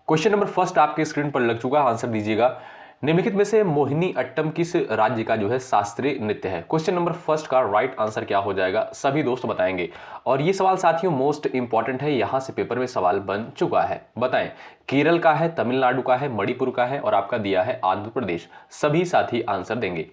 Question number first आपके screen पर लग चुका है, आंसर दीजिएगा। निम्नलिखित में से मोहिनी अट्टम किस राज्य का जो है शास्त्रीय नृत्य है? क्वेश्चन नंबर फर्स्ट का राइट आंसर क्या हो जाएगा, सभी दोस्त बताएंगे। और ये सवाल साथियों मोस्ट इंपॉर्टेंट है, यहां से पेपर में सवाल बन चुका है। बताएं, केरल का है, तमिलनाडु का है, मणिपुर का है और आपका दिया है आंध्र प्रदेश। सभी साथी आंसर देंगे।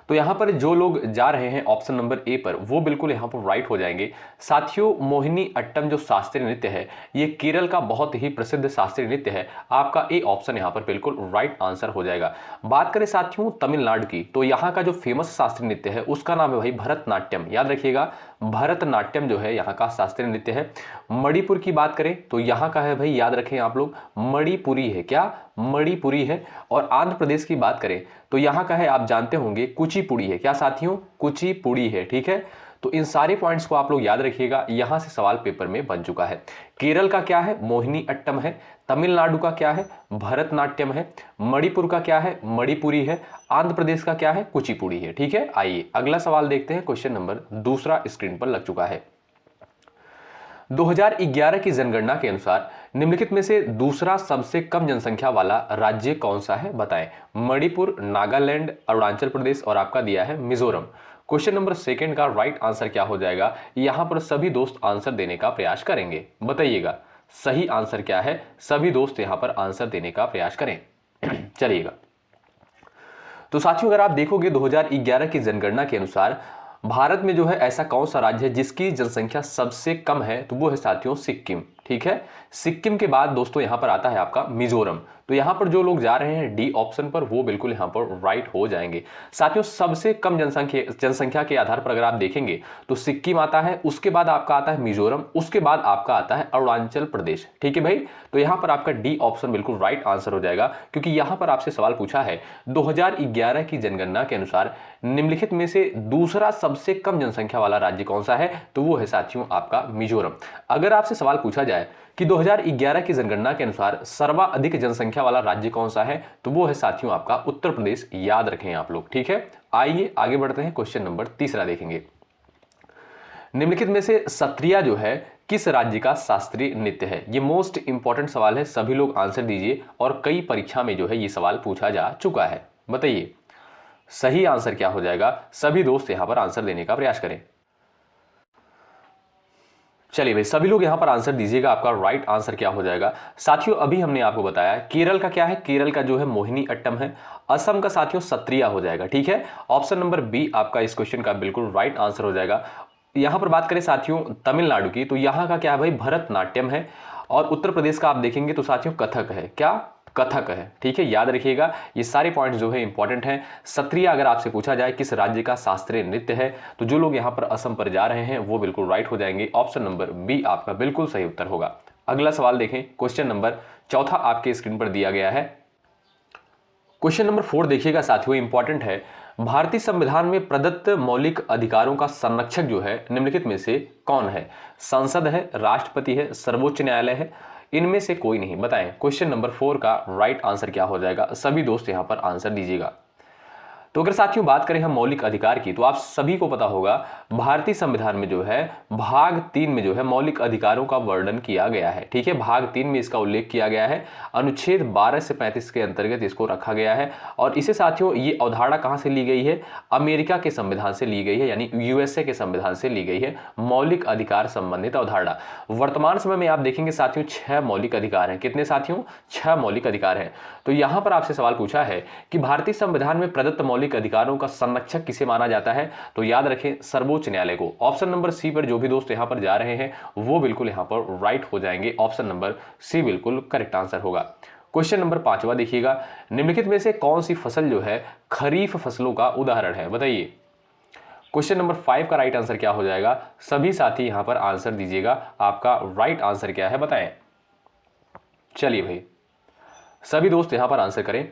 तो यहां पर जो लोग जा रहे हैं ऑप्शन नंबर ए पर, वो बिल्कुल यहां पर राइट हो जाएंगे। साथियों, मोहिनी अट्टम जो शास्त्रीय नृत्य है, ये केरल का बहुत ही प्रसिद्ध शास्त्रीय नृत्य है। आपका ए ऑप्शन यहां पर बिल्कुल राइट आंसर हो जाएगा। बात करें साथियों तमिलनाडु की, तो यहां का जो फेमस शास्त्रीय नृत्य है उसका नाम है भाई भरतनाट्यम। याद रखिएगा, भरतनाट्यम जो है यहाँ का शास्त्रीय नृत्य है। मणिपुर की बात करें तो यहाँ का है भाई, याद रखें आप लोग, मणिपुरी है। क्या? मणिपुरी है। और आंध्र प्रदेश की बात करें तो यहाँ का है, आप जानते होंगे, कुचिपुड़ी है। क्या साथियों? कुचिपुड़ी है। ठीक है, तो इन सारे पॉइंट्स को आप लोग याद रखिएगा, यहां से सवाल पेपर में बन चुका है। केरल का क्या है? मोहिनी अट्टम है। तमिलनाडु का क्या है? भरतनाट्यम है। मणिपुर का क्या है? मणिपुरी है। आंध्र प्रदेश का क्या है? कुचिपुड़ी है। ठीक है, आइए अगला सवाल देखते हैं। क्वेश्चन नंबर दूसरा स्क्रीन पर लग चुका है। 2011 की जनगणना के अनुसार निम्नलिखित में से दूसरा सबसे कम जनसंख्या वाला राज्य कौन सा है? बताएं। मणिपुर, नागालैंड, अरुणाचल प्रदेश और आपका दिया है मिजोरम। क्वेश्चन नंबर सेकंड का राइट आंसर क्या हो जाएगा? यहां पर सभी दोस्त आंसर देने का प्रयास करेंगे। बताइएगा सही आंसर क्या है, सभी दोस्त यहां पर आंसर देने का प्रयास करें। चलिएगा, तो साथियों अगर आप देखोगे 2011 की जनगणना के अनुसार भारत में जो है ऐसा कौन सा राज्य है जिसकी जनसंख्या सबसे कम है? तो वो है साथियों सिक्किम। ठीक है, सिक्किम के बाद दोस्तों यहां पर आता है आपका मिजोरम। तो यहां पर जो लोग जा रहे हैं डी ऑप्शन पर, वो बिल्कुल यहां पर राइट हो जाएंगे। साथियों सबसे कम जनसंख्या के आधार पर अगर आप देखेंगे तो सिक्किम आता है, उसके बाद आपका आता है मिजोरम, उसके बाद आपका आता है अरुणाचल प्रदेश। ठीक है भाई, तो यहां पर आपका डी ऑप्शन बिल्कुल राइट आंसर हो जाएगा, क्योंकि यहां पर आपसे सवाल पूछा है 2011 की जनगणना के अनुसार निम्नलिखित में से दूसरा सबसे कम जनसंख्या वाला राज्य कौन सा है? तो वो है साथियों आपका मिजोरम। अगर आपसे सवाल पूछा जाए कि 2011 की जनगणना के अनुसार सर्वाधिक जनसंख्या वाला राज्य कौन सा है? तो वो है साथियों आपका उत्तर प्रदेश। याद रखें आप लोग। ठीक है, आइए आगे बढ़ते हैं। क्वेश्चन नंबर तीसरा देखेंगे। निम्नलिखित में से सत्रिया जो है किस राज्य का शास्त्रीय नृत्य है? ये मोस्ट इंपॉर्टेंट सवाल है, सभी लोग आंसर दीजिए, और कई परीक्षा में जो है ये सवाल पूछा जा चुका है। बताइए सही आंसर क्या हो जाएगा, सभी दोस्त यहां पर आंसर देने का प्रयास करें। चलिए भाई, सभी लोग यहां पर आंसर दीजिएगा, आपका राइट आंसर क्या हो जाएगा। साथियों अभी हमने आपको बताया केरल का क्या है, केरल का जो है मोहिनी अट्टम है। असम का साथियों सत्रिया हो जाएगा। ठीक है, ऑप्शन नंबर बी आपका इस क्वेश्चन का बिल्कुल राइट आंसर हो जाएगा। यहां पर बात करें साथियों तमिलनाडु की, तो यहां का क्या है भाई, भरतनाट्यम है। और उत्तर प्रदेश का आप देखेंगे तो साथियों कथक है। क्या? कथक है। ठीक है, याद रखिएगा, ये सारे पॉइंट्स जो है इंपॉर्टेंट हैं। सत्रिया अगर आपसे पूछा जाए किस राज्य का शास्त्रीय नृत्य है, तो जो लोग यहां पर असम पर जा रहे हैं वो बिल्कुल राइट हो जाएंगे। ऑप्शन नंबर बी आपका बिल्कुल सही उत्तर होगा। अगला सवाल देखें, क्वेश्चन नंबर चौथा आपके स्क्रीन पर दिया गया है। क्वेश्चन नंबर 4 देखिएगा साथियों, इंपॉर्टेंट है। भारतीय संविधान में प्रदत्त मौलिक अधिकारों का संरक्षक जो है निम्नलिखित में से कौन है? संसद है, राष्ट्रपति है, सर्वोच्च न्यायालय है, इनमें से कोई नहीं। बताएं क्वेश्चन नंबर 4 का राइट आंसर क्या हो जाएगा, सभी दोस्त यहां पर आंसर दीजिएगा। तो अगर साथियों बात करें हम मौलिक अधिकार की, तो आप सभी को पता होगा भारतीय संविधान में जो है भाग 3 में जो है मौलिक अधिकारों का वर्णन किया गया है। ठीक है, भाग 3 में इसका उल्लेख किया गया है, अनुच्छेद 12 से 35 के अंतर्गत इसको रखा गया है। और इसे साथियों ये अवधारणा कहां से ली गई है? अमेरिका के संविधान से ली गई है, यानी यूएसए के संविधान से ली गई है मौलिक अधिकार संबंधित अवधारणा। वर्तमान समय में आप देखेंगे साथियों 6 मौलिक अधिकार हैं। कितने साथियों? 6 मौलिक अधिकार हैं। तो यहां पर आपसे सवाल पूछा है कि भारतीय संविधान में प्रदत्त मौलिक अधिकारों का संरक्षक किसे माना जाता है? तो याद रखें सर्वोच्च न्यायालय को। ऑप्शन नंबर सी पर जो भी दोस्त यहां पर जा रहे हैं वो बिल्कुल यहां पर राइट हो जाएंगे। ऑप्शन नंबर सी बिल्कुल करेक्ट आंसर होगा। क्वेश्चन नंबर 5वां देखिएगा, निम्नलिखित में से कौन सी फसल जो है खरीफ फसलों का उदाहरण है? बताइए क्वेश्चन नंबर 5 का राइट आंसर क्या हो जाएगा, सभी साथी यहां पर आंसर दीजिएगा। आपका राइट आंसर क्या है बताएं। चलिए भाई, सभी दोस्त यहां पर आंसर करें।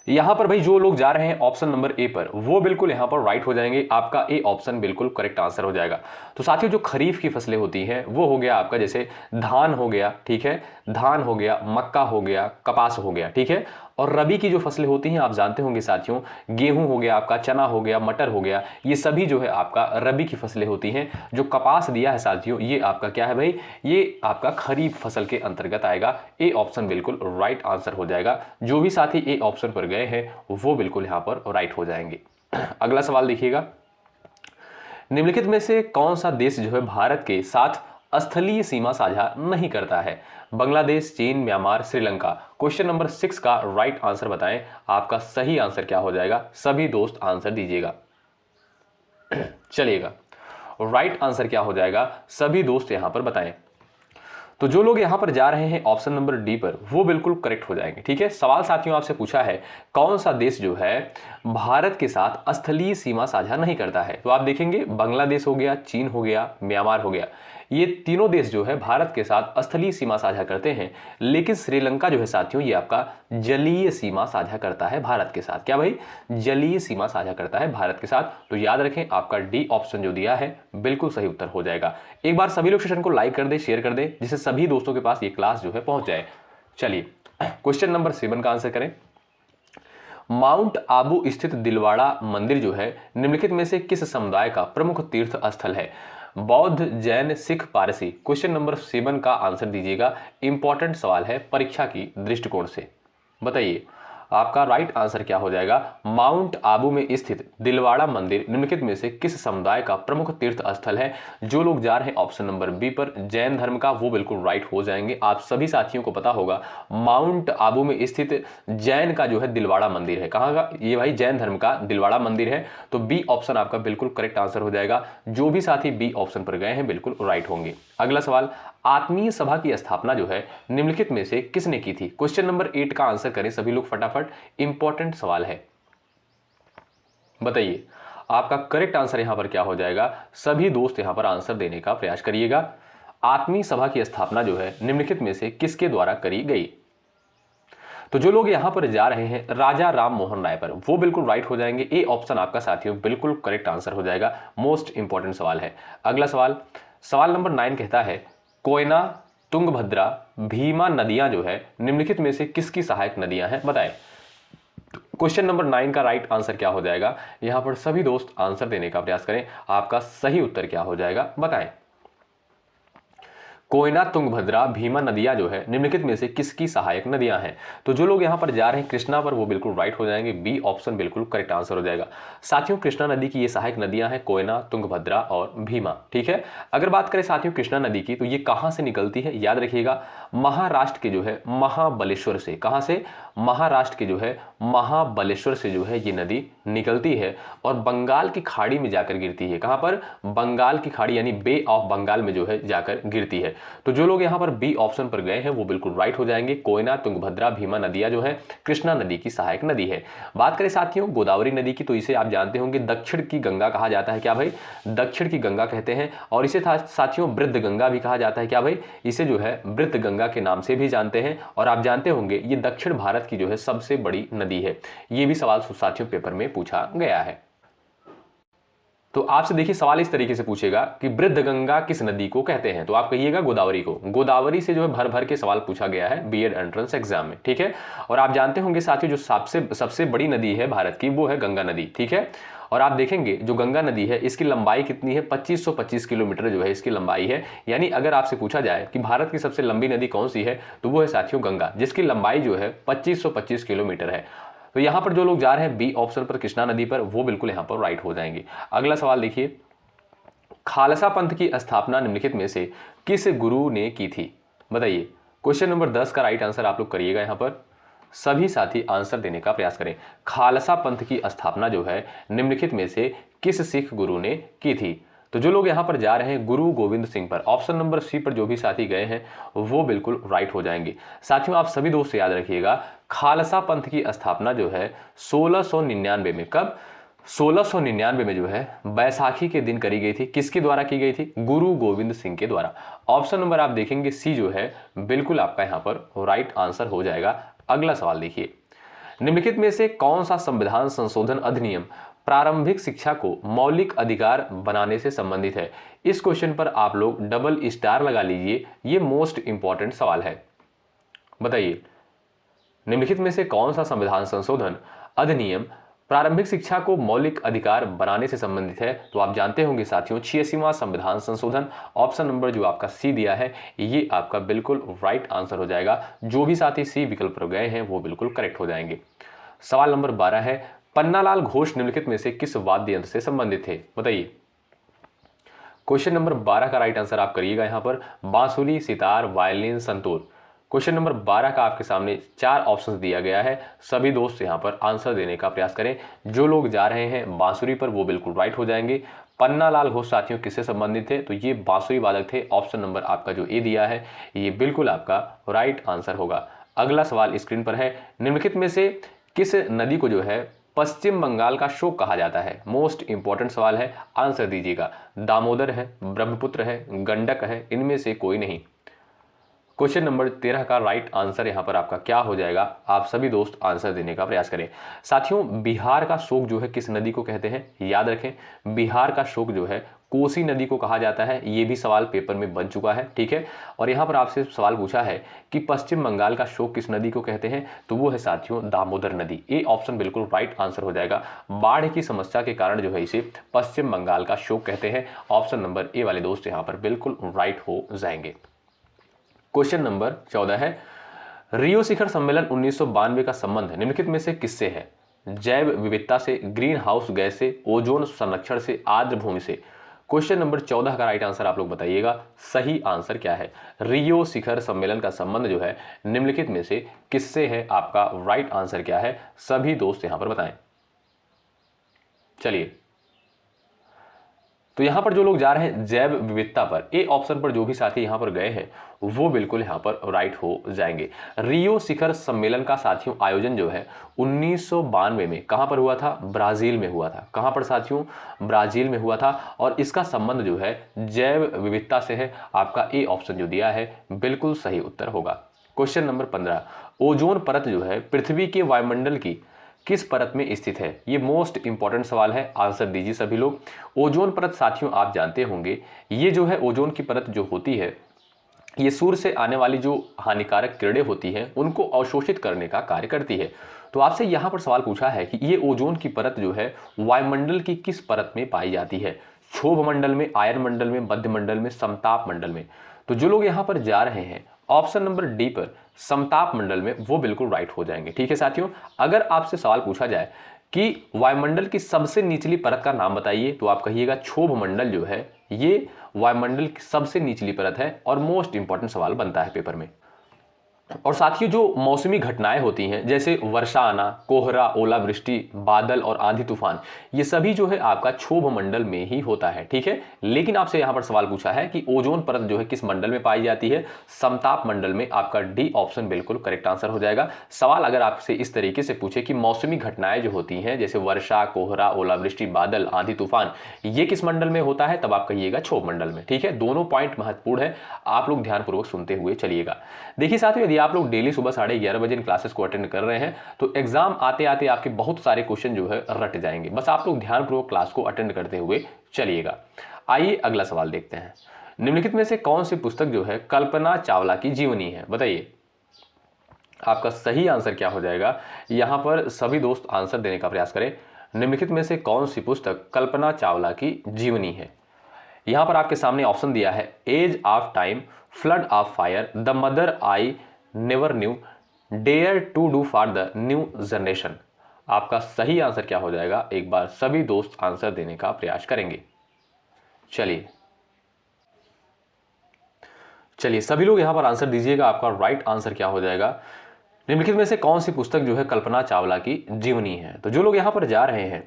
यहां पर भाई जो लोग जा रहे हैं ऑप्शन नंबर ए पर, वो बिल्कुल यहां पर राइट हो जाएंगे। आपका ए ऑप्शन बिल्कुल करेक्ट आंसर हो जाएगा। तो साथियों जो खरीफ की फसलें होती हैं वो हो गया आपका, जैसे धान हो गया, ठीक है, धान हो गया, मक्का हो गया, कपास हो गया, ठीक है। और रबी की जो फसलें होती हैं आप जानते होंगे साथियों, गेहूं हो गया आपका, चना हो गया, मटर हो गया, ये सभी जो है आपका रबी की फसलें होती हैं। जो कपास दिया है साथियों, ये आपका क्या है भाई, ये आपका खरीफ फसल के अंतर्गत आएगा। ए ऑप्शन बिल्कुल राइट आंसर हो जाएगा। जो भी साथी ए ऑप्शन पर गए हैं वो बिल्कुल यहां पर राइट हो जाएंगे। अगला सवाल देखिएगा, निम्नलिखित में से कौन सा देश जो है भारत के साथ स्थलीय सीमा साझा नहीं करता है? बांग्लादेश, चीन, म्यांमार, श्रीलंका। क्वेश्चन नंबर 6 का राइट आंसर बताएं। आपका सही आंसर क्या हो जाएगा? सभी दोस्त आंसर दीजिएगा। चलिएगा, राइट आंसर क्या हो जाएगा सभी दोस्त यहां पर बताएं। तो जो लोग यहां पर जा रहे हैं ऑप्शन नंबर डी पर, वो बिल्कुल करेक्ट हो जाएंगे। ठीक है, सवाल साथियों आपसे पूछा है कौन सा देश जो है भारत के साथ स्थलीय सीमा साझा नहीं करता है। तो आप देखेंगे बांग्लादेश हो गया, चीन हो गया, म्यांमार हो गया, ये तीनों देश जो है भारत के साथ स्थलीय सीमा साझा करते हैं। लेकिन श्रीलंका जो है साथियों, ये आपका जलीय सीमा साझा करता है भारत के साथ। क्या भाई? जलीय सीमा साझा करता है भारत के साथ। तो याद रखें, आपका डी ऑप्शन जो दिया है बिल्कुल सही उत्तर हो जाएगा। एक बार सभी लोग सेशन को लाइक कर दे, शेयर कर दे, जिससे सभी दोस्तों के पास ये क्लास जो है पहुंच जाए। चलिए क्वेश्चन नंबर 7 का आंसर करें। माउंट आबू स्थित दिलवाड़ा मंदिर जो है निम्नलिखित में से किस समुदाय का प्रमुख तीर्थ स्थल है? बौद्ध, जैन, सिख, पारसी। क्वेश्चन नंबर 7 का आंसर दीजिएगा। इंपॉर्टेंट सवाल है परीक्षा की दृष्टिकोण से। बताइए आपका राइट आंसर क्या हो जाएगा? माउंट आबू में स्थित दिलवाड़ा मंदिर निम्नलिखित में से किस समुदाय का प्रमुख तीर्थ स्थल है? जो लोग जा रहे हैं ऑप्शन नंबर बी पर, जैन धर्म का, वो बिल्कुल राइट हो जाएंगे। आप सभी साथियों को पता होगा माउंट आबू में स्थित जैन का जो है दिलवाड़ा मंदिर है। कहाँ का? ये भाई जैन धर्म का दिलवाड़ा मंदिर है। तो बी ऑप्शन आपका बिल्कुल करेक्ट आंसर हो जाएगा। जो भी साथी बी ऑप्शन पर गए हैं बिल्कुल राइट होंगे। अगला सवाल, आत्मीय सभा की स्थापना जो है निम्नलिखित में से किसने की थी? क्वेश्चन नंबर 8 का आंसर करें सभी लोग फटाफट, इंपॉर्टेंट सवाल है। बताइए आपका करेक्ट आंसर यहां पर क्या हो जाएगा? सभी दोस्त यहां पर आंसर देने का प्रयास करिएगा। आत्मीय सभा की स्थापना जो है निम्नलिखित में से किसके द्वारा करी गई? तो जो लोग यहां पर जा रहे हैं राजा राम मोहन राय पर, वो बिल्कुल राइट हो जाएंगे। ए ऑप्शन आपका साथियों बिल्कुल करेक्ट आंसर हो जाएगा। मोस्ट इंपॉर्टेंट सवाल है। अगला सवाल, सवाल नंबर 9 कहता है कोयना, तुंगभद्रा, भीमा नदियां जो है निम्नलिखित में से किसकी सहायक नदियां हैं? बताएं। क्वेश्चन नंबर 9 का राइट आंसर क्या हो जाएगा? यहां पर सभी दोस्त आंसर देने का प्रयास करें। आपका सही उत्तर क्या हो जाएगा बताएं। कोयना, तुंगभद्रा, भीमा नदियां जो है निम्नलिखित में से किसकी सहायक नदियां हैं? तो जो लोग यहां पर जा रहे हैं कृष्णा पर, वो बिल्कुल राइट हो जाएंगे। बी ऑप्शन बिल्कुल करेक्ट आंसर हो जाएगा। साथियों कृष्णा नदी की ये सहायक नदियां हैं कोयना, तुंगभद्रा और भीमा। ठीक है, अगर बात करें साथियों कृष्णा नदी की, तो ये कहां से निकलती है? याद रखिएगा, महाराष्ट्र के जो है महाबलेश्वर से। कहां से? महाराष्ट्र के जो है महाबलेश्वर से जो है ये नदी निकलती है और बंगाल की खाड़ी में जाकर गिरती है। कहां पर? बंगाल की खाड़ी यानी बे ऑफ बंगाल में जो है जाकर गिरती है। तो जो लोग यहां पर बी ऑप्शन पर गए हैं वो बिल्कुल राइट हो जाएंगे। कोयना, तुंगभद्रा, भीमा नदियां जो है कृष्णा नदी की सहायक नदी है। बात करें साथियों गोदावरी नदी की, तो इसे आप जानते होंगे दक्षिण की गंगा कहा जाता है। क्या भाई? दक्षिण की गंगा कहते हैं। और इसे साथियों वृद्ध गंगा भी कहा जाता है। क्या भाई? इसे जो है वृद्ध गंगा के नाम से भी जानते हैं। और आप जानते होंगे ये दक्षिण भारत की जो है सबसे बड़ी नदी है। ये भी सवाल साथियों पेपर में पूछा गया है। तो आपसे देखिए सवाल इस तरीके से पूछेगा कि वृद्ध गंगा किस नदी को कहते हैं? तो आप कहिएगा गोदावरी को। गोदावरी से जो है भर भर के सवाल पूछा गया है बीएड एंट्रेंस एग्जाम में। ठीक है, और आप जानते होंगे साथियों जो सबसे बड़ी नदी है भारत की वो है गंगा नदी। ठीक है, और आप देखेंगे जो गंगा नदी है इसकी लंबाई कितनी है? 2525 किलोमीटर जो है इसकी लंबाई है। यानी अगर आपसे पूछा जाए कि भारत की सबसे लंबी नदी कौन सी है, तो वो है साथियों गंगा, जिसकी लंबाई जो है 2525 किलोमीटर है। तो यहां पर जो लोग जा रहे हैं बी ऑप्शन पर कृष्णा नदी पर, वो बिल्कुल यहां पर राइट हो जाएंगे। अगला सवाल देखिए, खालसा पंथ की स्थापना निम्नलिखित में से किस गुरु ने की थी? बताइए। क्वेश्चन नंबर 10 का राइट आंसर आप लोग करिएगा। यहां पर सभी साथी आंसर देने का प्रयास करें। खालसा पंथ की स्थापना जो है निम्नलिखित में से किस सिख गुरु ने की थी? तो जो लोग यहां पर जा रहे हैं गुरु गोविंद सिंह पर, ऑप्शन नंबर सी पर जो भी साथी गए हैं वो बिल्कुल राइट हो जाएंगे। साथियों आप सभी दोस्त याद रखिएगा, खालसा पंथ की स्थापना जो है 1699 में, कब? 1699 में जो है बैसाखी के दिन करी गई थी। किसके द्वारा की गई थी? गुरु गोविंद सिंह के द्वारा। ऑप्शन नंबर आप देखेंगे सी जो है बिल्कुल आपका यहां पर राइट आंसर हो जाएगा। अगला सवाल देखिए, निम्नलिखित में से कौन सा संविधान संशोधन अधिनियम प्रारंभिक शिक्षा को मौलिक अधिकार बनाने से संबंधित है? इस क्वेश्चन पर आप लोग डबल स्टार लगा लीजिए, ये मोस्ट इंपॉर्टेंट सवाल है। बताइए निम्नलिखित में से कौन सा संविधान संशोधन अधिनियम प्रारंभिक शिक्षा को मौलिक अधिकार बनाने से संबंधित है? तो आप जानते होंगे साथियों 86वां संविधान संशोधन। ऑप्शन नंबर जो आपका सी दिया है ये आपका बिल्कुल राइट आंसर हो जाएगा। जो भी साथी सी विकल्प पर गए हैं वो बिल्कुल करेक्ट हो जाएंगे। सवाल नंबर 12 है, पन्नालाल घोष निम्नलिखित में से किस वाद्य यंत्र से संबंधित थे? बताइए। क्वेश्चन नंबर 12 का राइट आंसर आप करिएगा यहाँ पर बांसुरी, sitar, violin, santoor. Question number 12 का आपके सामने 4 ऑप्शंस दिया गया है। सभी दोस्त यहाँ पर आंसर देने का प्रयास करें। जो लोग जा रहे हैं बांसुरी पर वो बिल्कुल राइट हो जाएंगे। पन्नालाल घोष साथियों किससे संबंधित थे? तो ये बांसुरी वादक थे। ऑप्शन नंबर आपका जो ए दिया है ये बिल्कुल आपका राइट आंसर होगा। अगला सवाल स्क्रीन पर है, निम्नलिखित में से किस नदी को जो है पश्चिम बंगाल का शोक कहा जाता है? मोस्ट इंपॉर्टेंट सवाल है, आंसर दीजिएगा। दामोदर है, ब्रह्मपुत्र है, गंडक है, इनमें से कोई नहीं। क्वेश्चन नंबर 13 का राइट आंसर यहां पर आपका क्या हो जाएगा? आप सभी दोस्त आंसर देने का प्रयास करें। साथियों बिहार का शोक जो है किस नदी को कहते हैं? याद रखें बिहार का शोक जो है कोसी नदी को कहा जाता है। ये भी सवाल पेपर में बन चुका है, ठीक है। और यहाँ पर आपसे सवाल पूछा है कि पश्चिम बंगाल का शोक किस नदी को कहते हैं? तो वो है साथियों दामोदर नदी। ए ऑप्शन बिल्कुल राइट आंसर हो जाएगा। बाढ़ की समस्या के कारण जो है इसे पश्चिम बंगाल का शोक कहते हैं। ऑप्शन नंबर ए वाले दोस्त यहाँ पर बिल्कुल राइट हो जाएंगे। क्वेश्चन नंबर 14 है, रियो शिखर सम्मेलन 1992 का संबंध निम्नलिखित में से किससे है? जैव विविधता से, ग्रीन हाउस गैस से, ओजोन संरक्षण से, आर्द्र भूमि से। क्वेश्चन नंबर 14 का राइट आंसर आप लोग बताइएगा। सही आंसर क्या है? रियो शिखर सम्मेलन का संबंध जो है निम्नलिखित में से किससे है? आपका राइट आंसर क्या है? सभी दोस्त यहां पर बताएं। चलिए, तो यहां पर जो लोग जा रहे हैं जैव विविधता पर, ए ऑप्शन पर जो भी साथी यहां पर गए हैं वो बिल्कुल यहां पर राइट हो जाएंगे। रियो शिखर सम्मेलन का साथियों आयोजन जो है 1992 में कहां पर हुआ था? ब्राजील में हुआ था। कहां पर साथियों? ब्राजील में हुआ था। और इसका संबंध जो है जैव विविधता से है। आपका ए ऑप्शन जो दिया है बिल्कुल सही उत्तर होगा। क्वेश्चन नंबर 15, ओजोन परत जो है पृथ्वी के वायुमंडल की किस परत में स्थित है? ये मोस्ट इंपॉर्टेंट सवाल है, आंसर दीजिए सभी लोग। ओजोन परत साथियों आप जानते होंगे ये जो है ओजोन की परत जो होती है ये सूर्य से आने वाली जो हानिकारक किरणें होती हैं उनको अवशोषित करने का कार्य करती है। तो आपसे यहां पर सवाल पूछा है कि ये ओजोन की परत जो है वायुमंडल की किस परत में पाई जाती है? क्षोभ मंडल में, आयन मंडल में, मध्य मंडल में, समताप मंडल में। तो जो लोग यहां पर जा रहे हैं ऑप्शन नंबर डी पर समताप मंडल में वो बिल्कुल राइट हो जाएंगे, ठीक है साथियों। अगर आपसे सवाल पूछा जाए कि वायुमंडल की सबसे निचली परत का नाम बताइए तो आप कहिएगा क्षोभ मंडल जो है ये वायुमंडल की सबसे निचली परत है और मोस्ट इंपॉर्टेंट सवाल बनता है पेपर में। और साथियों जो मौसमी घटनाएं होती हैं जैसे वर्षा आना, कोहरा, ओलावृष्टि, बादल और आंधी तूफान, ये सभी जो है आपका क्षोभ मंडल में ही होता है, ठीक है। लेकिन आपसे यहां पर सवाल पूछा है कि ओजोन परत जो है किस मंडल में पाई जाती है? समताप मंडल में। आपका डी ऑप्शन बिल्कुल करेक्ट आंसर हो जाएगा। सवाल अगर आपसे इस तरीके से पूछे कि मौसमी घटनाएं जो होती हैं जैसे वर्षा, कोहरा, ओलावृष्टि, बादल, आंधी तूफान, ये किस मंडल में होता है? तब आप कहिएगा क्षोभ मंडल में, ठीक है। दोनों पॉइंट महत्वपूर्ण है, आप लोग ध्यानपूर्वक सुनते हुए चलिएगा। देखिए साथियों यदि आप लोग डेली सुबह 11:30 बजे इन क्लासेस को अटेंड कर रहे हैं तो एग्जाम आते आते आपके बहुत सारे क्वेश्चन जो है रट जाएंगे। बस आप लोग ध्यानपूर्वक क्लास को अटेंड करते हुए चलिएगा। आइए अगला सवाल देखते हैं। निम्नलिखित में से कौन सी पुस्तक जो है कल्पना चावला की जीवनी है? बताइए। आपका सही आंसर क्या हो जाएगा? यहां पर सभी दोस्त आंसर देने का प्रयास करें। निम्नलिखित में से कौन सी पुस्तक कल्पना चावला की जीवनी है? यहां पर आपके सामने ऑप्शन दिया है age of time, flood of fire, the mother I never knew, dare to do for the new generation. आपका सही आंसर क्या हो जाएगा? एक बार सभी दोस्त आंसर देने का प्रयास करेंगे। चलिए सभी लोग यहां पर आंसर दीजिएगा। आपका राइट आंसर क्या हो जाएगा? निम्नलिखित में से कौन सी पुस्तक जो है कल्पना चावला की जीवनी है? तो जो लोग यहां पर जा रहे हैं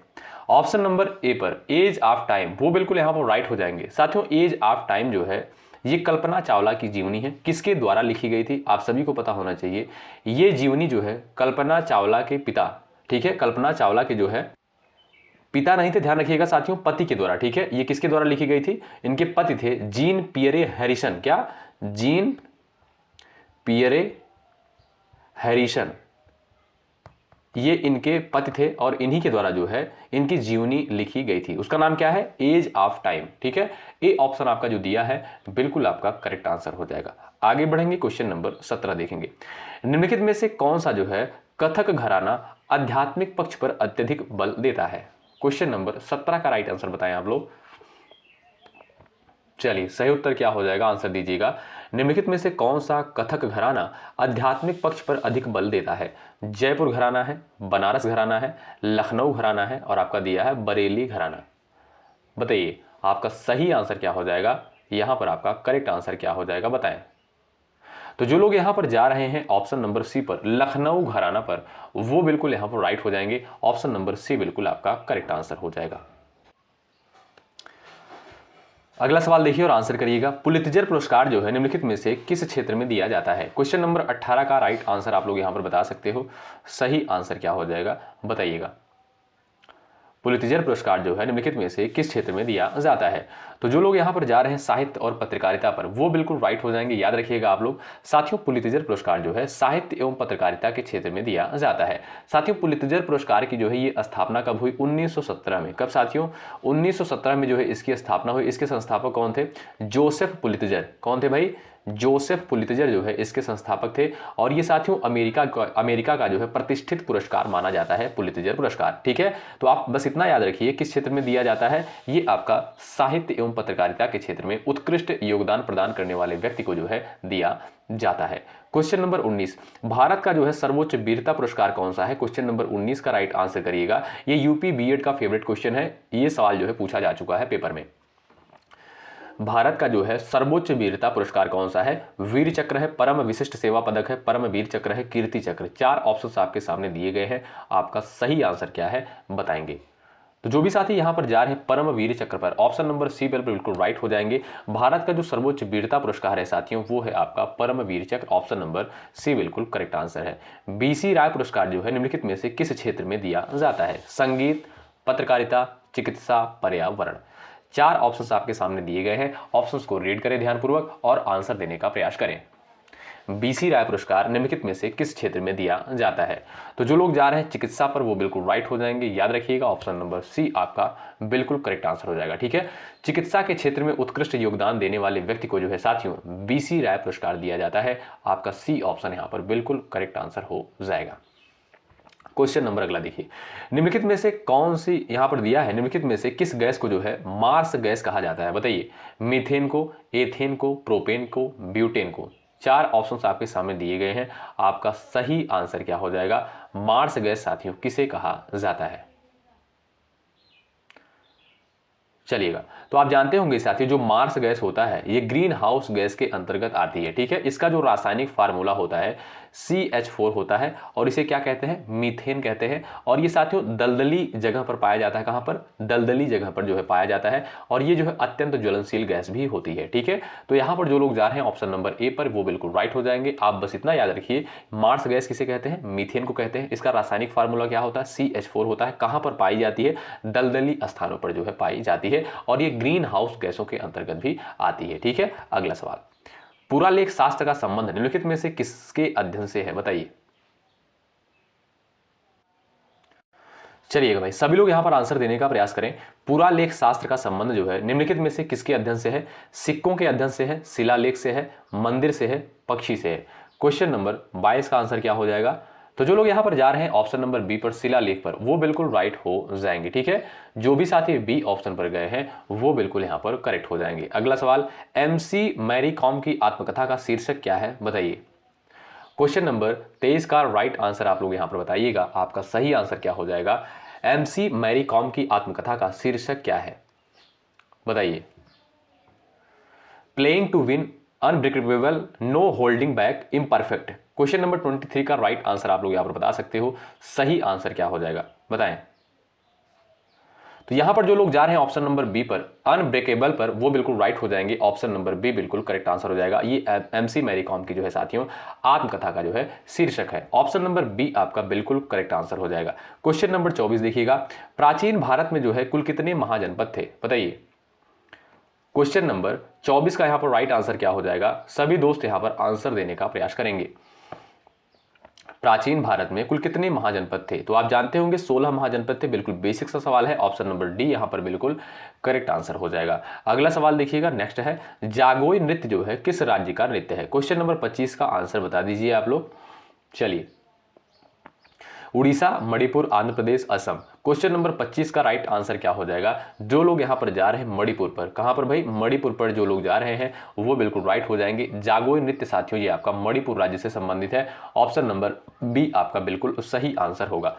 ऑप्शन नंबर ए पर एज ऑफ टाइम वो बिल्कुल यहां पर राइट हो जाएंगे। साथियों एज ऑफ टाइम जो है ये कल्पना चावला की जीवनी है। किसके द्वारा लिखी गई थी? आप सभी को पता होना चाहिए। ये जीवनी जो है कल्पना चावला के पिता, ठीक है, कल्पना चावला के जो है पिता नहीं थे, ध्यान रखिएगा साथियों, पति के द्वारा, ठीक है। ये किसके द्वारा लिखी गई थी? इनके पति थे जीन पियरे हैरिसन। क्या? Jean Pierre Harrison. ये इनके पति थे और इन्हीं के द्वारा जो है इनकी जीवनी लिखी गई थी। उसका नाम क्या है? Age of time. ठीक है, ए ऑप्शन आपका जो दिया है बिल्कुल आपका करेक्ट आंसर हो जाएगा। आगे बढ़ेंगे, क्वेश्चन नंबर 17 देखेंगे। निम्नलिखित में से कौन सा जो है कथक घराना आध्यात्मिक पक्ष पर अत्यधिक बल देता है? क्वेश्चन नंबर 17 का राइट आंसर बताएं आप लोग। चलिए, सही उत्तर क्या हो जाएगा, आंसर दीजिएगा। निम्नलिखित में से कौन सा कथक घराना आध्यात्मिक पक्ष पर अधिक बल देता है? जयपुर घराना है, बनारस घराना है, लखनऊ घराना है और आपका दिया है बरेली घराना। बताइए आपका सही आंसर क्या हो जाएगा, यहां पर आपका करेक्ट आंसर क्या हो जाएगा, बताएं। तो जो लोग यहां पर जा रहे हैं ऑप्शन नंबर सी पर, लखनऊ घराना पर, वो बिल्कुल यहां पर राइट हो जाएंगे। ऑप्शन नंबर सी बिल्कुल आपका करेक्ट आंसर हो जाएगा। अगला सवाल देखिए और आंसर करिएगा। पुलित्जर पुरस्कार जो है निम्नलिखित में से किस क्षेत्र में दिया जाता है? क्वेश्चन नंबर 18 का राइट आंसर आप लोग यहां पर बता सकते हो। सही आंसर क्या हो जाएगा, बताइएगा। पुलित्जर पुरस्कार जो है निम्नलिखित में से किस क्षेत्र में दिया जाता है? तो जो लोग यहां पर जा रहे हैं साहित्य और पत्रकारिता पर, वो बिल्कुल राइट हो जाएंगे। याद रखिएगा आप लोग साथियों, पुलित्जर पुरस्कार जो है साहित्य एवं पत्रकारिता के क्षेत्र में दिया जाता है। साथियों, पुलित्जर पुरस्कार की जो है ये स्थापना कब हुई? 1917 में। कब साथियों? 1917 में जो है इसकी स्थापना हुई। इसके संस्थापक कौन थे? Joseph Pulitzer. कौन थे भाई? जोसेफ पुलित्जर जो है इसके संस्थापक थे। और ये साथियों अमेरिका का जो है प्रतिष्ठित पुरस्कार माना जाता है पुलित्जर पुरस्कार। ठीक है, तो आप बस इतना याद रखिए किस क्षेत्र में दिया जाता है, ये आपका साहित्य एवं पत्रकारिता के क्षेत्र में उत्कृष्ट योगदान प्रदान करने वाले व्यक्ति को जो है दिया जाता है। क्वेश्चन नंबर 19, भारत का जो है सर्वोच्च वीरता पुरस्कार कौन सा है? क्वेश्चन नंबर 19 का राइट आंसर करिएगा। ये यूपी बीएड का फेवरेट क्वेश्चन है, ये सवाल जो है पूछा जा चुका है पेपर में। भारत का जो है सर्वोच्च वीरता पुरस्कार कौन सा है? वीर चक्र है, परम विशिष्ट सेवा पदक है, परम वीर चक्र है, कीर्ति चक्र। 4 ऑप्शंस आपके सामने दिए गए हैं। आपका सही आंसर क्या है, बताएंगे। तो जो भी साथी यहां पर जा रहे हैं परम वीर चक्र पर, ऑप्शन नंबर सी पर बिल्कुल राइट हो जाएंगे। भारत का जो सर्वोच्च वीरता पुरस्कार है साथियों वो है आपका परम वीर चक्र। ऑप्शन नंबर सी बिल्कुल करेक्ट आंसर है। बीसी राय पुरस्कार जो है निम्नलिखित में से किस क्षेत्र में दिया जाता है? संगीत, पत्रकारिता, चिकित्सा, पर्यावरण। 4 ऑप्शंस आपके सामने दिए गए हैं। ऑप्शंस को रीड करें ध्यानपूर्वक और आंसर देने का प्रयास करें। बीसी राय पुरस्कार निम्नलिखित में से किस क्षेत्र में दिया जाता है? तो जो लोग जा रहे हैं चिकित्सा पर वो बिल्कुल राइट हो जाएंगे। याद रखिएगा ऑप्शन नंबर सी आपका बिल्कुल करेक्ट आंसर हो जाएगा। ठीक है, चिकित्सा के क्षेत्र में उत्कृष्ट योगदान देने वाले व्यक्ति को जो है साथियों बीसी राय पुरस्कार दिया जाता है। आपका सी ऑप्शन यहां पर बिल्कुल करेक्ट आंसर हो जाएगा। क्वेश्चन नंबर अगला देखिए। निम्नलिखित में से कौन सी यहां पर दिया है, निम्नलिखित में से किस गैस को जो है मार्स गैस कहा जाता है? बताइए। मीथेन को, एथेन को, प्रोपेन को, ब्यूटेन को। 4 ऑप्शंस आपके सामने दिए गए हैं। आपका सही आंसर क्या हो जाएगा? मार्स गैस साथियों किसे कहा जाता है? चलिएगा, तो आप जानते होंगे साथियों जो मार्स गैस होता है ये ग्रीन हाउस गैस के अंतर्गत आती है। ठीक है, इसका जो रासायनिक फार्मूला होता है CH4 होता है और इसे क्या कहते हैं? मीथेन कहते हैं। और ये साथियों दलदली जगह पर पाया जाता है। कहां पर? दलदली जगह पर जो है पाया जाता है। और ये जो है अत्यंत ज्वलनशील गैस भी होती है। ठीक है, तो यहां पर जो लोग जा रहे हैं ऑप्शन नंबर ए पर वो बिल्कुल राइट हो जाएंगे। आप बस इतना याद रखिए मार्स गैस किसे कहते हैं? मीथेन को कहते हैं। इसका रासायनिक फार्मूला क्या होता है? CH4 होता है। कहां पर पाई जाती है? दलदली स्थानों पर जो है पाई जाती है और ये ग्रीन हाउस गैसों के अंतर्गत भी आती है। ठीक है, अगला सवाल। पुरालेख शास्त्र का संबंध निम्नलिखित में से किसके अध्ययन से है? बताइए। चलिएगा भाई, सभी लोग यहां पर आंसर देने का प्रयास करें। पुरालेख शास्त्र का संबंध जो है निम्नलिखित में से किसके अध्ययन से है? सिक्कों के अध्ययन से है, शिलालेख से है, मंदिर से है, पक्षी से है। क्वेश्चन नंबर 22 का आंसर क्या हो जाएगा? तो जो लोग यहां पर जा रहे हैं ऑप्शन नंबर बी पर शिलालेख पर वो बिल्कुल राइट हो जाएंगे। ठीक है, जो भी साथी बी ऑप्शन पर गए हैं वो बिल्कुल यहां पर करेक्ट हो जाएंगे। अगला सवाल, MC मैरी कॉम की आत्मकथा का शीर्षक क्या है? बताइए। क्वेश्चन नंबर 23 का राइट आंसर आप लोग यहां पर बताइएगा। आपका सही आंसर क्या हो जाएगा? MC मैरी कॉम की आत्मकथा का शीर्षक क्या है? बताइए। Playing to win, unbreakable, no holding back, imperfect. Question number 23 का राइट आंसर आप लोग यहां पर बता सकते हो। सही आंसर क्या हो जाएगा, बताएं। तो यहां पर जो लोग जा रहे हैं ऑप्शन नंबर बी पर, अनब्रेकेबल पर, वो बिल्कुल राइट हो जाएंगे। ऑप्शन नंबर बी बिल्कुल करेक्ट आंसर हो जाएगा। ये MC मैरी कॉम की जो है साथियों आत्मकथा का जो है शीर्षक है। ऑप्शन नंबर बी आपका बिल्कुल करेक्ट आंसर हो जाएगा। क्वेश्चन नंबर 24 देखिएगा। प्राचीन भारत में जो है कुल कितने महाजनपद थे? बताइए। क्वेश्चन नंबर 24 का यहां पर राइट आंसर क्या हो जाएगा? सभी दोस्त यहां पर आंसर देने का प्रयास करेंगे। प्राचीन भारत में कुल कितने महाजनपद थे? तो आप जानते होंगे 16 महाजनपद थे। बिल्कुल बेसिक सा सवाल है, ऑप्शन नंबर डी यहां पर बिल्कुल करेक्ट आंसर हो जाएगा। अगला सवाल देखिएगा, नेक्स्ट है जागोई नृत्य जो है किस राज्य का नृत्य है? क्वेश्चन नंबर 25 का आंसर बता दीजिए आप लोग। चलिए, उड़ीसा, मणिपुर, आंध्र प्रदेश, असम। क्वेश्चन नंबर 25 का राइट आंसर क्या हो जाएगा? जो लोग यहां पर जा रहे हैं मणिपुर पर, कहां पर भाई? मणिपुर पर जो लोग जा रहे हैं वो बिल्कुल राइट हो जाएंगे। जागोई नृत्य साथियों ये आपका मणिपुर राज्य से संबंधित है। ऑप्शन नंबर बी आपका बिल्कुल सही आंसर होगा।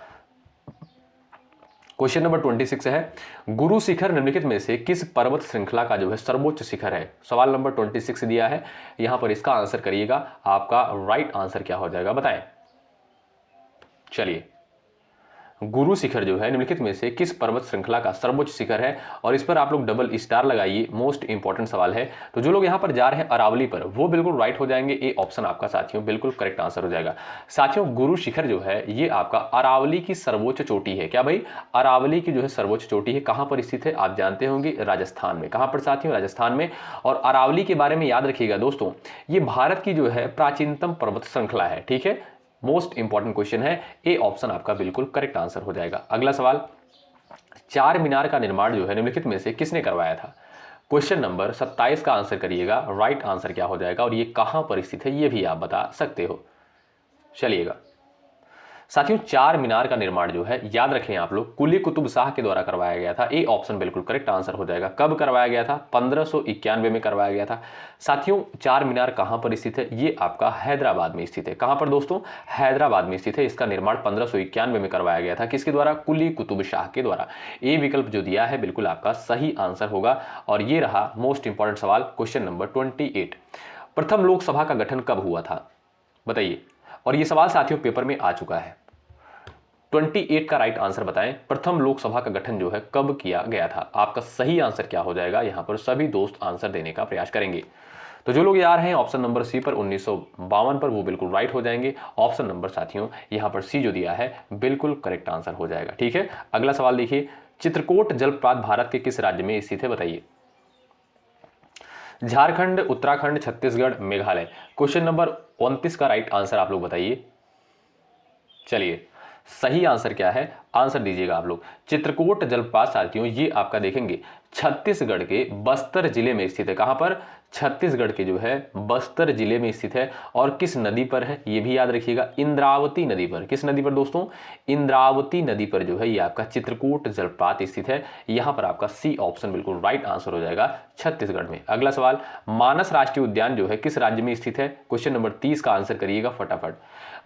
क्वेश्चन नंबर 26 है, गुरु शिखर निम्नलिखित में से किस पर्वत श्रृंखला का जो है सर्वोच्च शिखर है? सवाल नंबर 26 दिया है, यहां पर इसका आंसर करिएगा। आपका राइट आंसर क्या हो जाएगा बताएं। चलिए, गुरु शिखर जो है निम्नलिखित में से किस पर्वत श्रृंखला का सर्वोच्च शिखर है? और इस पर आप लोग डबल स्टार लगाइए, मोस्ट इंपॉर्टेंट सवाल है। तो जो लोग यहां पर जा रहे हैं अरावली पर, वो बिल्कुल राइट हो जाएंगे। ए ऑप्शन आपका साथियों बिल्कुल करेक्ट आंसर हो जाएगा। साथियों, गुरु शिखर जो है ये आपका अरावली की सर्वोच्च चोटी है। क्या भाई? अरावली की जो है सर्वोच्च चोटी है। कहां पर स्थित है? आप जानते होंगे राजस्थान में। कहां पर साथियों? राजस्थान में। और अरावली के बारे में याद रखिएगा दोस्तों, ये भारत की जो है प्राचीनतम पर्वत श्रृंखला है। ठीक है, मोस्ट इंपॉर्टेंट क्वेश्चन है। ए ऑप्शन आपका बिल्कुल करेक्ट आंसर हो जाएगा। अगला सवाल, चार मीनार का निर्माण जो है निम्नलिखित में से किसने करवाया था? क्वेश्चन नंबर 27 का आंसर करिएगा। राइट आंसर क्या हो जाएगा और ये कहां पर स्थित है ये भी आप बता सकते हो। चलिएगा साथियों, चार मीनार का निर्माण जो है याद रखें आप लोग, कुली कुतुब शाह के द्वारा करवाया गया था। ए ऑप्शन बिल्कुल करेक्ट आंसर हो जाएगा। कब करवाया गया था? 1591 में करवाया गया था। साथियों, चार मीनार कहां पर स्थित है? ये आपका हैदराबाद में स्थित है। कहां पर दोस्तों? हैदराबाद में स्थित है। इसका निर्माण 1591 में करवाया गया था। किसके द्वारा? कुली कुतुब शाह के द्वारा। ए विकल्प जो दिया है बिल्कुल आपका सही आंसर होगा। और ये रहा मोस्ट इंपॉर्टेंट सवाल, क्वेश्चन नंबर 28। प्रथम लोकसभा का गठन कब हुआ था बताइए? और ये सवाल साथियों पेपर में आ चुका है। 28 का राइट आंसर बताएं। प्रथम लोकसभा का गठन जो है कब किया गया था? आपका सही आंसर क्या हो जाएगा? यहां पर सभी दोस्त आंसर देने का प्रयास करेंगे। तो जो लोग यार हैं ऑप्शन नंबर सी पर 1952 पर, वो बिल्कुल राइट हो जाएंगे। ऑप्शन नंबर साथियों यहां पर सी जो दिया है बिल्कुल करेक्ट आंसर हो जाएगा। ठीक है, अगला सवाल देखिए, चित्रकूट जलप्रपात भारत के किस राज्य में स्थित है बताइए? झारखंड, उत्तराखंड, छत्तीसगढ़, मेघालय। क्वेश्चन नंबर 29 का राइट आंसर आप लोग बताइए। चलिए, सही आंसर क्या है? आंसर दीजिएगा आप लोग। चित्रकूट जलप्रपात साथियों ये आपका देखेंगे छत्तीसगढ़ के बस्तर जिले में स्थित है। कहां पर? छत्तीसगढ़ के जो है बस्तर जिले में स्थित है। और किस नदी पर है ये भी याद रखिएगा, इंद्रावती नदी पर। किस नदी पर दोस्तों? इंद्रावती नदी पर जो है ये आपका चित्रकूट जलप्रपात स्थित है। यहां पर आपका सी ऑप्शन बिल्कुल राइट आंसर हो जाएगा, छत्तीसगढ़ में। अगला सवाल, मानस राष्ट्रीय उद्यान जो है किस राज्य में स्थित है? क्वेश्चन नंबर 30 का आंसर करिएगा फटाफट।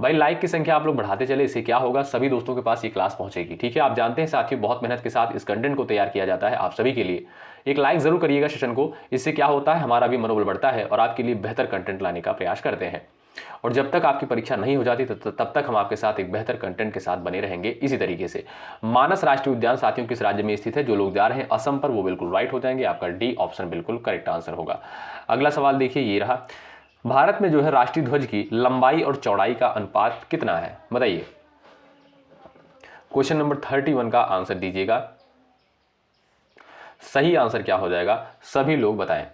भाई लाइक की संख्या आप लोग बढ़ाते चले, इससे क्या होगा, सभी दोस्तों के पास ये क्लास पहुंचेगी। ठीक है, आप जानते हैं साथियों बहुत मेहनत के साथ इस कंटेंट को तैयार किया जाता है आप सभी के लिए। एक लाइक जरूर करिएगा सेशन को, इससे क्या होता है हमारा भी मनोबल बढ़ता है और आपके लिए बेहतर कंटेंट लाने का प्रयास करते हैं। और जब तक आपकी परीक्षा नहीं हो जाती तब तक हम आपके साथ एक बेहतर कंटेंट के साथ बने रहेंगे इसी तरीके से। मानस राष्ट्रीय उद्यान साथियों किस राज्य में स्थित है? जो लोग जा रहे हैं असम पर, वो बिल्कुल राइट हो जाएंगे। आपका डी ऑप्शन बिल्कुल करेक्ट आंसर होगा। अगला सवाल देखिए, ये रहा, भारत में जो है राष्ट्रीय ध्वज की लंबाई और चौड़ाई का अनुपात कितना है बताइए? क्वेश्चन नंबर 31 का आंसर दीजिएगा। सही आंसर क्या हो जाएगा सभी लोग बताएं।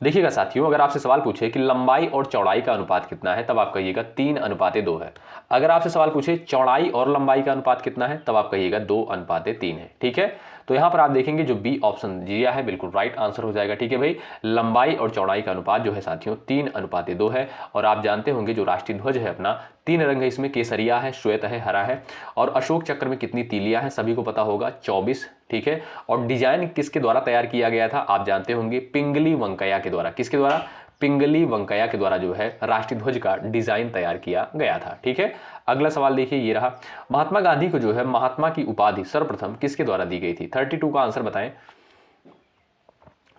देखिएगा साथियों, अगर आपसे सवाल पूछे कि लंबाई और चौड़ाई का अनुपात कितना है, तब आप कहिएगा 3:2 है। अगर आपसे सवाल पूछे चौड़ाई और लंबाई का अनुपात कितना है, तब आप कहिएगा 2:3 है। ठीक है, तो यहां पर आप देखेंगे जो बी ऑप्शन दिया है बिल्कुल राइट आंसर हो जाएगा। ठीक है भाई, लंबाई और चौड़ाई का अनुपात जो है साथियों 3:2 है। और आप जानते होंगे जो राष्ट्रीय ध्वज है अपना 3 रंग है, इसमें केसरिया है, श्वेत है, हरा है। और अशोक चक्र में कितनी तीलियां हैं सभी को पता होगा, 24। ठीक है, और डिजाइन किसके द्वारा तैयार किया गया था आप जानते होंगे, पिंगली वेंकैया के द्वारा। किसके द्वारा? पिंगली वेंकैया के द्वारा जो है राष्ट्रीय ध्वज का डिजाइन तैयार किया गया था। ठीक है, अगला सवाल देखिए, ये रहा, महात्मा गांधी को जो है महात्मा की उपाधि सर्वप्रथम किसके द्वारा दी गई थी? 32 का आंसर बताएं।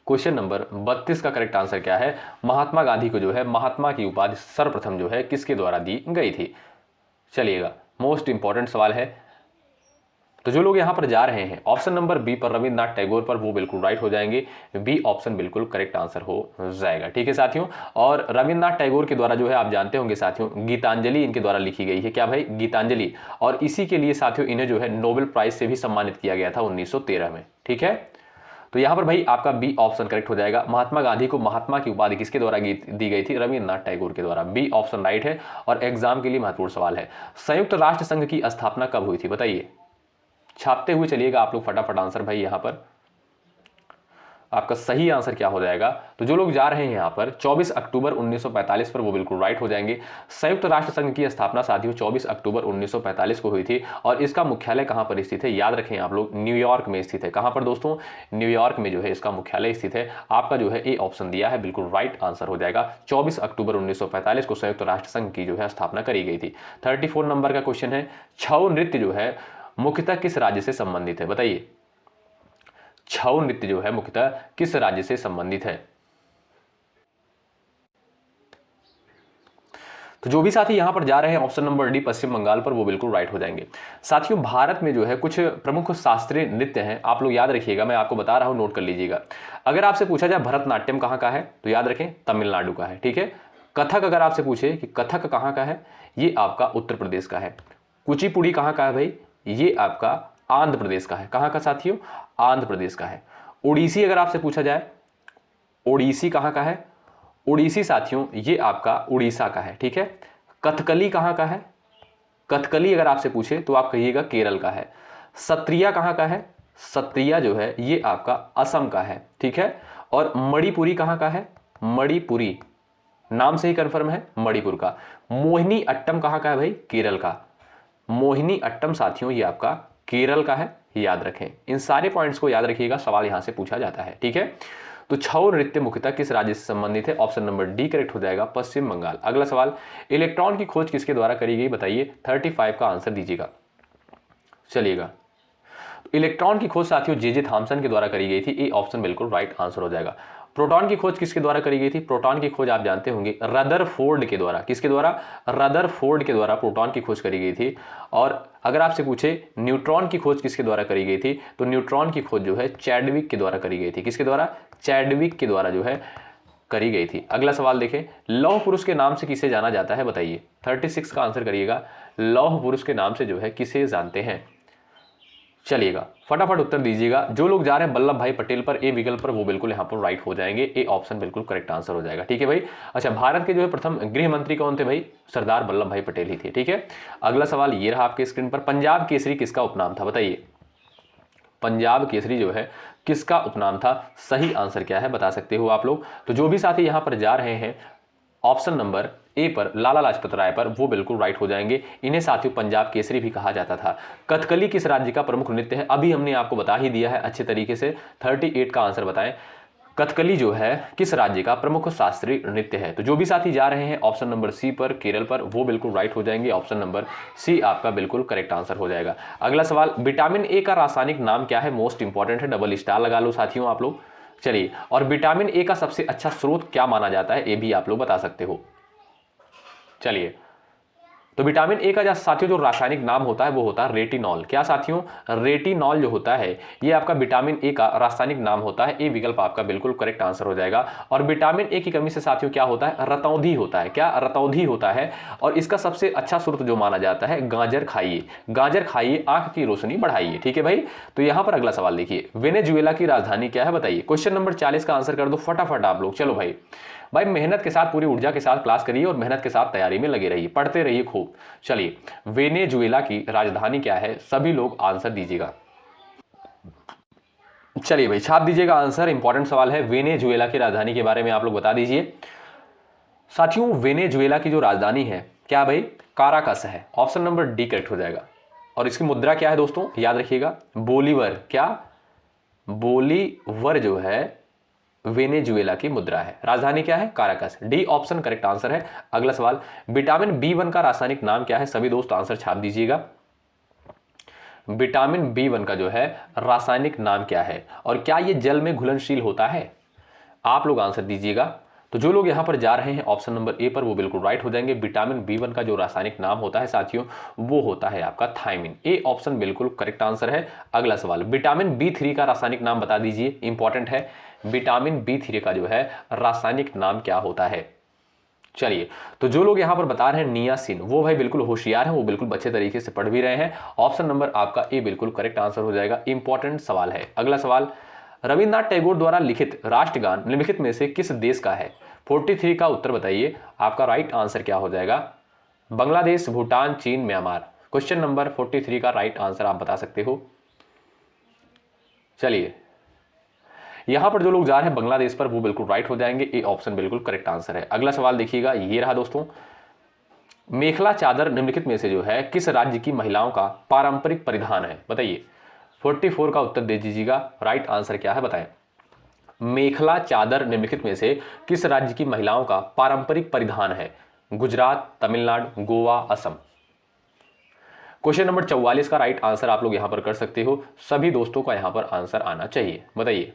क्वेश्चन नंबर 32 का करेक्ट आंसर क्या है? महात्मा गांधी को जो है महात्मा की उपाधि सर्वप्रथम जो है किसके द्वारा दी गई थी? चलिएगा, मोस्ट इंपॉर्टेंट सवाल है। तो जो लोग यहां पर जा रहे हैं ऑप्शन नंबर बी पर, रविन्द्रनाथ टैगोर पर, वो बिल्कुल राइट हो जाएंगे। बी ऑप्शन बिल्कुल करेक्ट आंसर हो जाएगा। ठीक है साथियों, और रविन्द्रनाथ टैगोर के द्वारा जो है आप जानते होंगे साथियों, गीतांजलि इनके द्वारा लिखी गई है। क्या भाई? गीतांजलि। और इसी के लिए साथियों इन्हें जो है नोबेल प्राइज से भी सम्मानित किया गया था 1913 में। ठीक है, तो यहां पर भाई आपका बी ऑप्शन करेक्ट हो जाएगा। महात्मा गांधी को महात्मा की उपाधि किसके द्वारा दी गई थी? रविन्द्रनाथ टैगोर के द्वारा। बी ऑप्शन राइट है और एग्जाम के लिए महत्वपूर्ण सवाल है। संयुक्त राष्ट्र संघ की स्थापना कब हुई थी बताइए? छापते हुए चलिएगा आप लोग फटाफट आंसर भाई। यहां पर आपका सही आंसर क्या हो जाएगा? तो जो लोग जा रहे हैं यहां पर 24 अक्टूबर 1945 पर, वो बिल्कुल राइट हो जाएंगे। संयुक्त राष्ट्र संघ की स्थापना साथियों 24 अक्टूबर 1945 को हुई थी और इसका मुख्यालय कहां पर स्थित है? याद रखें आप लोग, न्यूयॉर्क में स्थित है। कहां पर दोस्तों? न्यूयॉर्क में जो है इसका मुख्यालय स्थित है। आपका जो है ए ऑप्शन दिया है, बिल्कुल राइट आंसर हो जाएगा। 24 अक्टूबर 1945 को संयुक्त राष्ट्र संघ की जो है स्थापना करी गई थी। 34 नंबर का क्वेश्चन है, छऊ नृत्य जो है मुख्यतः किस राज्य से संबंधित है बताइए? छऊ नृत्य जो है मुख्यतः किस राज्य से संबंधित है? तो जो भी साथी यहां पर जा रहे हैं ऑप्शन नंबर डी पश्चिम बंगाल पर, वो बिल्कुल राइट हो जाएंगे। साथियों भारत में जो है कुछ प्रमुख शास्त्रीय नृत्य हैं, आप लोग याद रखिएगा, मैं आपको बता रहा हूं, नोट कर लीजिएगा। अगर आपसे पूछा जाए भरतनाट्यम कहां का है, तो याद रखें तमिलनाडु का है, ठीक है। कथक अगर आपसे पूछे कि कथक कहां का है, ये आपका उत्तर प्रदेश का है। कुचिपुड़ी कहां का है भाई? ये आपका आंध्र प्रदेश का है। कहां का साथियों? आंध्र प्रदेश का है। ओडिसी अगर आपसे पूछा जाए, ओडिसी कहां का है? ओडिसी साथियों ये आपका उड़ीसा का है, ठीक है। कथकली कहां का है? कथकली अगर आपसे पूछे तो आप कहिएगा केरल का है। सत्रिया कहां का है? सत्रिया जो है ये आपका असम का है, ठीक है। और मणिपुरी कहां का है? मणिपुरी नाम से ही कंफर्म है, मणिपुर का। मोहिनी अट्टम कहां का है भाई? केरल का। मोहिनी अट्टम साथियों ये आपका केरल का है, याद रखें। इन सारे पॉइंट्स को याद रखिएगा, सवाल यहां से पूछा जाता है, ठीक है। तो छऊ नृत्य मुख्यतः किस राज्य से संबंधित है? ऑप्शन नंबर डी करेक्ट हो जाएगा, पश्चिम बंगाल। अगला सवाल, इलेक्ट्रॉन की खोज किसके द्वारा करी गई बताइए? 35 का आंसर दीजिएगा। चलिएगा, इलेक्ट्रॉन की खोज साथियों जे थॉमसन के द्वारा करी गई थी। ए ऑप्शन बिल्कुल राइट आंसर हो जाएगा। प्रोटॉन की खोज किसके द्वारा करी गई थी? प्रोटॉन की खोज आप जानते होंगे रदरफोर्ड के द्वारा। किसके द्वारा? रदरफोर्ड के द्वारा प्रोटॉन की खोज करी गई थी। और अगर आपसे पूछे न्यूट्रॉन की खोज किसके द्वारा करी गई थी, तो न्यूट्रॉन की खोज जो है चैडविक के द्वारा करी गई थी। किसके द्वारा? चैडविक के द्वारा जो है करी गई थी। अगला सवाल देखें, लौह पुरुष के नाम से किसे जाना जाता है बताइए? 36 का आंसर करिएगा। लौह पुरुष के नाम से जो है किसे जानते हैं? चलिएगा फटाफट उत्तर दीजिएगा। जो लोग जा रहे हैं वल्लभ भाई पटेल पर, ए विकल्प पर, वो बिल्कुल यहां पर राइट हो जाएंगे। ए ऑप्शन बिल्कुल करेक्ट आंसर हो जाएगा, ठीक है भाई। अच्छा, भारत के जो है प्रथम गृह मंत्री कौन थे भाई? सरदार वल्लभ भाई पटेल ही थे, ठीक है। अगला सवाल ये रहा आपके स्क्रीन पर, पंजाब केसरी किसका उपनाम था बताइए? पंजाब केसरी जो है किसका उपनाम था? सही आंसर क्या है बता सकते हो आप लोग? तो जो भी साथी यहां पर जा रहे हैं ऑप्शन नंबर ए पर, लाला लाजपत राय पर, वो बिल्कुल राइट हो जाएंगे। इन्हें साथियों पंजाब केसरी भी कहा जाता था। कथकली किस राज्य का प्रमुख नृत्य है? अभी हमने आपको बता ही दिया है अच्छे तरीके से। 38 का आंसर बताएं। कथकली जो है किस राज्य का प्रमुख शास्त्रीय नृत्य है? तो जो भी साथी जा रहे हैं ऑप्शन नंबर सी पर, केरल पर, वो बिल्कुल राइट हो जाएंगे। ऑप्शन नंबर सी आपका बिल्कुल करेक्ट आंसर हो जाएगा। अगला सवाल, विटामिन ए का रासायनिक नाम क्या है? मोस्ट इंपॉर्टेंट है, डबल स्टार लगा लो साथियों आप लोग। चलिए, और विटामिन ए का सबसे अच्छा स्रोत क्या माना जाता है? ये भी आप लोग बता सकते हो। चलिए, तो विटामिन ए का साथियों जो रासायनिक नाम होता है वो होता है रेटिनॉल। क्या साथियों? रेटिनॉल जो होता है ये आपका विटामिन ए का रासायनिक नाम होता है। ए विकल्प आपका बिल्कुल करेक्ट आंसर हो जाएगा। और विटामिन ए की कमी से साथियों क्या होता है? रतौंधी होता है। क्या? रतौंधी होता है। और इसका सबसे अच्छा स्रोत जो माना जाता है, गाजर खाइए। गाजर खाइए, आंख की रोशनी बढ़ाइए, ठीक है भाई। तो यहां पर अगला सवाल देखिए, वेनेजुएला की राजधानी क्या है बताइए? क्वेश्चन नंबर 40 का आंसर कर दो फटाफट आप लोग। चलो भाई मेहनत के साथ, पूरी ऊर्जा के साथ क्लास करिए और मेहनत के साथ तैयारी में लगे रहिए, पढ़ते रहिए खूब। चलिए, वेनेजुएला की राजधानी क्या है? सभी लोग आंसर दीजिएगा। चलिए भाई छाप दीजिएगा आंसर, इंपॉर्टेंट सवाल है। वेनेजुएला की राजधानी के बारे में आप लोग बता दीजिए। साथियों वेनेजुएला की जो राजधानी है क्या भाई? काराकस है। ऑप्शन नंबर डी करेक्ट हो जाएगा। और इसकी मुद्रा क्या है दोस्तों? याद रखिएगा, बोलीवर। क्या? बोलीवर जो है वेनेजुएला की मुद्रा है। राजधानी क्या है? Caracas. D option correct answer है। अगला सवाल, विटामिन बी1 का रासायनिक नाम क्या है? सभी दोस्त आंसर छाप दीजिएगा। विटामिन बी1 का जो है रासायनिक नाम क्या है और क्या ये जल में घुलनशील होता है? आप लोग आंसर दीजिएगा। तो जो लोग यहां पर जा रहे हैं ऑप्शन नंबर ए पर, वो बिल्कुल राइट हो जाएंगे। विटामिन बी1 का जो रासायनिक नाम होता है साथियों, वो होता है आपका थायमिन। ए ऑप्शन बिल्कुल करेक्ट आंसर है। अगला सवाल, विटामिन बी3 का रासायनिक नाम बता दीजिए, इंपॉर्टेंट है। विटामिन बी3 का जो है रासायनिक नाम क्या होता है? चलिए, तो जो लोग यहां पर बता रहे हैं नियासिन, वो भाई बिल्कुल होशियार हैं, वो बिल्कुल अच्छे तरीके से पढ़ भी रहे हैं। ऑप्शन नंबर आपका ए बिल्कुल करेक्ट आंसर हो जाएगा। इंपॉर्टेंट सवाल है। अगला सवाल, रविन्द्रनाथ टैगोर द्वारा लिखित राष्ट्रगान निम्नलिखित में से किस देश का है? 43 का उत्तर बताइए। आपका राइट आंसर क्या हो जाएगा? बांग्लादेश, भूटान, चीन, म्यांमार। क्वेश्चन नंबर 43 का राइट आंसर आप बता सकते हो। चलिए, यहां पर जो लोग जा रहे हैं बांग्लादेश पर वो बिल्कुल राइट हो जाएंगे, ए ऑप्शन बिल्कुल करेक्ट आंसर है। अगला सवाल देखिएगा, ये रहा दोस्तों। मेखला चादर निम्नलिखित में से जो है किस राज्य की महिलाओं का पारंपरिक परिधान है? बताइए। 44 का उत्तर दे दीजिएगा। राइट आंसर क्या है बताएं। मेखला चादर निम्नलिखित में से किस राज्य की महिलाओं का पारंपरिक परिधान है? गुजरात, तमिलनाडु, गोवा, असम। क्वेश्चन नंबर 44 का राइट आंसर आप लोग यहां पर कर सकते हो। सभी दोस्तों का यहां पर आंसर आना चाहिए। बताइए।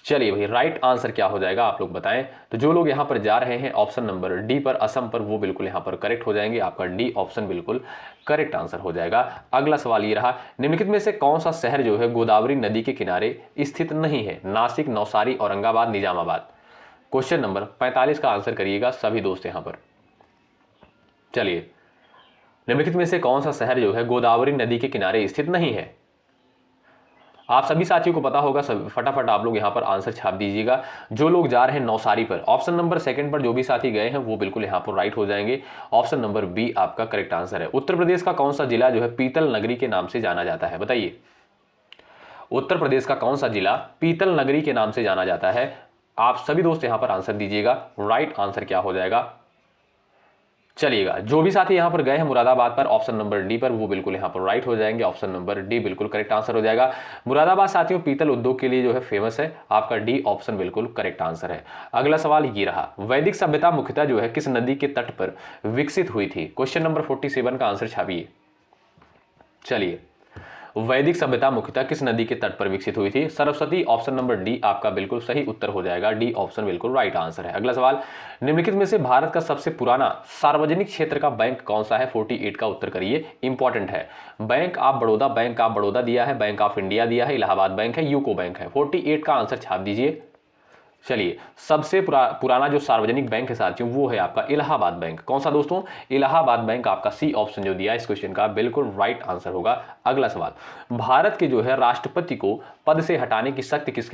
चलिए भाई, राइट आंसर क्या हो जाएगा आप लोग बताएं। तो जो लोग यहां पर जा रहे हैं ऑप्शन नंबर डी पर, असम पर, वो बिल्कुल यहां पर करेक्ट हो जाएंगे। आपका डी ऑप्शन बिल्कुल करेक्ट आंसर हो जाएगा। अगला सवाल ये रहा, निम्नलिखित में से कौन सा शहर जो है गोदावरी नदी के किनारे स्थित नहीं है? नासिक, नौसारी, औरंगाबाद, निजामाबाद। क्वेश्चन नंबर 45 का आंसर करिएगा सभी दोस्त यहां पर। चलिए, निम्नलिखित में से कौन सा शहर जो है गोदावरी नदी के किनारे स्थित नहीं है? आप सभी साथियों को पता होगा, सब फटाफट आप लोग यहां पर आंसर छाप दीजिएगा। जो लोग जा रहे हैं नौसारी पर, ऑप्शन नंबर सेकंड पर जो भी साथी गए हैं वो बिल्कुल यहां पर राइट हो जाएंगे। ऑप्शन नंबर बी आपका करेक्ट आंसर है। उत्तर प्रदेश का कौन सा जिला जो है पीतल नगरी के नाम से जाना जाता है? बताइए। उत्तर प्रदेश का कौन सा जिला पीतल नगरी के नाम से जाना जाता है? आप सभी दोस्त यहां पर आंसर दीजिएगा। राइट आंसर क्या हो जाएगा? चलिएगा, जो भी साथी यहां पर गए हैं मुरादाबाद पर, ऑप्शन नंबर डी पर, वो बिल्कुल यहां पर राइट हो जाएंगे। ऑप्शन नंबर डी बिल्कुल करेक्ट आंसर हो जाएगा। मुरादाबाद साथियों पीतल उद्योग के लिए जो है फेमस है। आपका डी ऑप्शन बिल्कुल करेक्ट आंसर है। अगला सवाल ये रहा, वैदिक सभ्यता मुख्यतः जो है किस नदी के तट पर विकसित हुई थी? क्वेश्चन नंबर 47 का आंसर छापिए। चलिए, वैदिक सभ्यता मुख्यतः किस नदी के तट पर विकसित हुई थी? सरस्वती। ऑप्शन नंबर डी आपका बिल्कुल सही उत्तर हो जाएगा। डी ऑप्शन बिल्कुल राइट आंसर है। अगला सवाल, निम्नलिखित में से भारत का सबसे पुराना सार्वजनिक क्षेत्र का बैंक कौन सा है? 48 का उत्तर करिए, इंपॉर्टेंट है। बैंक ऑफ बड़ौदा दिया है, बैंक ऑफ इंडिया दिया है, इलाहाबाद बैंक है, यूको बैंक है। 48 का आंसर छाप दीजिए। चलिए, सबसे पुराना जो सार्वजनिक बैंक है साथियों वो है आपका इलाहाबाद बैंक। कौन सा दोस्तों? इलाहाबाद बैंक। आपका सी ऑप्शन जो दिया इस क्वेश्चन का बिल्कुल राइट आंसर होगा। अगला सवाल, भारत के जो है राष्ट्रपति को पद से हटाने की शक्ति किसकी?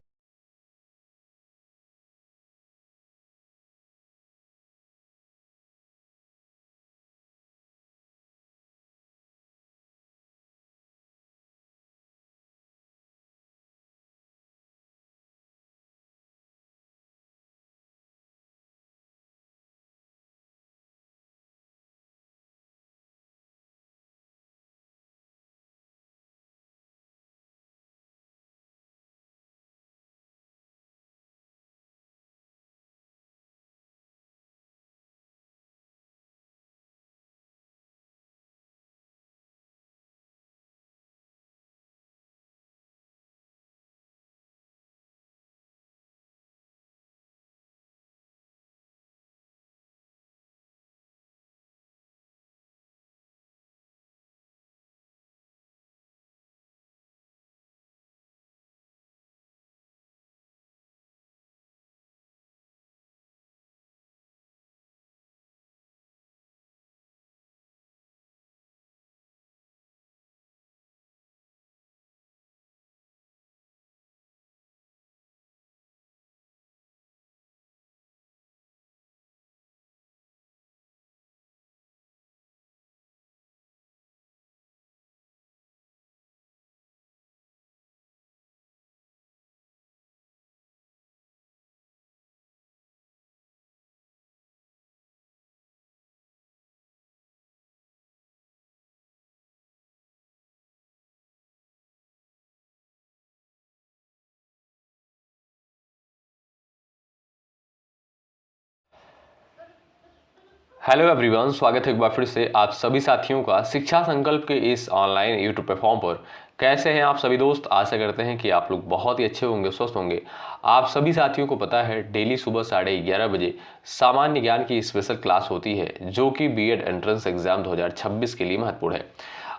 हेलो एवरीवन, स्वागत है एक बार फिर से आप सभी साथियों का शिक्षा संकल्प के इस ऑनलाइन यूट्यूब प्लेटफॉर्म पर। कैसे हैं आप सभी दोस्त? आशा करते हैं कि आप लोग बहुत ही अच्छे होंगे, स्वस्थ होंगे। आप सभी साथियों को पता है डेली सुबह 11:30 बजे सामान्य ज्ञान की स्पेशल क्लास होती है जो कि बीएड एंट्रेंस एग्जाम 2026 के लिए महत्वपूर्ण है।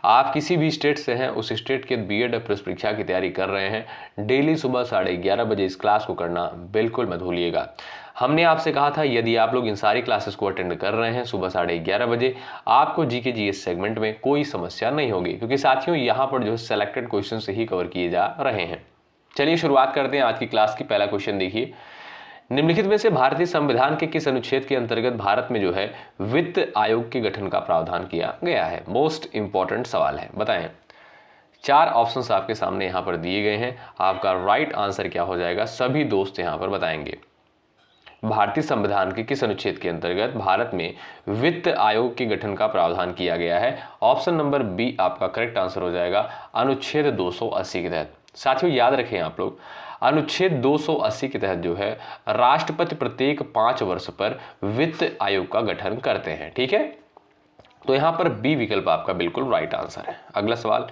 आप किसी भी स्टेट से हैं, उस स्टेट के बीएड प्रवेश परीक्षा की तैयारी कर रहे हैं, डेली सुबह 11:30 बजे इस क्लास को करना बिल्कुल मत भूलिएगा। हमने आपसे कहा था यदि आप लोग इन सारी क्लासेस को अटेंड कर रहे हैं सुबह 11:30 बजे, आपको जीके जीएस सेगमेंट में कोई समस्या नहीं होगी, क्योंकि साथियों यहाँ पर जो है सेलेक्टेड क्वेश्चन से ही कवर किए जा रहे हैं। चलिए शुरुआत करते हैं आज की क्लास की। पहला क्वेश्चन देखिए, निम्नलिखित में से भारतीय संविधान के किस अनुच्छेद के अंतर्गत भारत में जो है वित्त आयोग के गठन का प्रावधान किया गया है? मोस्ट इंपॉर्टेंट सवाल है, बताएं। 4 ऑप्शंस आपके सामने यहां पर दिए गए हैं, आपका राइट आंसर क्या हो जाएगा सभी दोस्त यहां पर बताएंगे। भारतीय संविधान के किस अनुच्छेद के अंतर्गत भारत में वित्त आयोग के गठन का प्रावधान किया गया है? ऑप्शन नंबर बी आपका करेक्ट आंसर हो जाएगा, अनुच्छेद 280 के तहत। साथियों याद रखें आप लोग, अनुच्छेद 280 के तहत जो है राष्ट्रपति प्रत्येक 5 वर्ष पर वित्त आयोग का गठन करते हैं, ठीक है। तो यहां पर बी विकल्प आपका बिल्कुल राइट आंसर है। अगला सवाल,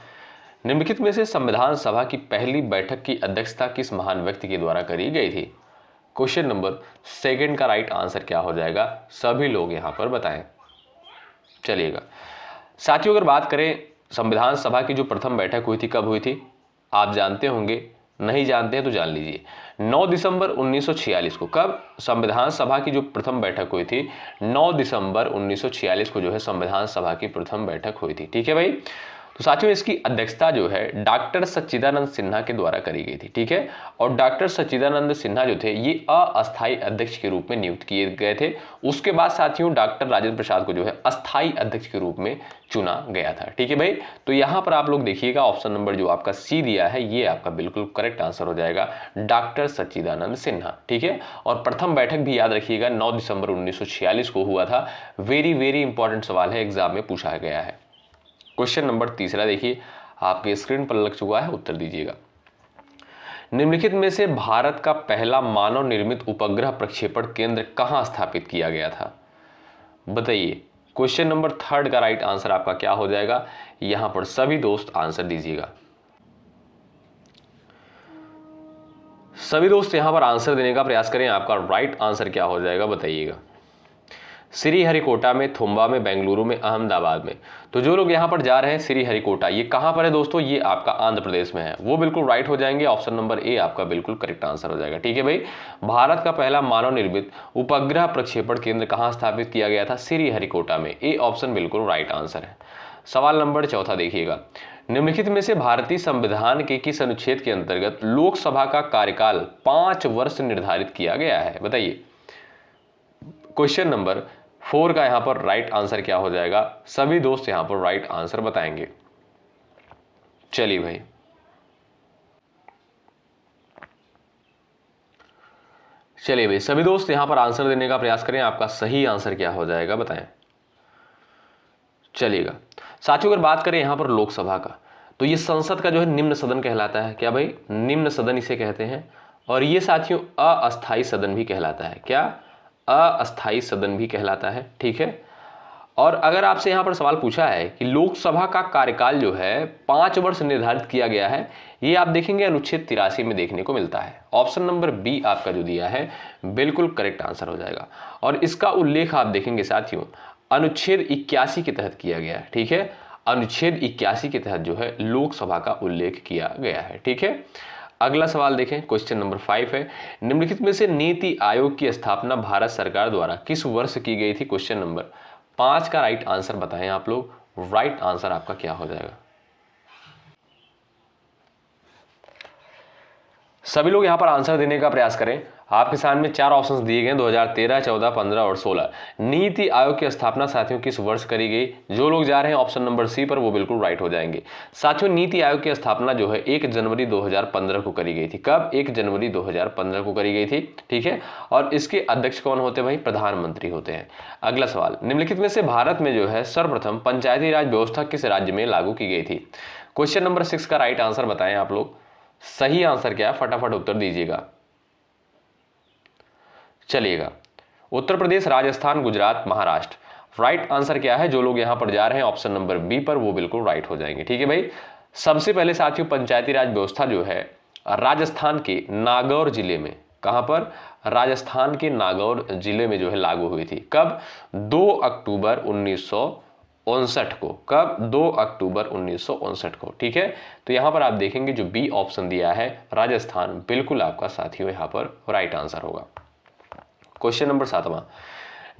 निम्नलिखित में से संविधान सभा की पहली बैठक की अध्यक्षता किस महान व्यक्ति के द्वारा करी गई थी? क्वेश्चन नंबर 2 का राइट आंसर क्या हो जाएगा सभी लोग यहां पर बताएं। चलिएगा साथियों, अगर बात करें संविधान सभा की जो प्रथम बैठक हुई थी, कब हुई थी? आप जानते होंगे, नहीं जानते हैं तो जान लीजिए। 9 दिसंबर 1946 को। कब? संविधान सभा की जो प्रथम बैठक हुई थी 9 दिसंबर 1946 को जो है संविधान सभा की प्रथम बैठक हुई थी, ठीक है भाई। तो साथियों इसकी अध्यक्षता जो है डॉक्टर सच्चिदानंद सिन्हा के द्वारा करी गई थी, ठीक है। और डॉक्टर सच्चिदानंद सिन्हा जो थे ये अस्थायी अध्यक्ष के रूप में नियुक्त किए गए थे। उसके बाद साथियों डॉक्टर राजेंद्र प्रसाद को जो है अस्थायी अध्यक्ष के रूप में चुना गया था, ठीक है भाई। तो यहां पर आप लोग देखिएगा ऑप्शन नंबर जो आपका सी दिया है ये आपका बिल्कुल करेक्ट आंसर हो जाएगा, डॉक्टर सच्चिदानंद सिन्हा, ठीक है। और प्रथम बैठक भी याद रखिएगा 9 दिसंबर 1946 को हुआ था। वेरी इंपॉर्टेंट सवाल है, एग्जाम में पूछा गया है। क्वेश्चन नंबर 3 देखिए, आपके स्क्रीन पर लग चुका है, उत्तर दीजिएगा। निम्नलिखित में से भारत का पहला मानव निर्मित उपग्रह प्रक्षेपण केंद्र कहां स्थापित किया गया था? बताइए। क्वेश्चन नंबर 3 का राइट आंसर आपका क्या हो जाएगा? यहां पर सभी दोस्त आंसर दीजिएगा। सभी दोस्त यहां पर आंसर देने का प्रयास करें, आपका राइट आंसर क्या हो जाएगा बताइएगा। श्रीहरिकोटा में, थुम्बा में, बेंगलुरु में, अहमदाबाद में। तो जो लोग यहां पर जा रहे हैं श्रीहरिकोटा, ये कहां पर है दोस्तों? ये आपका आंध्र प्रदेश में है, वो बिल्कुल राइट हो जाएंगे। ऑप्शन नंबर ए आपका बिल्कुल करेक्ट आंसर हो जाएगा, ठीक है भाई। भारत का पहला मानव निर्मित उपग्रह प्रक्षेपण केंद्र कहां स्थापित किया गया था? श्रीहरिकोटा में। ए ऑप्शन बिल्कुल राइट आंसर है। सवाल नंबर 4 देखिएगा, निम्नलिखित में से भारतीय संविधान के किस अनुच्छेद के अंतर्गत लोकसभा का कार्यकाल 5 वर्ष निर्धारित किया गया है? बताइए। क्वेश्चन नंबर 4 का यहां पर राइट आंसर क्या हो जाएगा? सभी दोस्त यहां पर राइट आंसर बताएंगे। चलिए भाई, सभी दोस्त यहां पर आंसर देने का प्रयास करें, आपका सही आंसर क्या हो जाएगा बताएं। चलिएगा साथियों, अगर बात करें यहां पर लोकसभा का, तो ये संसद का जो है निम्न सदन कहलाता है। क्या भाई? निम्न सदन इसे कहते हैं। और ये साथियों अस्थायी सदन भी कहलाता है। क्या? अस्थायी सदन भी कहलाता है, ठीक है। और अगर आपसे यहां पर सवाल पूछा है कि लोकसभा का कार्यकाल जो है 5 वर्ष निर्धारित किया गया है, ये आप देखेंगे अनुच्छेद 83 में देखने को मिलता है। ऑप्शन नंबर बी आपका जो दिया है बिल्कुल करेक्ट आंसर हो जाएगा। और इसका उल्लेख आप देखेंगे साथियों अनुच्छेद 81 के तहत किया गया है, ठीक है। अनुच्छेद 81 के तहत जो है लोकसभा का उल्लेख किया गया है, ठीक है। अगला सवाल देखें, क्वेश्चन नंबर 5 है, निम्नलिखित में से नीति आयोग की स्थापना भारत सरकार द्वारा किस वर्ष की गई थी? क्वेश्चन नंबर 5 का राइट आंसर बताएं आप लोग। राइट आंसर आपका क्या हो जाएगा? सभी लोग यहां पर आंसर देने का प्रयास करें। आपके सामने 4 ऑप्शंस दिए गए 2013, 14, 15 और 16। नीति आयोग की स्थापना साथियों किस वर्ष करी गई? जो लोग जा रहे हैं ऑप्शन नंबर सी पर वो बिल्कुल राइट हो जाएंगे। साथियों नीति आयोग की स्थापना जो है 1 जनवरी 2015 को करी गई थी। कब? 1 जनवरी 2015 को करी गई थी, ठीक है। और इसके अध्यक्ष कौन होते हैं भाई? प्रधानमंत्री होते हैं। अगला सवाल, निम्नलिखित में से भारत में जो है सर्वप्रथम पंचायती राज व्यवस्था किस राज्य में लागू की गई थी? क्वेश्चन नंबर 6 का राइट आंसर बताएं आप लोग। सही आंसर क्या है? फटाफट उत्तर दीजिएगा। चलिएगा, उत्तर प्रदेश, राजस्थान, गुजरात, महाराष्ट्र। राइट आंसर क्या है? जो लोग यहां पर जा रहे हैं ऑप्शन नंबर बी पर वो बिल्कुल राइट हो जाएंगे, ठीक है भाई। सबसे पहले साथियों पंचायती राज व्यवस्था जो है राजस्थान के नागौर जिले में, कहां पर? राजस्थान के नागौर जिले में जो है लागू हुई थी। कब? 2 अक्टूबर को। कब? 2 अक्टूबर 1959 को। ठीक है, तो यहां पर आप देखेंगे जो बी ऑप्शन दिया है राजस्थान, बिल्कुल आपका साथियों यहां पर राइट आंसर होगा। क्वेश्चन नंबर 7वां,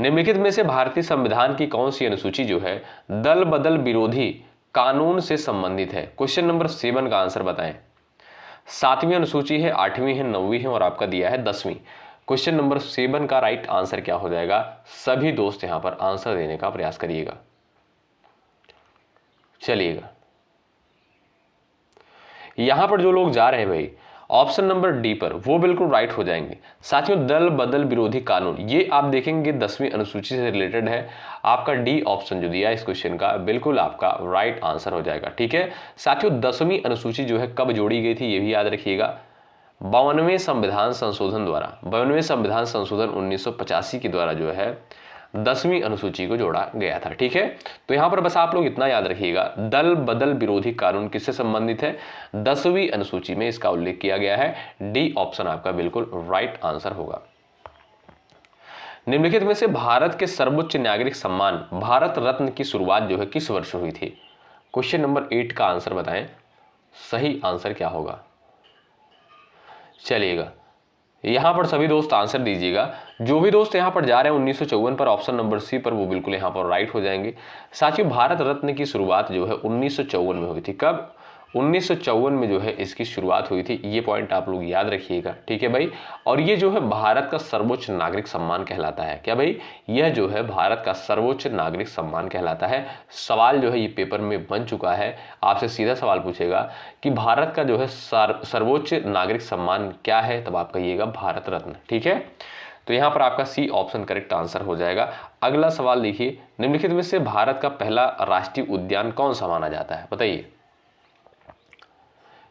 निम्नलिखित में से भारतीय संविधान की कौन सी अनुसूची जो है दल बदल विरोधी कानून से संबंधित है? क्वेश्चन नंबर 7 का आंसर बताएं। 7वीं अनुसूची है, 8वीं है, 9वीं है और आपका दिया है 10वीं। क्वेश्चन नंबर 7 का राइट आंसर क्या हो जाएगा? सभी दोस्त यहां पर आंसर देने का प्रयास करिएगा। चलिएगा, यहां पर जो लोग जा रहे हैं भाई ऑप्शन नंबर डी पर, वो बिल्कुल राइट हो जाएंगे। साथियों, दल बदल विरोधी कानून, ये आप देखेंगे 10वीं अनुसूची से रिलेटेड है। आपका डी ऑप्शन जो दिया है इस क्वेश्चन का, बिल्कुल आपका राइट आंसर हो जाएगा। ठीक है साथियों, 10वीं अनुसूची जो है कब जोड़ी गई थी ये भी याद रखिएगा। 52वें संविधान संशोधन द्वारा, 52वें संविधान संशोधन 1985 के द्वारा जो है 10वीं अनुसूची को जोड़ा गया था। ठीक है, तो यहां पर बस आप लोग इतना याद रखिएगा, दल बदल विरोधी कानून किससे संबंधित है? 10वीं अनुसूची में इसका उल्लेख किया गया है। डी ऑप्शन आपका बिल्कुल राइट आंसर होगा। निम्नलिखित में से भारत के सर्वोच्च नागरिक सम्मान भारत रत्न की शुरुआत जो है किस वर्ष हुई थी? क्वेश्चन नंबर 8 का आंसर बताएं, सही आंसर क्या होगा? चलिएगा, यहां पर सभी दोस्त आंसर दीजिएगा। जो भी दोस्त यहां पर जा रहे हैं 1954 पर, ऑप्शन नंबर सी पर, वो बिल्कुल यहां पर राइट हो जाएंगे। साथियों, भारत रत्न की शुरुआत जो है 1954 में हुई थी। कब? 1954 में जो है इसकी शुरुआत हुई थी। ये पॉइंट आप लोग याद रखिएगा। ठीक है भाई, और ये जो है भारत का सर्वोच्च नागरिक सम्मान कहलाता है। क्या भाई? यह जो है भारत का सर्वोच्च नागरिक सम्मान कहलाता है। सवाल जो है ये पेपर में बन चुका है, आपसे सीधा सवाल पूछेगा कि भारत का जो है सर्वोच्च नागरिक सम्मान क्या है, तब आप कहिएगा भारत रत्न। ठीक है, तो यहां पर आपका सी ऑप्शन करेक्ट आंसर हो जाएगा। अगला सवाल देखिए, निम्नलिखित में से भारत का पहला राष्ट्रीय उद्यान कौन सा माना जाता है? बताइए,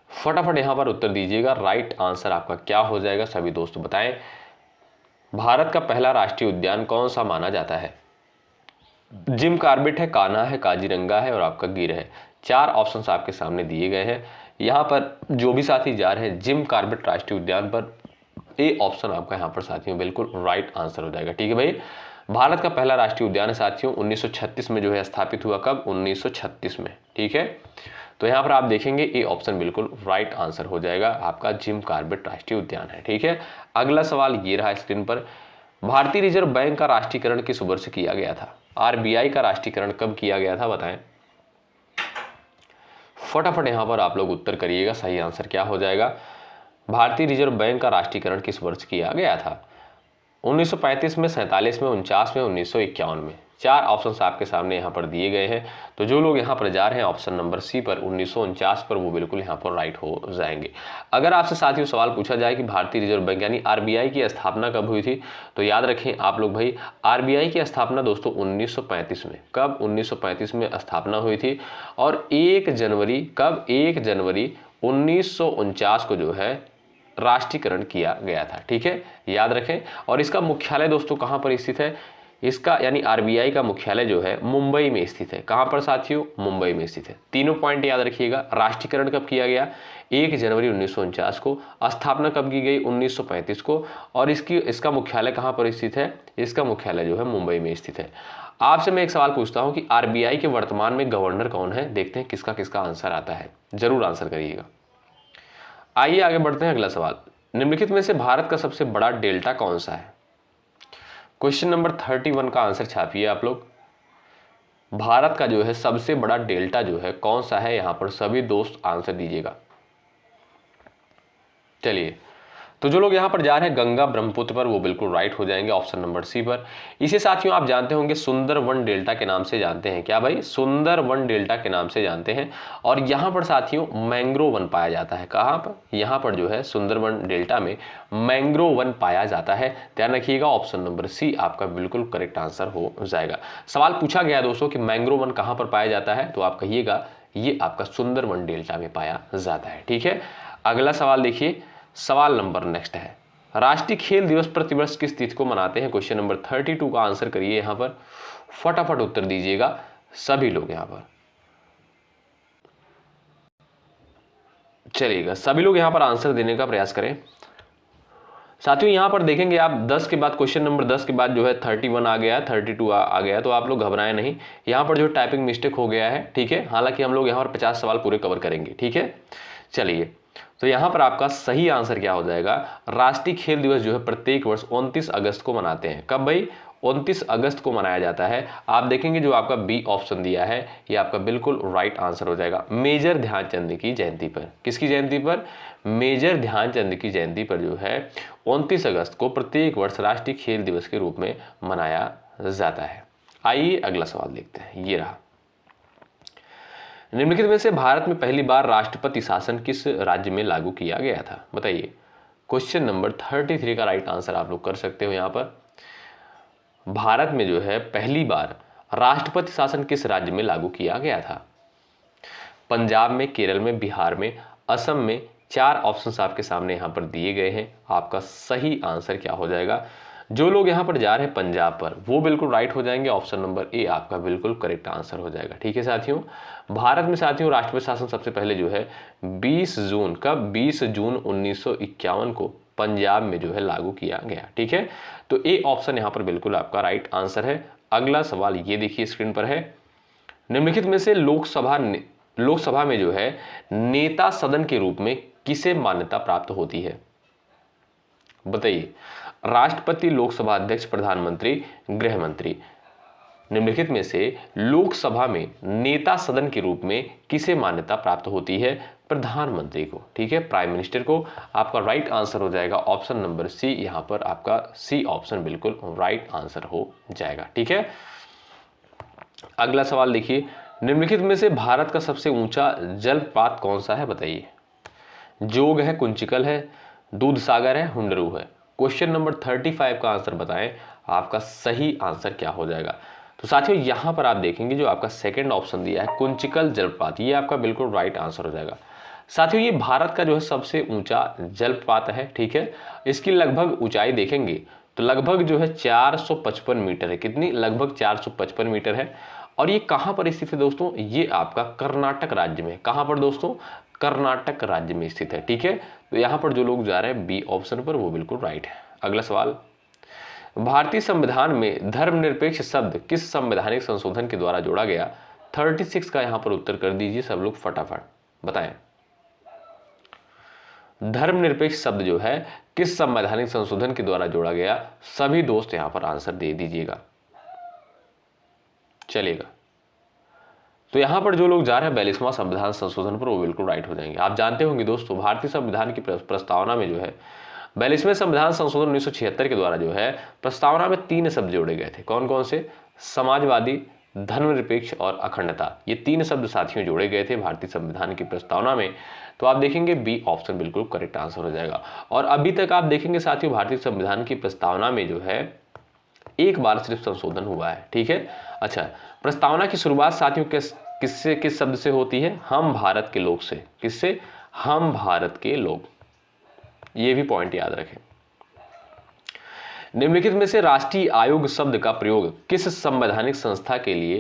फटाफट यहां पर उत्तर दीजिएगा। राइट आंसर आपका क्या हो जाएगा? सभी दोस्त बताएं, भारत का पहला राष्ट्रीय उद्यान कौन सा माना जाता है? जिम कॉर्बेट है, कान्हा है, काजीरंगा है और आपका गिर है। 4 ऑप्शंस आपके सामने दिए गए हैं। यहां पर जो भी साथी जा रहे हैं जिम कॉर्बेट राष्ट्रीय उद्यान पर, ए ऑप्शन आपका यहां पर साथियों बिल्कुल राइट आंसर हो जाएगा। ठीक है भाई, भारत का पहला राष्ट्रीय उद्यान है साथियों 1936 में जो है स्थापित हुआ। कब? 1936 में। ठीक है, तो यहां पर आप देखेंगे ए ऑप्शन बिल्कुल राइट आंसर हो जाएगा, आपका जिम कॉर्बेट राष्ट्रीय उद्यान है। ठीक है, अगला सवाल ये रहा स्क्रीन पर, भारतीय रिजर्व बैंक का राष्ट्रीयकरण किस वर्ष किया गया था? आरबीआई का राष्ट्रीयकरण कब किया गया था? बताएं, फटाफट यहां पर आप लोग उत्तर करिएगा। सही आंसर क्या हो जाएगा? भारतीय रिजर्व बैंक का राष्ट्रीयकरण किस वर्ष किया गया था? 1935 में, 47 में, 49 में, 1951 में। 4 ऑप्शंस आपके सामने यहाँ पर दिए गए हैं। तो जो लोग यहाँ पर जा रहे हैं ऑप्शन नंबर सी पर 1949 पर, वो बिल्कुल यहाँ पर राइट हो जाएंगे। अगर आपसे साथियों सवाल पूछा जाए कि भारतीय रिजर्व बैंक यानी आरबीआई की स्थापना कब हुई थी, तो याद रखें आप लोग भाई, आरबीआई की स्थापना दोस्तों 1935 में। कब? 1935 में स्थापना हुई थी और 1 जनवरी, कब? 1 जनवरी 1949 को जो है राष्ट्रीयकरण किया गया था। ठीक है, याद रखें। और इसका मुख्यालय दोस्तों कहां पर स्थित है? इसका यानी आरबीआई का मुख्यालय जो है मुंबई में स्थित है। कहां पर साथियों? मुंबई में स्थित है। तीनों पॉइंट याद रखिएगा। राष्ट्रीयकरण कब किया गया? 1 जनवरी 1949 को। स्थापना कब की गई? 1935 को। और इसका मुख्यालय कहां पर स्थित है? इसका मुख्यालय जो है मुंबई में स्थित है। आपसे मैं एक सवाल पूछता हूं कि आरबीआई के वर्तमान में गवर्नर कौन है? देखते हैं किसका किसका आंसर आता है, जरूर आंसर करिएगा। आइए आगे बढ़ते हैं। अगला सवाल, निम्नलिखित में से भारत का सबसे बड़ा डेल्टा कौन सा है? क्वेश्चन नंबर 31 का आंसर छापिए आप लोग। भारत का जो है सबसे बड़ा डेल्टा जो है कौन सा है? यहां पर सभी दोस्त आंसर दीजिएगा। चलिए, तो जो लोग यहां पर जा रहे हैं गंगा ब्रह्मपुत्र पर, वो बिल्कुल राइट हो जाएंगे ऑप्शन नंबर सी पर। इसे साथियों आप जानते होंगे सुंदरवन डेल्टा के नाम से जानते हैं। क्या भाई? सुंदरवन डेल्टा के नाम से जानते हैं। और यहां पर साथियों मैंग्रोव वन पाया जाता है। कहां पर? यहां पर जो है सुंदरवन डेल्टा में मैंग्रोव वन पाया जाता है। ध्यान रखिएगा, ऑप्शन नंबर सी आपका बिल्कुल करेक्ट आंसर हो जाएगा। सवाल पूछा गया दोस्तों कि मैंग्रोव वन कहां पर पाया जाता है, तो आप कहिएगा ये आपका सुंदरवन डेल्टा में पाया जाता है। ठीक है, अगला सवाल देखिए, सवाल नंबर नेक्स्ट है, राष्ट्रीय खेल दिवस प्रतिवर्ष किस तिथि को मनाते हैं? क्वेश्चन नंबर 32 का आंसर करिए। यहां पर फटाफट उत्तर दीजिएगा सभी लोग। यहां पर चलिएगा, सभी लोग यहां पर आंसर देने का प्रयास करें। साथियों यहाँ पर देखेंगे आप 10 के बाद, क्वेश्चन नंबर 10 के बाद जो है 31 आ गया, 32 आ गया, तो आप लोग घबराएं नहीं, यहाँ पर जो टाइपिंग मिस्टेक हो गया है, ठीक है। हालांकि हम लोग यहाँ पर 50 सवाल पूरे कवर करेंगे, ठीक है। चलिए, तो यहाँ पर आपका सही आंसर क्या हो जाएगा, राष्ट्रीय खेल दिवस जो है प्रत्येक वर्ष 29 अगस्त को मनाते हैं। कब भाई, 29 अगस्त को मनाया जाता है। आप देखेंगे जो आपका बी ऑप्शन दिया है ये आपका बिल्कुल राइट आंसर हो जाएगा, मेजर ध्यानचंद की जयंती पर। किसकी जयंती पर, मेजर ध्यानचंद की जयंती पर जो है 29 अगस्त को प्रत्येक वर्ष राष्ट्रीय खेल दिवस के रूप में मनाया जाता है। आइए अगला सवाल देखते हैं, ये रहा। निम्नलिखित में से भारत में पहली बार राष्ट्रपति शासन किस राज्य में लागू किया गया था, बताइए। क्वेश्चन नंबर 33 का राइट आंसर आप लोग कर सकते हो। यहाँ पर भारत में जो है पहली बार राष्ट्रपति शासन किस राज्य में लागू किया गया था। पंजाब में, केरल में, बिहार में, असम में। 4 ऑप्शंस आपके सामने यहाँ पर दिए गए हैं। आपका सही आंसर क्या हो जाएगा, जो लोग यहाँ पर जा रहे हैं पंजाब पर वो बिल्कुल राइट हो जाएंगे, ऑप्शन नंबर ए आपका बिल्कुल करेक्ट आंसर हो जाएगा, ठीक है साथियों। भारत में साथियों राष्ट्रपति शासन सबसे पहले जो है 20 जून, कब, 20 जून 1951 को पंजाब में जो है लागू किया गया, ठीक है। तो ए ऑप्शन यहाँ पर बिल्कुल आपका राइट आंसर है। अगला सवाल ये देखिए स्क्रीन पर है, निम्नलिखित में से लोकसभा में जो है नेता सदन के रूप में किसे मान्यता प्राप्त होती है, बताइए। राष्ट्रपति, लोकसभा अध्यक्ष, प्रधानमंत्री, गृह मंत्री। निम्नलिखित में से लोकसभा में नेता सदन के रूप में किसे मान्यता प्राप्त होती है, प्रधानमंत्री को, ठीक है, प्राइम मिनिस्टर को। आपका राइट आंसर हो जाएगा ऑप्शन नंबर सी, यहां पर आपका सी ऑप्शन बिल्कुल राइट आंसर हो जाएगा, ठीक है। अगला सवाल देखिए, निम्नलिखित में से भारत का सबसे ऊंचा जलप्रपात कौन सा है, बताइए। जोग है, कुंचिकल है, दूध सागर है, हुंडरू है। क्वेश्चन नंबर 35 का आंसर बताएं, आपका सही आंसर क्या हो जाएगा। तो साथियों यहां पर आप देखेंगे जो आपका सेकंड ऑप्शन दिया है कुंचिकल जलप्रपात, ये आपका बिल्कुल राइट आंसर हो जाएगा। साथियों ये भारत का जो है सबसे ऊंचा जलप्रपात है, ठीक है। इसकी लगभग ऊंचाई देखेंगे तो लगभग जो है 455 मीटर है। कितनी, लगभग 455 मीटर है। और ये कहां पर स्थित है दोस्तों, ये आपका कर्नाटक राज्य में। कहां पर दोस्तों, कर्नाटक राज्य में स्थित है, ठीक है। तो यहां पर जो लोग जा रहे हैं बी ऑप्शन पर वो बिल्कुल राइट है। अगला सवाल, भारतीय संविधान में धर्मनिरपेक्ष शब्द किस संवैधानिक संशोधन के द्वारा जोड़ा गया। 36 का यहां पर उत्तर कर दीजिए सब लोग फटाफट, बताएं। धर्मनिरपेक्ष शब्द जो है किस संवैधानिक संशोधन के द्वारा जोड़ा गया, सभी दोस्त यहां पर आंसर दे दीजिएगा, चलेगा। तो यहां पर जो लोग जा रहे हैं 42वां संविधान संशोधन पर वो बिल्कुल राइट हो जाएंगे। आप जानते होंगे दोस्तों भारतीय संविधान की प्रस्तावना में जो है 42वें संविधान संशोधन 1976 के द्वारा जो है प्रस्तावना में 3 शब्द जोड़े गए थे। कौन कौन से, समाजवादी, धर्मनिरपेक्ष और अखंडता। ये 3 शब्द साथियों जोड़े गए थे भारतीय संविधान की प्रस्तावना में। तो आप देखेंगे बी ऑप्शन बिल्कुल करेक्ट आंसर हो जाएगा। और अभी तक आप देखेंगे साथियों भारतीय संविधान की प्रस्तावना में जो है एक बार सिर्फ संशोधन हुआ है, ठीक है। अच्छा, प्रस्तावना की शुरुआत साथियों किस शब्द से होती है, हम भारत के लोग से। किससे, हम भारत के लोग, ये भी पॉइंट याद रखें। निम्नलिखित में से राष्ट्रीय आयोग शब्द का प्रयोग किस संवैधानिक संस्था के लिए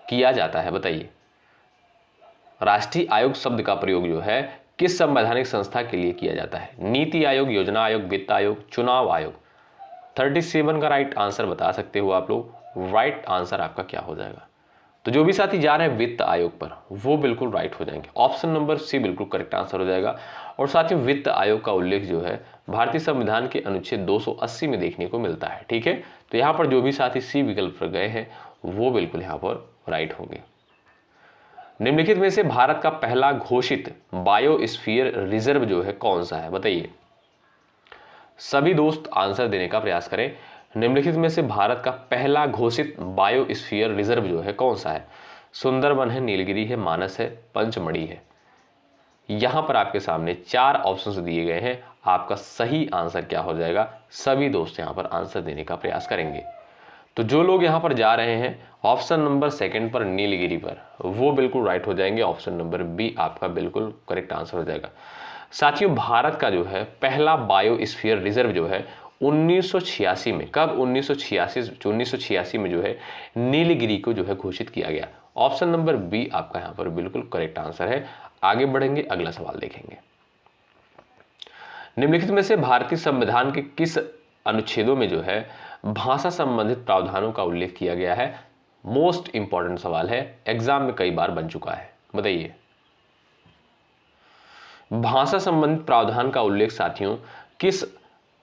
किया जाता है, बताइए। राष्ट्रीय आयोग शब्द का प्रयोग जो है किस संवैधानिक संस्था के लिए किया जाता है। नीति आयोग, योजना आयोग, वित्त आयोग, चुनाव आयोग। 37 का राइट आंसर बता सकते हो आप लोग। राइट आंसर आपका क्या हो जाएगा। तो जो भी साथी जा रहे हैं वित्त आयोग पर वो बिल्कुल राइट हो जाएंगे, ऑप्शन नंबर सी बिल्कुल करेक्ट आंसर हो जाएगा। और साथियों वित्त आयोग का उल्लेख जो है भारतीय संविधान के अनुच्छेद 280 में देखने को मिलता है, ठीक है। तो यहाँ पर जो भी साथी सी विकल्प पर गए हैं वो बिल्कुल यहाँ पर राइट होंगे। निम्नलिखित में से भारत का पहला घोषित बायोस्फीयर रिजर्व जो है कौन सा है, बताइए। सभी दोस्त आंसर देने का प्रयास करें। निम्नलिखित में से भारत का पहला घोषित बायोस्फीयर रिजर्व जो है कौन सा है। सुंदरबन है, नीलगिरी है, मानस है, पंचमढ़ी है। यहां पर आपके सामने 4 ऑप्शंस दिए गए हैं। आपका सही आंसर क्या हो जाएगा, सभी दोस्त यहां पर आंसर देने का प्रयास करेंगे। तो जो लोग यहां पर जा रहे हैं ऑप्शन नंबर सेकंड पर नीलगिरी पर वो बिल्कुल राइट हो जाएंगे, ऑप्शन नंबर बी आपका बिल्कुल करेक्ट आंसर हो जाएगा। साथियों भारत का जो है पहला बायोस्फीयर रिजर्व जो है 1986 में, कब, 1986 में जो है नीलगिरी को जो है घोषित किया गया। ऑप्शन नंबर बी आपका यहां पर बिल्कुल करेक्ट आंसर है। आगे बढ़ेंगे, अगला सवाल देखेंगे। निम्नलिखित में से भारतीय संविधान के किस अनुच्छेदों में जो है भाषा संबंधित प्रावधानों का उल्लेख किया गया है? मोस्ट इंपॉर्टेंट सवाल है, एग्जाम में कई बार बन चुका है, बताइए। भाषा संबंधित प्रावधान का उल्लेख साथियों किस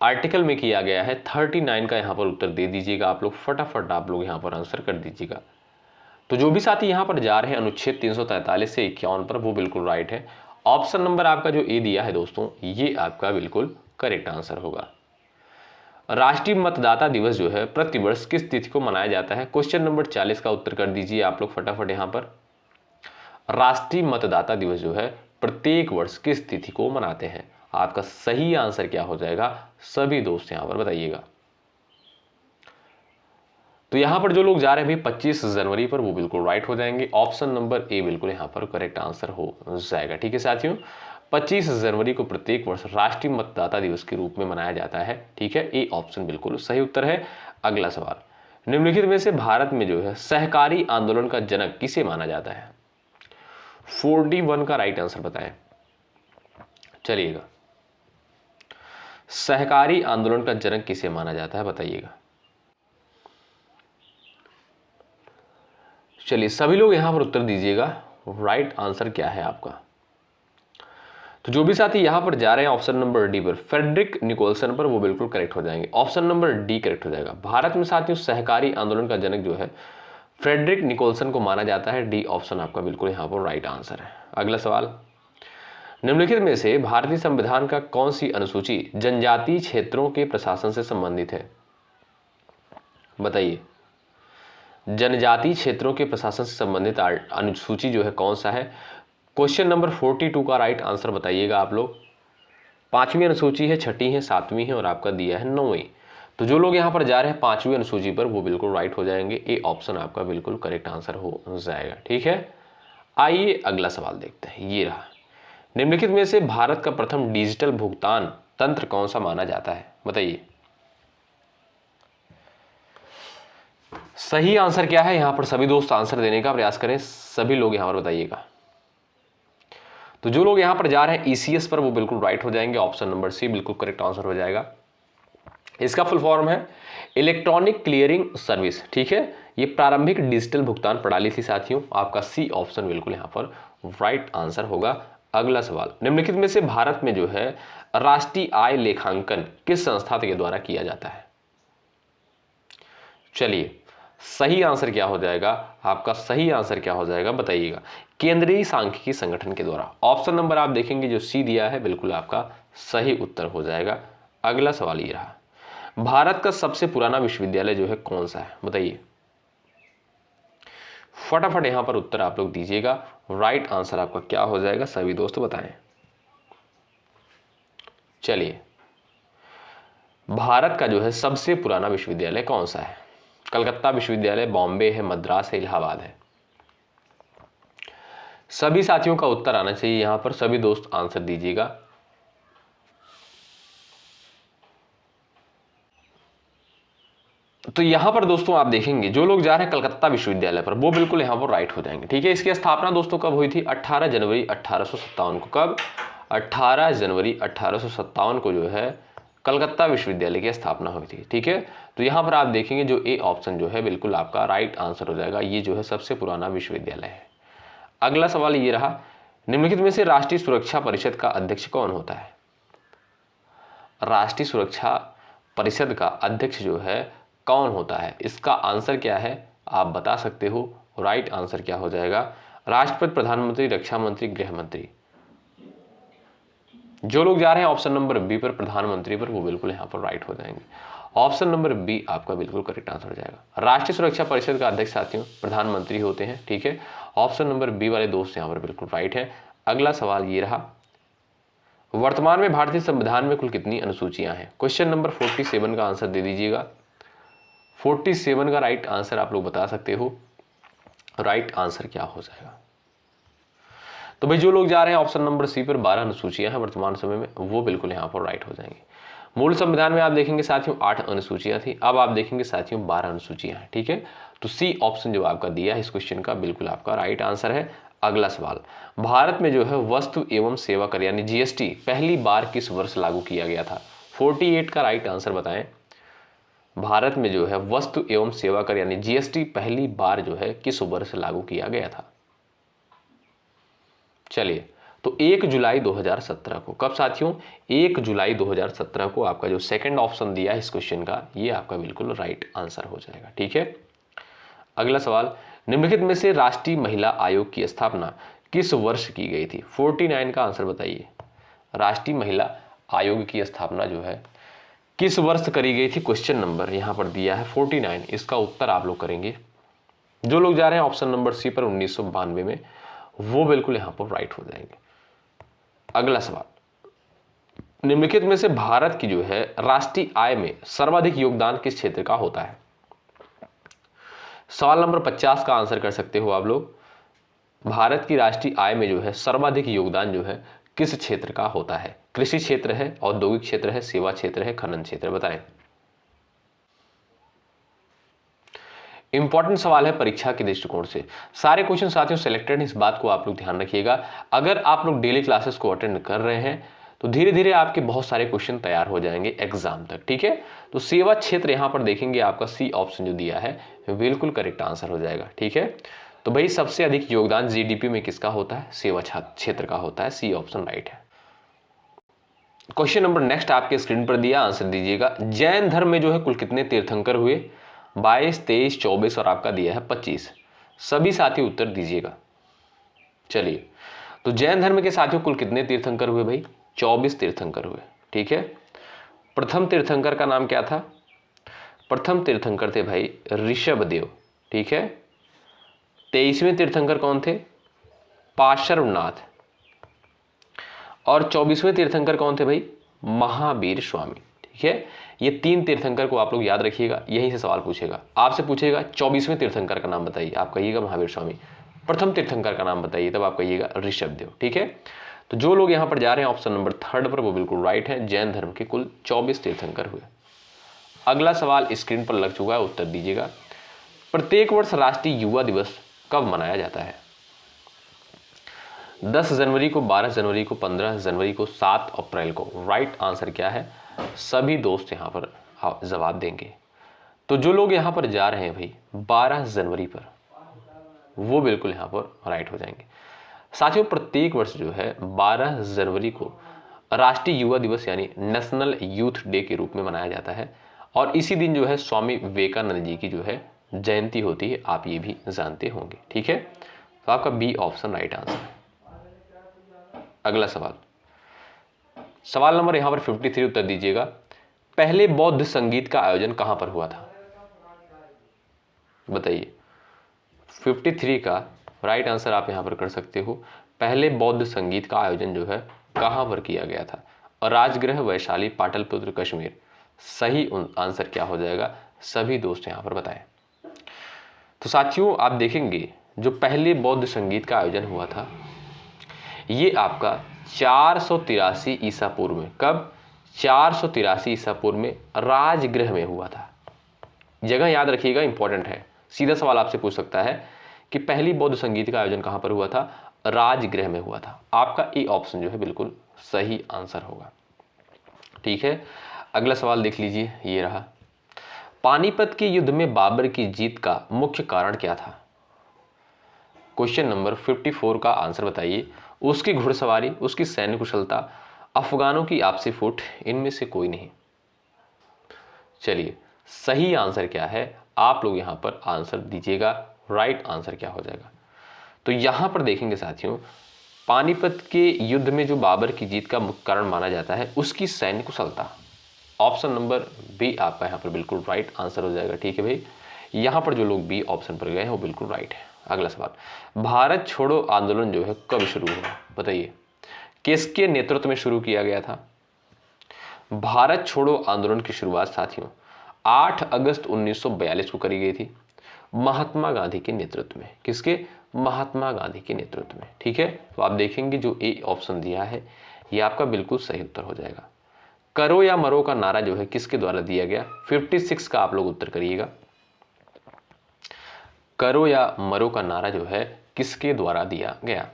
आर्टिकल में किया गया है? 39 का यहां पर उत्तर दे दीजिएगा आप लोग, फटाफट आप लोग यहां पर आंसर कर दीजिएगा। तो जो भी साथी यहां पर जा रहे हैं अनुच्छेद 343 से 51 पर, वो बिल्कुल राइट है। ऑप्शन नंबर आपका जो ए दिया है दोस्तों, ये आपका बिल्कुल करेक्ट आंसर होगा। राष्ट्रीय मतदाता दिवस जो है प्रतिवर्ष किस तिथि को मनाया जाता है? क्वेश्चन नंबर 40 का उत्तर कर दीजिए आप लोग फटाफट यहां पर। राष्ट्रीय मतदाता दिवस जो है प्रत्येक वर्ष किस तिथि को मनाते हैं? आपका सही आंसर क्या हो जाएगा सभी दोस्त यहां पर बताइएगा। तो यहां पर जो लोग जा रहे हैं भाई 25 जनवरी पर, वो बिल्कुल राइट हो जाएंगे। ऑप्शन नंबर ए बिल्कुल यहां पर करेक्ट आंसर हो जाएगा। ठीक है साथियों, 25 जनवरी को प्रत्येक वर्ष राष्ट्रीय मतदाता दिवस के रूप में मनाया जाता है। ठीक है, ए ऑप्शन बिल्कुल सही उत्तर है। अगला सवाल, निम्नलिखित में से भारत में जो है सहकारी आंदोलन का जनक किसे माना जाता है? 41 का राइट आंसर बताएं। चलिएगा, सहकारी आंदोलन का जनक किसे माना जाता है बताइएगा। चलिए सभी लोग यहां पर उत्तर दीजिएगा, राइट आंसर क्या है आपका। तो जो भी साथी यहां पर जा रहे हैं ऑप्शन नंबर डी पर, फ्रेडरिक निकोलसन पर, वो बिल्कुल करेक्ट हो जाएंगे। ऑप्शन नंबर डी करेक्ट हो जाएगा। भारत में साथियों सहकारी आंदोलन का जनक जो है फ्रेडरिक निकोलसन को माना जाता है। डी ऑप्शन आपका बिल्कुल यहां पर राइट आंसर है। अगला सवाल, निम्नलिखित में से भारतीय संविधान का कौन सी अनुसूची जनजातीय क्षेत्रों के प्रशासन से संबंधित है? बताइए, जनजातीय क्षेत्रों के प्रशासन से संबंधित अनुसूची जो है कौन सा है? क्वेश्चन नंबर 42 का राइट आंसर बताइएगा आप लोग। 5वीं अनुसूची है, 6ठी है, 7वीं है और आपका दिया है 9वीं। तो जो लोग यहां पर जा रहे हैं 5वीं अनुसूची पर, वो बिल्कुल राइट हो जाएंगे। ए ऑप्शन आपका बिल्कुल करेक्ट आंसर हो जाएगा। ठीक है, आइए अगला सवाल देखते हैं। ये रहा, निम्नलिखित में से भारत का प्रथम डिजिटल भुगतान तंत्र कौन सा माना जाता है? बताइए, सही आंसर क्या है? यहां पर सभी दोस्त आंसर देने का प्रयास करें, सभी लोग यहां पर बताइएगा। तो जो लोग यहां पर जा रहे हैं ईसीएस पर, वो बिल्कुल राइट हो जाएंगे। ऑप्शन नंबर सी बिल्कुल करेक्ट आंसर हो जाएगा। इसका फुल फॉर्म है इलेक्ट्रॉनिक क्लियरिंग सर्विस। ठीक है, ये प्रारंभिक डिजिटल भुगतान प्रणाली थी साथियों। आपका सी ऑप्शन बिल्कुल यहां पर राइट आंसर होगा। अगला सवाल, निम्नलिखित में से भारत में जो है राष्ट्रीय आय लेखांकन किस संस्था के द्वारा किया जाता है? चलिए, सही आंसर क्या हो जाएगा आपका? सही आंसर क्या हो जाएगा बताइएगा। केंद्रीय सांख्यिकी संगठन के द्वारा। ऑप्शन नंबर आप देखेंगे जो सी दिया है, बिल्कुल आपका सही उत्तर हो जाएगा। अगला सवाल ये रहा, भारत का सबसे पुराना विश्वविद्यालय जो है कौन सा है? बताइए, फटाफट यहां पर उत्तर आप लोग दीजिएगा। राइट आंसर आपका क्या हो जाएगा सभी दोस्त बताएं। चलिए, भारत का जो है सबसे पुराना विश्वविद्यालय कौन सा है? कलकत्ता विश्वविद्यालय, बॉम्बे है, मद्रास है, इलाहाबाद है। सभी साथियों का उत्तर आना चाहिए यहां पर, सभी दोस्त आंसर दीजिएगा। तो यहां पर दोस्तों आप देखेंगे जो लोग जा रहे हैं कलकत्ता विश्वविद्यालय पर, वो बिल्कुल यहां पर राइट हो जाएंगे। ठीक है, इसकी स्थापना दोस्तों कब हुई थी? 18 जनवरी 1857 को। कब? 18 जनवरी 1857 को जो है कलकत्ता विश्वविद्यालय की स्थापना हुई थी। ठीक है, तो यहां पर आप देखेंगे जो ए ऑप्शन जो है बिल्कुल आपका राइट आंसर हो जाएगा। ये जो है सबसे पुराना विश्वविद्यालय है। अगला सवाल ये रहा, निम्नलिखित में से राष्ट्रीय सुरक्षा परिषद का अध्यक्ष कौन होता है? राष्ट्रीय सुरक्षा परिषद का अध्यक्ष जो है कौन होता है? इसका आंसर क्या है आप बता सकते हो। राइट आंसर क्या हो जाएगा? राष्ट्रपति, प्रधानमंत्री, रक्षा मंत्री, गृह मंत्री। जो लोग जा रहे हैं ऑप्शन नंबर बी पर, प्रधानमंत्री पर, वो बिल्कुल यहां पर राइट हो जाएंगे। ऑप्शन नंबर बी आपका बिल्कुल करेक्ट आंसर हो जाएगा। राष्ट्रीय सुरक्षा परिषद का अध्यक्ष साथियों प्रधानमंत्री होते हैं। ठीक है, ऑप्शन नंबर बी वाले दोस्त यहां पर बिल्कुल राइट है। अगला सवाल ये रहा, वर्तमान में भारतीय संविधान में कुल कितनी अनुसूचियां हैं? क्वेश्चन नंबर 47 का आंसर दे दीजिएगा। 47 का राइट आंसर आप लोग बता सकते हो। राइट आंसर क्या हो जाएगा? तो भाई जो लोग जा रहे हैं ऑप्शन नंबर सी पर, 12 अनुसूचियां हैं वर्तमान समय में, वो बिल्कुल यहां पर राइट हो जाएंगे। मूल संविधान में आप देखेंगे साथियों 8 अनुसूचियां थी, अब आप देखेंगे साथियों 12 अनुसूचियां हैं। ठीक है, तो सी ऑप्शन जो आपका दिया है इस क्वेश्चन का बिल्कुल आपका राइट आंसर है। अगला सवाल, भारत में जो है वस्तु एवं सेवा कर यानी जीएसटी पहली बार किस वर्ष लागू किया गया था? 48 का राइट आंसर बताएं। भारत में जो है वस्तु एवं सेवा कर यानी जीएसटी पहली बार जो है किस वर्ष लागू किया गया था? चलिए, तो 1 जुलाई 2017 को। कब साथियों? 1 जुलाई 2017 को। आपका जो सेकंड ऑप्शन दिया है इस क्वेश्चन का, ये आपका बिल्कुल राइट आंसर हो जाएगा। ठीक है, अगला सवाल, निम्नलिखित में से राष्ट्रीय महिला आयोग की स्थापना किस वर्ष की गई थी? 49 का आंसर बताइए। राष्ट्रीय महिला आयोग की स्थापना जो है किस वर्ष करी गई थी? क्वेश्चन नंबर यहां पर दिया है 49, इसका उत्तर आप लोग करेंगे। जो लोग जा रहे हैं ऑप्शन नंबर सी पर 1992 में, वो बिल्कुल यहां पर राइट हो जाएंगे। अगला सवाल, निम्नलिखित में से भारत की जो है राष्ट्रीय आय में सर्वाधिक योगदान किस क्षेत्र का होता है? सवाल नंबर 50 का आंसर कर सकते हो आप लोग। भारत की राष्ट्रीय आय में जो है सर्वाधिक योगदान जो है किस क्षेत्र का होता है? कृषि क्षेत्र है, औद्योगिक क्षेत्र है, सेवा क्षेत्र है, खनन क्षेत्र, बताएं। इंपॉर्टेंट सवाल है परीक्षा के दृष्टिकोण से। सारे क्वेश्चन साथियों सिलेक्टेड, इस बात को आप लोग ध्यान रखिएगा। अगर आप लोग डेली क्लासेस को अटेंड कर रहे हैं तो धीरे धीरे आपके बहुत सारे क्वेश्चन तैयार हो जाएंगे एग्जाम तक। ठीक है, तो सेवा क्षेत्र यहां पर देखेंगे, आपका सी ऑप्शन जो दिया है बिल्कुल करेक्ट आंसर हो जाएगा। ठीक है, तो भाई सबसे अधिक योगदान जीडीपी में किसका होता है? सेवा क्षेत्र का होता है। सी ऑप्शन राइट है। क्वेश्चन नंबर नेक्स्ट आपके स्क्रीन पर दिया, आंसर दीजिएगा। जैन धर्म में जो है कुल कितने तीर्थंकर हुए? 22, 23, 24 और आपका दिया है 25। सभी साथी उत्तर दीजिएगा। चलिए, तो जैन धर्म के साथियों कुल कितने तीर्थंकर हुए भाई? 24 तीर्थंकर हुए। ठीक है, प्रथम तीर्थंकर का नाम क्या था? प्रथम तीर्थंकर थे भाई ऋषभदेव। ठीक है, 23वें तीर्थंकर कौन थे? पार्श्वनाथ। और 24वें तीर्थंकर कौन थे भाई? महावीर स्वामी। ठीक है, ये 3 तीर्थंकर को आप लोग याद रखिएगा, यहीं से सवाल पूछेगा। आपसे पूछेगा 24वें तीर्थंकर का नाम बताइए, आप कहिएगा महावीर स्वामी। प्रथम तीर्थंकर का नाम बताइए, तब आप कहिएगा ऋषभदेव। ठीक है, तो जो लोग यहां पर जा रहे हैं ऑप्शन नंबर 3 पर, वो बिल्कुल राइट है। जैन धर्म के कुल 24 तीर्थंकर हुए। अगला सवाल स्क्रीन पर लग चुका है, उत्तर दीजिएगा। प्रत्येक वर्ष राष्ट्रीय युवा दिवस कब मनाया जाता है? 10 जनवरी को, 12 जनवरी को, 15 जनवरी को, 7 अप्रैल को। राइट आंसर क्या है? सभी दोस्त यहां पर जवाब देंगे। तो जो लोग यहां पर जा रहे हैं भाई 12 जनवरी पर, वो बिल्कुल यहां पर राइट हो जाएंगे। साथियों, प्रत्येक वर्ष जो है 12 जनवरी को राष्ट्रीय युवा दिवस यानी नेशनल यूथ डे के रूप में मनाया जाता है। और इसी दिन जो है स्वामी विवेकानंद जी की जो है जयंती होती है, आप ये भी जानते होंगे। ठीक है, तो आपका बी ऑप्शन राइट आंसर है। अगला सवाल, सवाल नंबर यहां पर 53 उत्तर दीजिएगा। पहले बौद्ध संगीत का आयोजन कहां पर हुआ था? बताइए। 53 का राइट आंसर आप यहां पर कर सकते हो। पहले बौद्ध संगीत का आयोजन जो है कहां पर किया गया था? राजगृह, वैशाली, पाटलिपुत्र, कश्मीर। सही आंसर क्या हो जाएगा? सभी दोस्त यहां पर बताएं। तो साथियों, आप देखेंगे जो पहले बौद्ध संगीत का आयोजन हुआ था, ये आपका 483 ईसा पूर्व में। कब? 483 ईसा पूर्व में राजगृह में हुआ था। जगह याद रखिएगा, इंपॉर्टेंट है। सीधा सवाल आपसे पूछ सकता है कि पहली बौद्ध संगीत का आयोजन कहां पर हुआ था? राजगृह में हुआ था। आपका ए ऑप्शन जो है बिल्कुल सही आंसर होगा। ठीक है, अगला सवाल देख लीजिए, ये रहा। पानीपत के युद्ध में बाबर की जीत का मुख्य कारण क्या था? क्वेश्चन नंबर 54 का आंसर बताइए। उसकी घुड़सवारी, उसकी सैन्य कुशलता, अफगानों की आपसी फुट, इनमें से कोई नहीं। चलिए, सही आंसर क्या है? आप लोग यहां पर आंसर दीजिएगा। राइट आंसर क्या हो जाएगा? तो यहां पर देखेंगे साथियों, पानीपत के युद्ध में जो बाबर की जीत का मुख्य कारण माना जाता है उसकी सैन्य कुशलता। ऑप्शन नंबर बी आपका यहां पर बिल्कुल राइट आंसर हो जाएगा। ठीक है भाई, यहां पर जो लोग बी ऑप्शन पर गए हैं वो बिल्कुल राइट है। अगला सवाल, भारत छोड़ो आंदोलन जो है कब शुरू हुआ? बताइए, किसके नेतृत्व में शुरू किया गया था? भारत छोड़ो आंदोलन की शुरुआत साथियों 8 अगस्त 1942 को करी गई थी, महात्मा गांधी के नेतृत्व में। किसके? महात्मा गांधी के नेतृत्व में। ठीक है, तो आप देखेंगे जो ए ऑप्शन दिया है ये आपका बिल्कुल सही उत्तर हो जाएगा। करो या मरो का नारा जो है किसके द्वारा दिया गया? 56 का आप लोग उत्तर करिएगा। करो या मरो का नारा जो है किसके द्वारा दिया गया?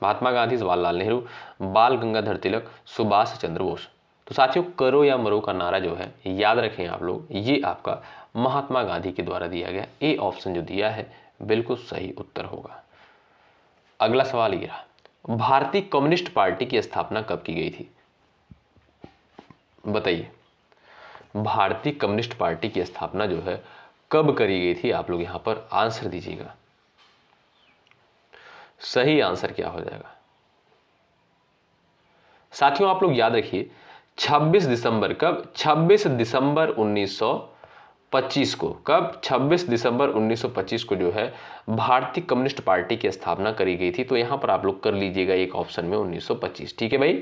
महात्मा गांधी, जवाहरलाल नेहरू, बाल गंगाधर तिलक, सुभाष चंद्र बोस। तो साथियों करो या मरो का नारा जो है याद रखें आप लोग, ये आपका महात्मा गांधी के द्वारा दिया गया। ए ऑप्शन जो दिया है बिल्कुल सही उत्तर होगा। अगला सवाल ये रहा, भारतीय कम्युनिस्ट पार्टी की स्थापना कब की गई थी? बताइए, भारतीय कम्युनिस्ट पार्टी की स्थापना जो है कब करी गई थी? आप लोग यहां पर आंसर दीजिएगा। सही आंसर क्या हो जाएगा? साथियों आप लोग याद रखिए 26 दिसंबर, कब? 26 दिसंबर 1925 को। कब? 26 दिसंबर 1925 को जो है भारतीय कम्युनिस्ट पार्टी की स्थापना करी गई थी। तो यहां पर आप लोग कर लीजिएगा एक ऑप्शन में 1925, ठीक है भाई।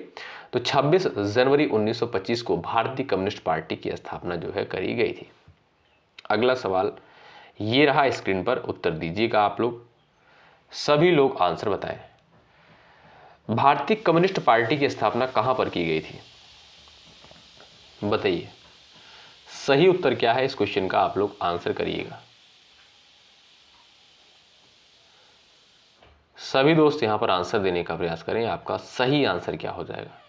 तो 26 जनवरी 1925 को भारतीय कम्युनिस्ट पार्टी की स्थापना जो है करी गई थी। अगला सवाल ये रहा स्क्रीन पर, उत्तर दीजिएगा आप लोग, सभी लोग आंसर बताएं। भारतीय कम्युनिस्ट पार्टी की स्थापना कहां पर की गई थी? बताइए, सही उत्तर क्या है इस क्वेश्चन का? आप लोग आंसर करिएगा। सभी दोस्त यहां पर आंसर देने का प्रयास करें, आपका सही आंसर क्या हो जाएगा?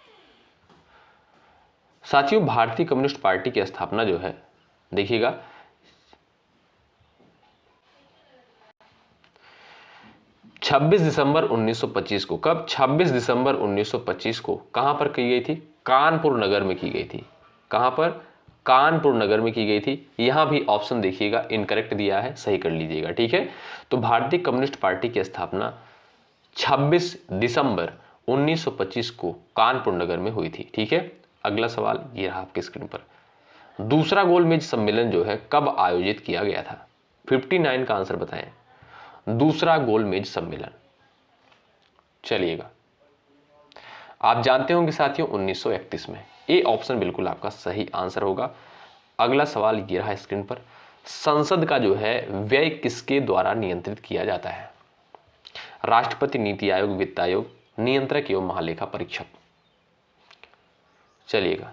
साथियों भारतीय कम्युनिस्ट पार्टी की स्थापना जो है देखिएगा 26 दिसंबर 1925 को। कब? 26 दिसंबर 1925 को कहां पर की गई थी? कानपुर नगर में की गई थी। कहां पर? कानपुर नगर में की गई थी। यहां भी ऑप्शन देखिएगा इनकरेक्ट दिया है, सही कर लीजिएगा, ठीक है। तो भारतीय कम्युनिस्ट पार्टी की स्थापना 26 दिसंबर 1925 को कानपुर नगर में हुई थी, ठीक है। अगला सवाल ये रहा आपके स्क्रीन पर, दूसरा गोलमेज सम्मेलन जो है कब आयोजित किया गया था? 59 का आंसर बताएं। दूसरा गोलमेज सम्मेलन, चलिएगा आप जानते होंगे साथियों 1931 में। ए ऑप्शन बिल्कुल आपका सही आंसर होगा। अगला सवाल ये रहा स्क्रीन पर, संसद का जो है व्यय किसके द्वारा नियंत्रित किया जाता है? राष्ट्रपति, नीति आयोग, वित्त आयोग, नियंत्रक एवं महालेखा परीक्षक। चलिएगा,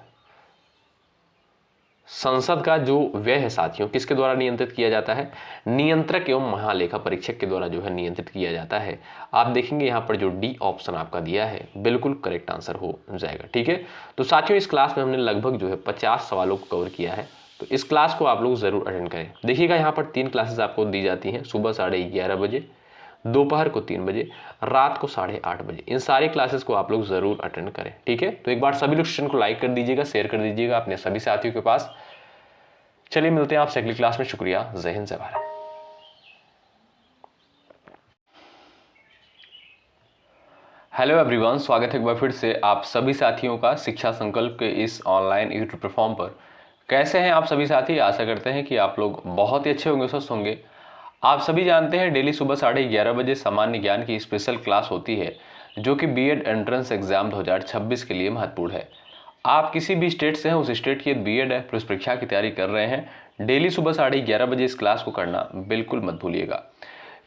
संसद का जो व्यय है साथियों किसके द्वारा नियंत्रित किया जाता है? नियंत्रक एवं महालेखा परीक्षक के द्वारा जो है नियंत्रित किया जाता है। आप देखेंगे यहां पर जो डी ऑप्शन आपका दिया है बिल्कुल करेक्ट आंसर हो जाएगा, ठीक है। तो साथियों इस क्लास में हमने लगभग जो है 50 सवालों को कवर किया है, तो इस क्लास को आप लोग जरूर अटेंड करें। देखिएगा यहाँ पर 3 क्लासेस आपको दी जाती हैं, सुबह 11:30 बजे, दोपहर को 3 बजे, रात को 8:30 बजे। इन सारे क्लासेस को आप लोग जरूर अटेंड करें, ठीक है। तो एक बार सभी लोग सेशन को लाइक कर दीजिएगा, शेयर कर दीजिएगा अपने सभी साथियों के पास। चलिए मिलते हैं आपसे अगली क्लास में। शुक्रिया, जय हिंद, जय भारत। हेलो एवरीवन, स्वागत है एक बार फिर से आप सभी साथियों का शिक्षा संकल्प के इस ऑनलाइन यूट्यूब प्लेटफॉर्म पर। कैसे हैं आप सभी साथी? आशा करते हैं कि आप लोग बहुत ही अच्छे होंगे, स्वस्थ होंगे। आप सभी जानते हैं डेली सुबह 11:30 बजे सामान्य ज्ञान की स्पेशल क्लास होती है जो कि बीएड एंट्रेंस एग्जाम 2026 के लिए महत्वपूर्ण है। आप किसी भी स्टेट से हैं, उस स्टेट की बीएड प्रवेश परीक्षा की तैयारी कर रहे हैं, डेली सुबह 11:30 बजे इस क्लास को करना बिल्कुल मत भूलिएगा।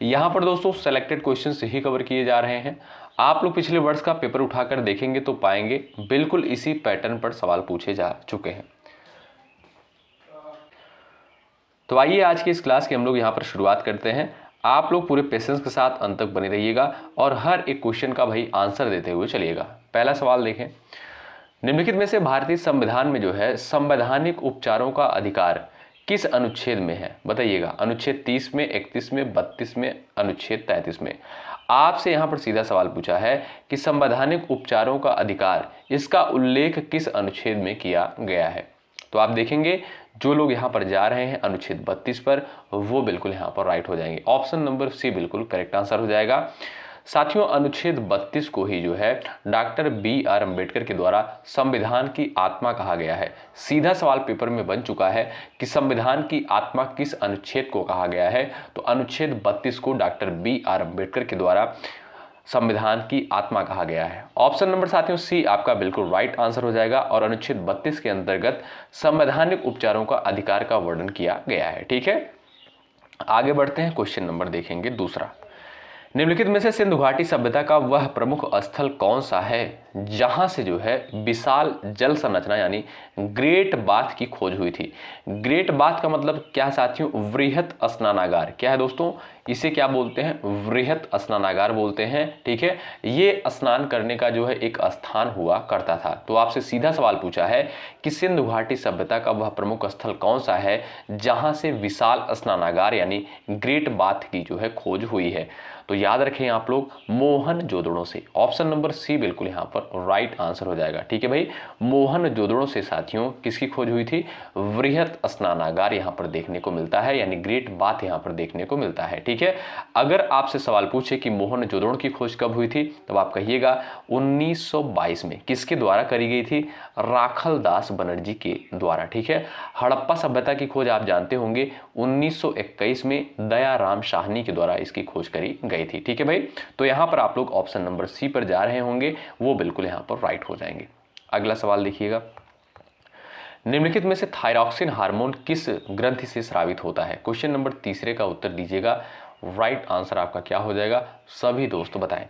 यहाँ पर दोस्तों सेलेक्टेड क्वेश्चंस ही कवर किए जा रहे हैं। आप लोग पिछले वर्ष का पेपर उठाकर देखेंगे तो पाएंगे बिल्कुल इसी पैटर्न पर सवाल पूछे जा चुके हैं। तो आइए आज की इस क्लास की हम लोग यहाँ पर शुरुआत करते हैं। आप लोग पूरे पेशेंस के साथ अंत तक बने रहिएगा और हर एक क्वेश्चन का भाई आंसर देते हुए चलिएगा। पहला सवाल देखें, निम्नलिखित में से भारतीय संविधान में जो है संवैधानिक उपचारों का अधिकार किस अनुच्छेद में है? बताइएगा। अनुच्छेद 30 में, 31 में, 32 में, अनुच्छेद 33 में। आपसे यहाँ पर सीधा सवाल पूछा है कि संवैधानिक उपचारों का अधिकार, इसका उल्लेख किस अनुच्छेद में किया गया है? तो आप देखेंगे जो लोग यहाँ पर जा रहे हैं अनुच्छेद 32 पर, वो बिल्कुल यहाँ पर राइट हो जाएंगे। ऑप्शन नंबर सी बिल्कुल करेक्ट आंसर हो जाएगा। साथियों अनुच्छेद 32 को ही जो है डॉक्टर BR अम्बेडकर के द्वारा संविधान की आत्मा कहा गया है। सीधा सवाल पेपर में बन चुका है कि संविधान की आत्मा किस अनुच्छेद को कहा गया है? तो अनुच्छेद 32 को डॉक्टर BR अम्बेडकर के द्वारा संविधान की आत्मा कहा गया है। ऑप्शन नंबर साथियों सी आपका बिल्कुल राइट आंसर हो जाएगा और अनुच्छेद 32 के अंतर्गत संवैधानिक उपचारों का अधिकार का वर्णन किया गया है, ठीक है। आगे बढ़ते हैं, क्वेश्चन नंबर देखेंगे दूसरा। निम्नलिखित में से सिंधु घाटी सभ्यता का वह प्रमुख स्थल कौन सा है जहां से जो है विशाल जल संरचना यानी ग्रेट बाथ की खोज हुई थी। ग्रेट बाथ का मतलब क्या है साथियों? वृहत स्नानागार। क्या है दोस्तों? इसे क्या बोलते हैं? वृहत स्नानागार बोलते हैं। ठीक है, ये स्नान करने का जो है एक स्थान हुआ करता था। तो आपसे सीधा सवाल पूछा है कि सिंधु घाटी सभ्यता का वह प्रमुख स्थल कौन सा है जहां से विशाल स्नानागार यानी ग्रेट बाथ की जो है खोज हुई है। तो याद रखें आप लोग, मोहनजोदड़ो से। ऑप्शन नंबर सी बिल्कुल यहां पर राइट आंसर हो जाएगा। ठीक है भाई, मोहनजोदड़ो से साथियों किसकी खोज हुई थी? वृहत स्नानागार यहां पर देखने को मिलता है, यानी ग्रेट बाथ यहां पर देखने को मिलता है। ठीक है, अगर आपसे सवाल पूछे कि मोहनजोदड़ो की खोज कब हुई थी, तब आप कहिएगा 1922 में। किसके द्वारा करी गई थी? राखल दास बनर्जी के द्वारा। ठीक है, हड़प्पा सभ्यता की खोज आप जानते होंगे 1921 में दयाराम साहनी के द्वारा इसकी खोज करी गई थी। ठीक है भाई, तो यहां पर आप लोग ऑप्शन नंबर सी पर जा रहे होंगे, वो बिल्कुल यहां पर राइट हो जाएंगे। अगला सवाल देखिएगा, निम्नलिखित में से थायरॉक्सिन हार्मोन किस ग्रंथि से स्रावित होता है? क्वेश्चन नंबर तीसरे का उत्तर दीजिएगा। राइट आंसर आपका क्या हो जाएगा? सभी दोस्त बताएं।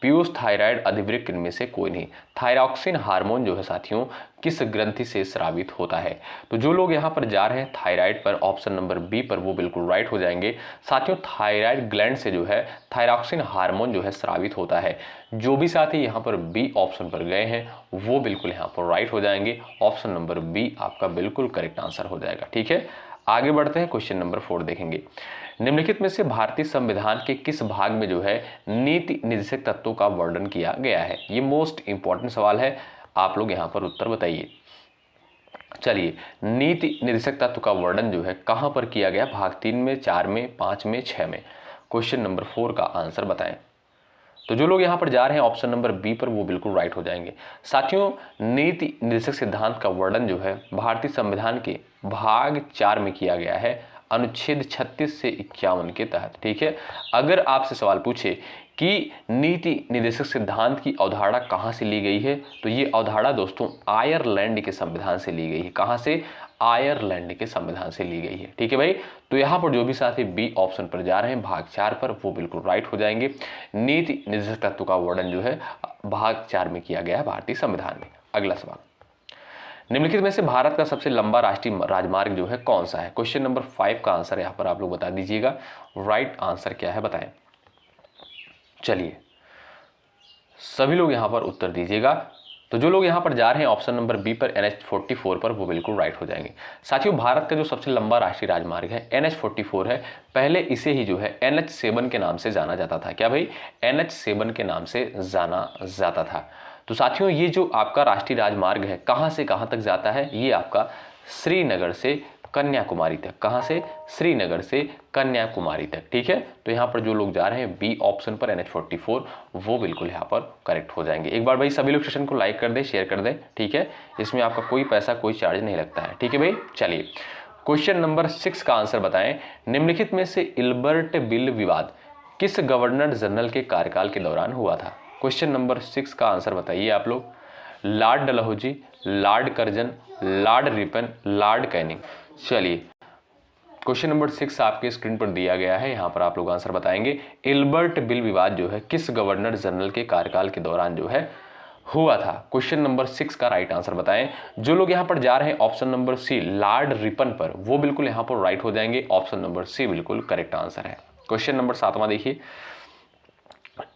पीयूष, थायराइड, अधिवृक्क, इनमें से कोई नहीं। थायरॉक्सिन हार्मोन जो है साथियों किस ग्रंथि से स्रावित होता है? तो जो लोग यहाँ पर जा रहे हैं थायराइड पर, ऑप्शन नंबर बी पर, वो बिल्कुल राइट हो जाएंगे। साथियों थायराइड ग्लैंड से जो है थायरॉक्सिन हार्मोन जो है स्रावित होता है। जो भी साथी यहाँ पर बी ऑप्शन पर गए हैं वो बिल्कुल यहाँ पर राइट हो जाएंगे। ऑप्शन नंबर बी आपका बिल्कुल करेक्ट आंसर हो जाएगा। ठीक है, आगे बढ़ते हैं, क्वेश्चन नंबर 4 देखेंगे। निम्नलिखित में से भारतीय संविधान के किस भाग में जो है नीति निर्देशक तत्वों का वर्णन किया गया है? ये मोस्ट इंपॉर्टेंट सवाल है, आप लोग यहां पर उत्तर बताइए। चलिए, नीति निर्देशक तत्व का वर्णन जो है कहां पर किया गया? भाग 3 में, 4 में, 5 में, 6 में। क्वेश्चन नंबर 4 का आंसर बताएं। तो जो लोग यहां पर जा रहे हैं ऑप्शन नंबर बी पर, वो बिल्कुल राइट हो जाएंगे। साथियों नीति निर्देशक सिद्धांत का वर्णन जो है भारतीय संविधान के भाग 4 में किया गया है, अनुच्छेद 36 से 51 के तहत। ठीक है, अगर आपसे सवाल पूछे कि नीति निर्देशक सिद्धांत की अवधारणा कहां से ली गई है, तो ये अवधारणा दोस्तों आयरलैंड के संविधान से ली गई है। कहां से? आयरलैंड के संविधान से ली गई है। ठीक है भाई, तो यहां पर जो भी साथी बी ऑप्शन पर जा रहे हैं भाग 4 पर, वो बिल्कुल राइट हो जाएंगे। नीति निर्देशक तत्व का वर्णन जो है भाग 4 में किया गया है भारतीय संविधान में। अगला सवाल, निम्नलिखित में से भारत का सबसे लंबा राष्ट्रीय राजमार्ग जो है कौन सा है? क्वेश्चन नंबर 5 का आंसर यहां पर आप लोग बता दीजिएगा। राइट आंसर क्या है बताएं। चलिए, सभी लोग यहां पर उत्तर दीजिएगा। तो जो लोग यहां पर जा रहे हैं ऑप्शन नंबर बी पर, NH44 पर, वो बिल्कुल राइट हो जाएंगे। साथियों भारत का जो सबसे लंबा राष्ट्रीय राजमार्ग है NH44 है। पहले इसे ही जो है NH7 के नाम से जाना जाता था। क्या भाई? NH7 के नाम से जाना जाता था। तो साथियों ये जो आपका राष्ट्रीय राजमार्ग है कहां से कहां तक जाता है? ये आपका श्रीनगर से कन्याकुमारी तक। कहां से? श्रीनगर से कन्याकुमारी तक। ठीक है, तो यहां पर जो लोग जा रहे हैं बी ऑप्शन पर NH44, वो बिल्कुल यहां पर करेक्ट हो जाएंगे। एक बार भाई सभी लोग सेशन को लाइक कर दें, शेयर कर दें। ठीक है, इसमें आपका कोई पैसा कोई चार्ज नहीं लगता है। ठीक है भाई, चलिए क्वेश्चन नंबर 6 का आंसर बताएं। निम्नलिखित में से इल्बर्ट बिल विवाद किस गवर्नर जनरल के कार्यकाल के दौरान हुआ था? क्वेश्चन नंबर 6 का आंसर बताइए आप लोग। Lord Dalhousie, Lord Curzon, Lord Ripon, Lord Canning. चलिए, क्वेश्चन नंबर 6 आपके स्क्रीन पर दिया गया है, यहां पर आप लोग आंसर बताएंगे। इल्बर्ट बिल विवाद जो है किस गवर्नर जनरल के कार्यकाल के दौरान जो है हुआ था? क्वेश्चन नंबर 6 का राइट आंसर बताएं। जो लोग यहां पर जा रहे हैं option number C Lord Ripon पर, वो बिल्कुल यहां पर राइट हो जाएंगे। ऑप्शन नंबर सी बिल्कुल करेक्ट आंसर है। क्वेश्चन नंबर 7वां देखिए,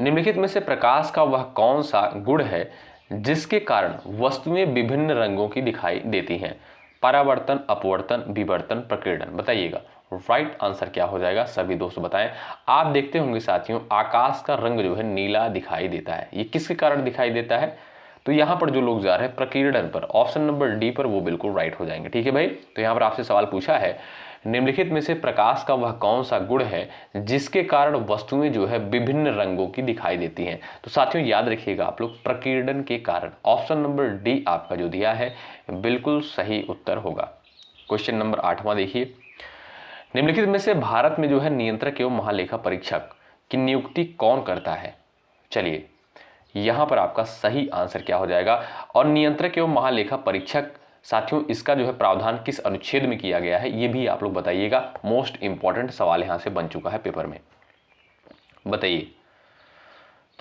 निम्नलिखित में से प्रकाश का वह कौन सा गुण है जिसके कारण वस्तुएं विभिन्न रंगों की दिखाई देती हैं? परावर्तन, अपवर्तन, विवर्तन, प्रकीर्णन। बताइएगा राइट आंसर क्या हो जाएगा? सभी दोस्त बताएं। आप देखते होंगे साथियों आकाश का रंग जो है नीला दिखाई देता है। ये किसके कारण दिखाई देता है? तो यहां पर जो लोग जा रहे हैं प्रकीर्णन पर, ऑप्शन नंबर डी पर, वो बिल्कुल राइट हो जाएंगे। ठीक है भाई, तो यहां पर आपसे सवाल पूछा है निम्नलिखित में से प्रकाश का वह कौन सा गुण है जिसके कारण वस्तुएं जो है विभिन्न रंगों की दिखाई देती हैं? तो साथियों याद रखिएगा आप लोग, प्रकीर्णन के कारण। ऑप्शन नंबर डी आपका जो दिया है बिल्कुल सही उत्तर होगा। क्वेश्चन नंबर 8वां देखिए, निम्नलिखित में से भारत में जो है नियंत्रक एवं महालेखा परीक्षक की नियुक्ति कौन करता है? चलिए, यहां पर आपका सही आंसर क्या हो जाएगा? और नियंत्रक एवं महालेखा परीक्षक साथियों इसका जो है प्रावधान किस अनुच्छेद में किया गया है, ये भी आप लोग बताइएगा। मोस्ट इंपॉर्टेंट सवाल यहां से बन चुका है पेपर में, बताइए।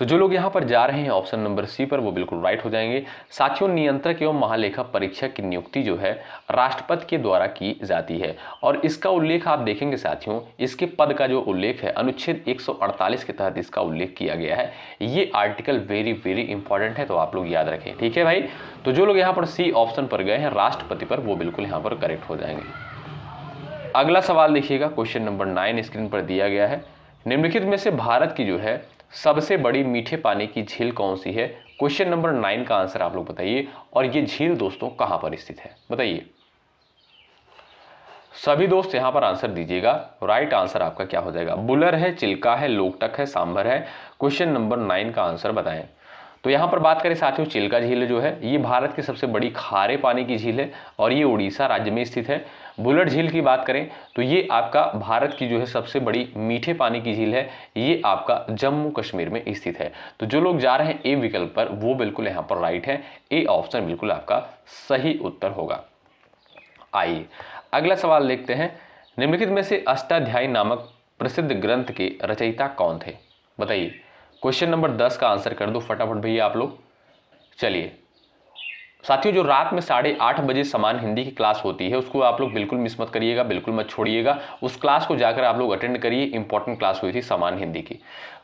तो जो लोग यहाँ पर जा रहे हैं ऑप्शन नंबर सी पर वो बिल्कुल राइट हो जाएंगे। साथियों, नियंत्रक एवं महालेखा परीक्षक की नियुक्ति जो है राष्ट्रपति के द्वारा की जाती है और इसका उल्लेख आप देखेंगे साथियों, इसके पद का जो उल्लेख है अनुच्छेद 148 के तहत इसका उल्लेख किया गया है। ये आर्टिकल वेरी वेरी इंपॉर्टेंट है, तो आप लोग याद रखें। ठीक है भाई, तो जो लोग यहाँ पर सी ऑप्शन पर गए हैं राष्ट्रपति पर, वो बिल्कुल यहाँ पर करेक्ट हो जाएंगे। अगला सवाल देखिएगा, क्वेश्चन नंबर 9 स्क्रीन पर दिया गया है। निम्नलिखित में से भारत की जो है सबसे बड़ी मीठे पानी की झील कौन सी है? क्वेश्चन नंबर 9 का आंसर आप लोग बताइए। और ये झील दोस्तों कहां पर स्थित है बताइए। सभी दोस्त यहां पर आंसर दीजिएगा। राइट आंसर आपका क्या हो जाएगा? बुलर है, चिल्का है, लोकटक है, सांभर है। क्वेश्चन नंबर 9 का आंसर बताएं। तो यहां पर बात करें साथियों, चिल्का झील जो है ये भारत की सबसे बड़ी खारे पानी की झील है और ये उड़ीसा राज्य में स्थित है। बुलर झील की बात करें तो ये आपका भारत की जो है सबसे बड़ी मीठे पानी की झील है, ये आपका जम्मू कश्मीर में स्थित है। तो जो लोग जा रहे हैं ए विकल्प पर वो बिल्कुल यहाँ पर राइट है। ए ऑप्शन बिल्कुल आपका सही उत्तर होगा। आइए अगला सवाल देखते हैं। निम्नलिखित में से अष्टाध्यायी नामक प्रसिद्ध ग्रंथ के रचयिता कौन थे बताइए। क्वेश्चन नंबर 10 का आंसर कर दो फटाफट भैया आप लोग। चलिए साथियों, जो रात में 8:30 बजे समान हिंदी की क्लास होती है उसको आप लोग बिल्कुल मिस मत करिएगा, बिल्कुल मत छोड़िएगा। उस क्लास को जाकर आप लोग अटेंड करिए, इंपॉर्टेंट क्लास हुई थी समान हिंदी की।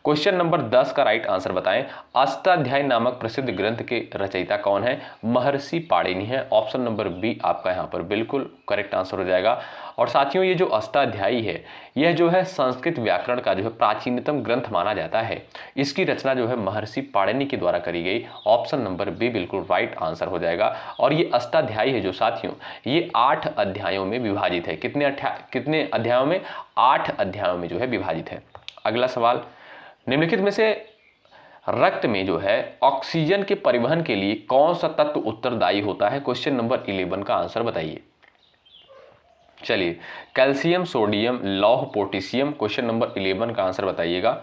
क्वेश्चन नंबर 10 का राइट आंसर बताएं। अष्टाध्यायी नामक प्रसिद्ध ग्रंथ के रचयिता कौन है? महर्षि पाणिनि है। ऑप्शन नंबर बी आपका यहाँ पर बिल्कुल करेक्ट आंसर हो जाएगा। और साथियों, ये जो अष्टाध्यायी है यह जो है संस्कृत व्याकरण का जो है प्राचीनतम ग्रंथ माना जाता है। इसकी रचना जो है महर्षि पाणिनि के द्वारा करी गई। ऑप्शन नंबर बी बिल्कुल राइट आंसर हो जाएगा। और ये अष्टाध्यायी है जो साथियों ये 8 अध्यायों में विभाजित है। कितने अध्यायों में? 8 अध्यायों में जो है विभाजित है। अगला सवाल, निम्नलिखित में से रक्त में जो है ऑक्सीजन के परिवहन के लिए कौन सा तत्व उत्तरदायी होता है? क्वेश्चन नंबर 11 का आंसर बताइए। चलिए, कैल्शियम, सोडियम, लौह, पोटेशियम। क्वेश्चन नंबर 11 का आंसर बताइएगा।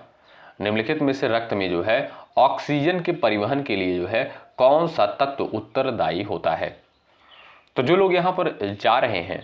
निम्नलिखित में से रक्त में जो है ऑक्सीजन के परिवहन के लिए जो है कौन सा तत्व उत्तरदायी होता है? तो जो लोग यहां पर जा रहे हैं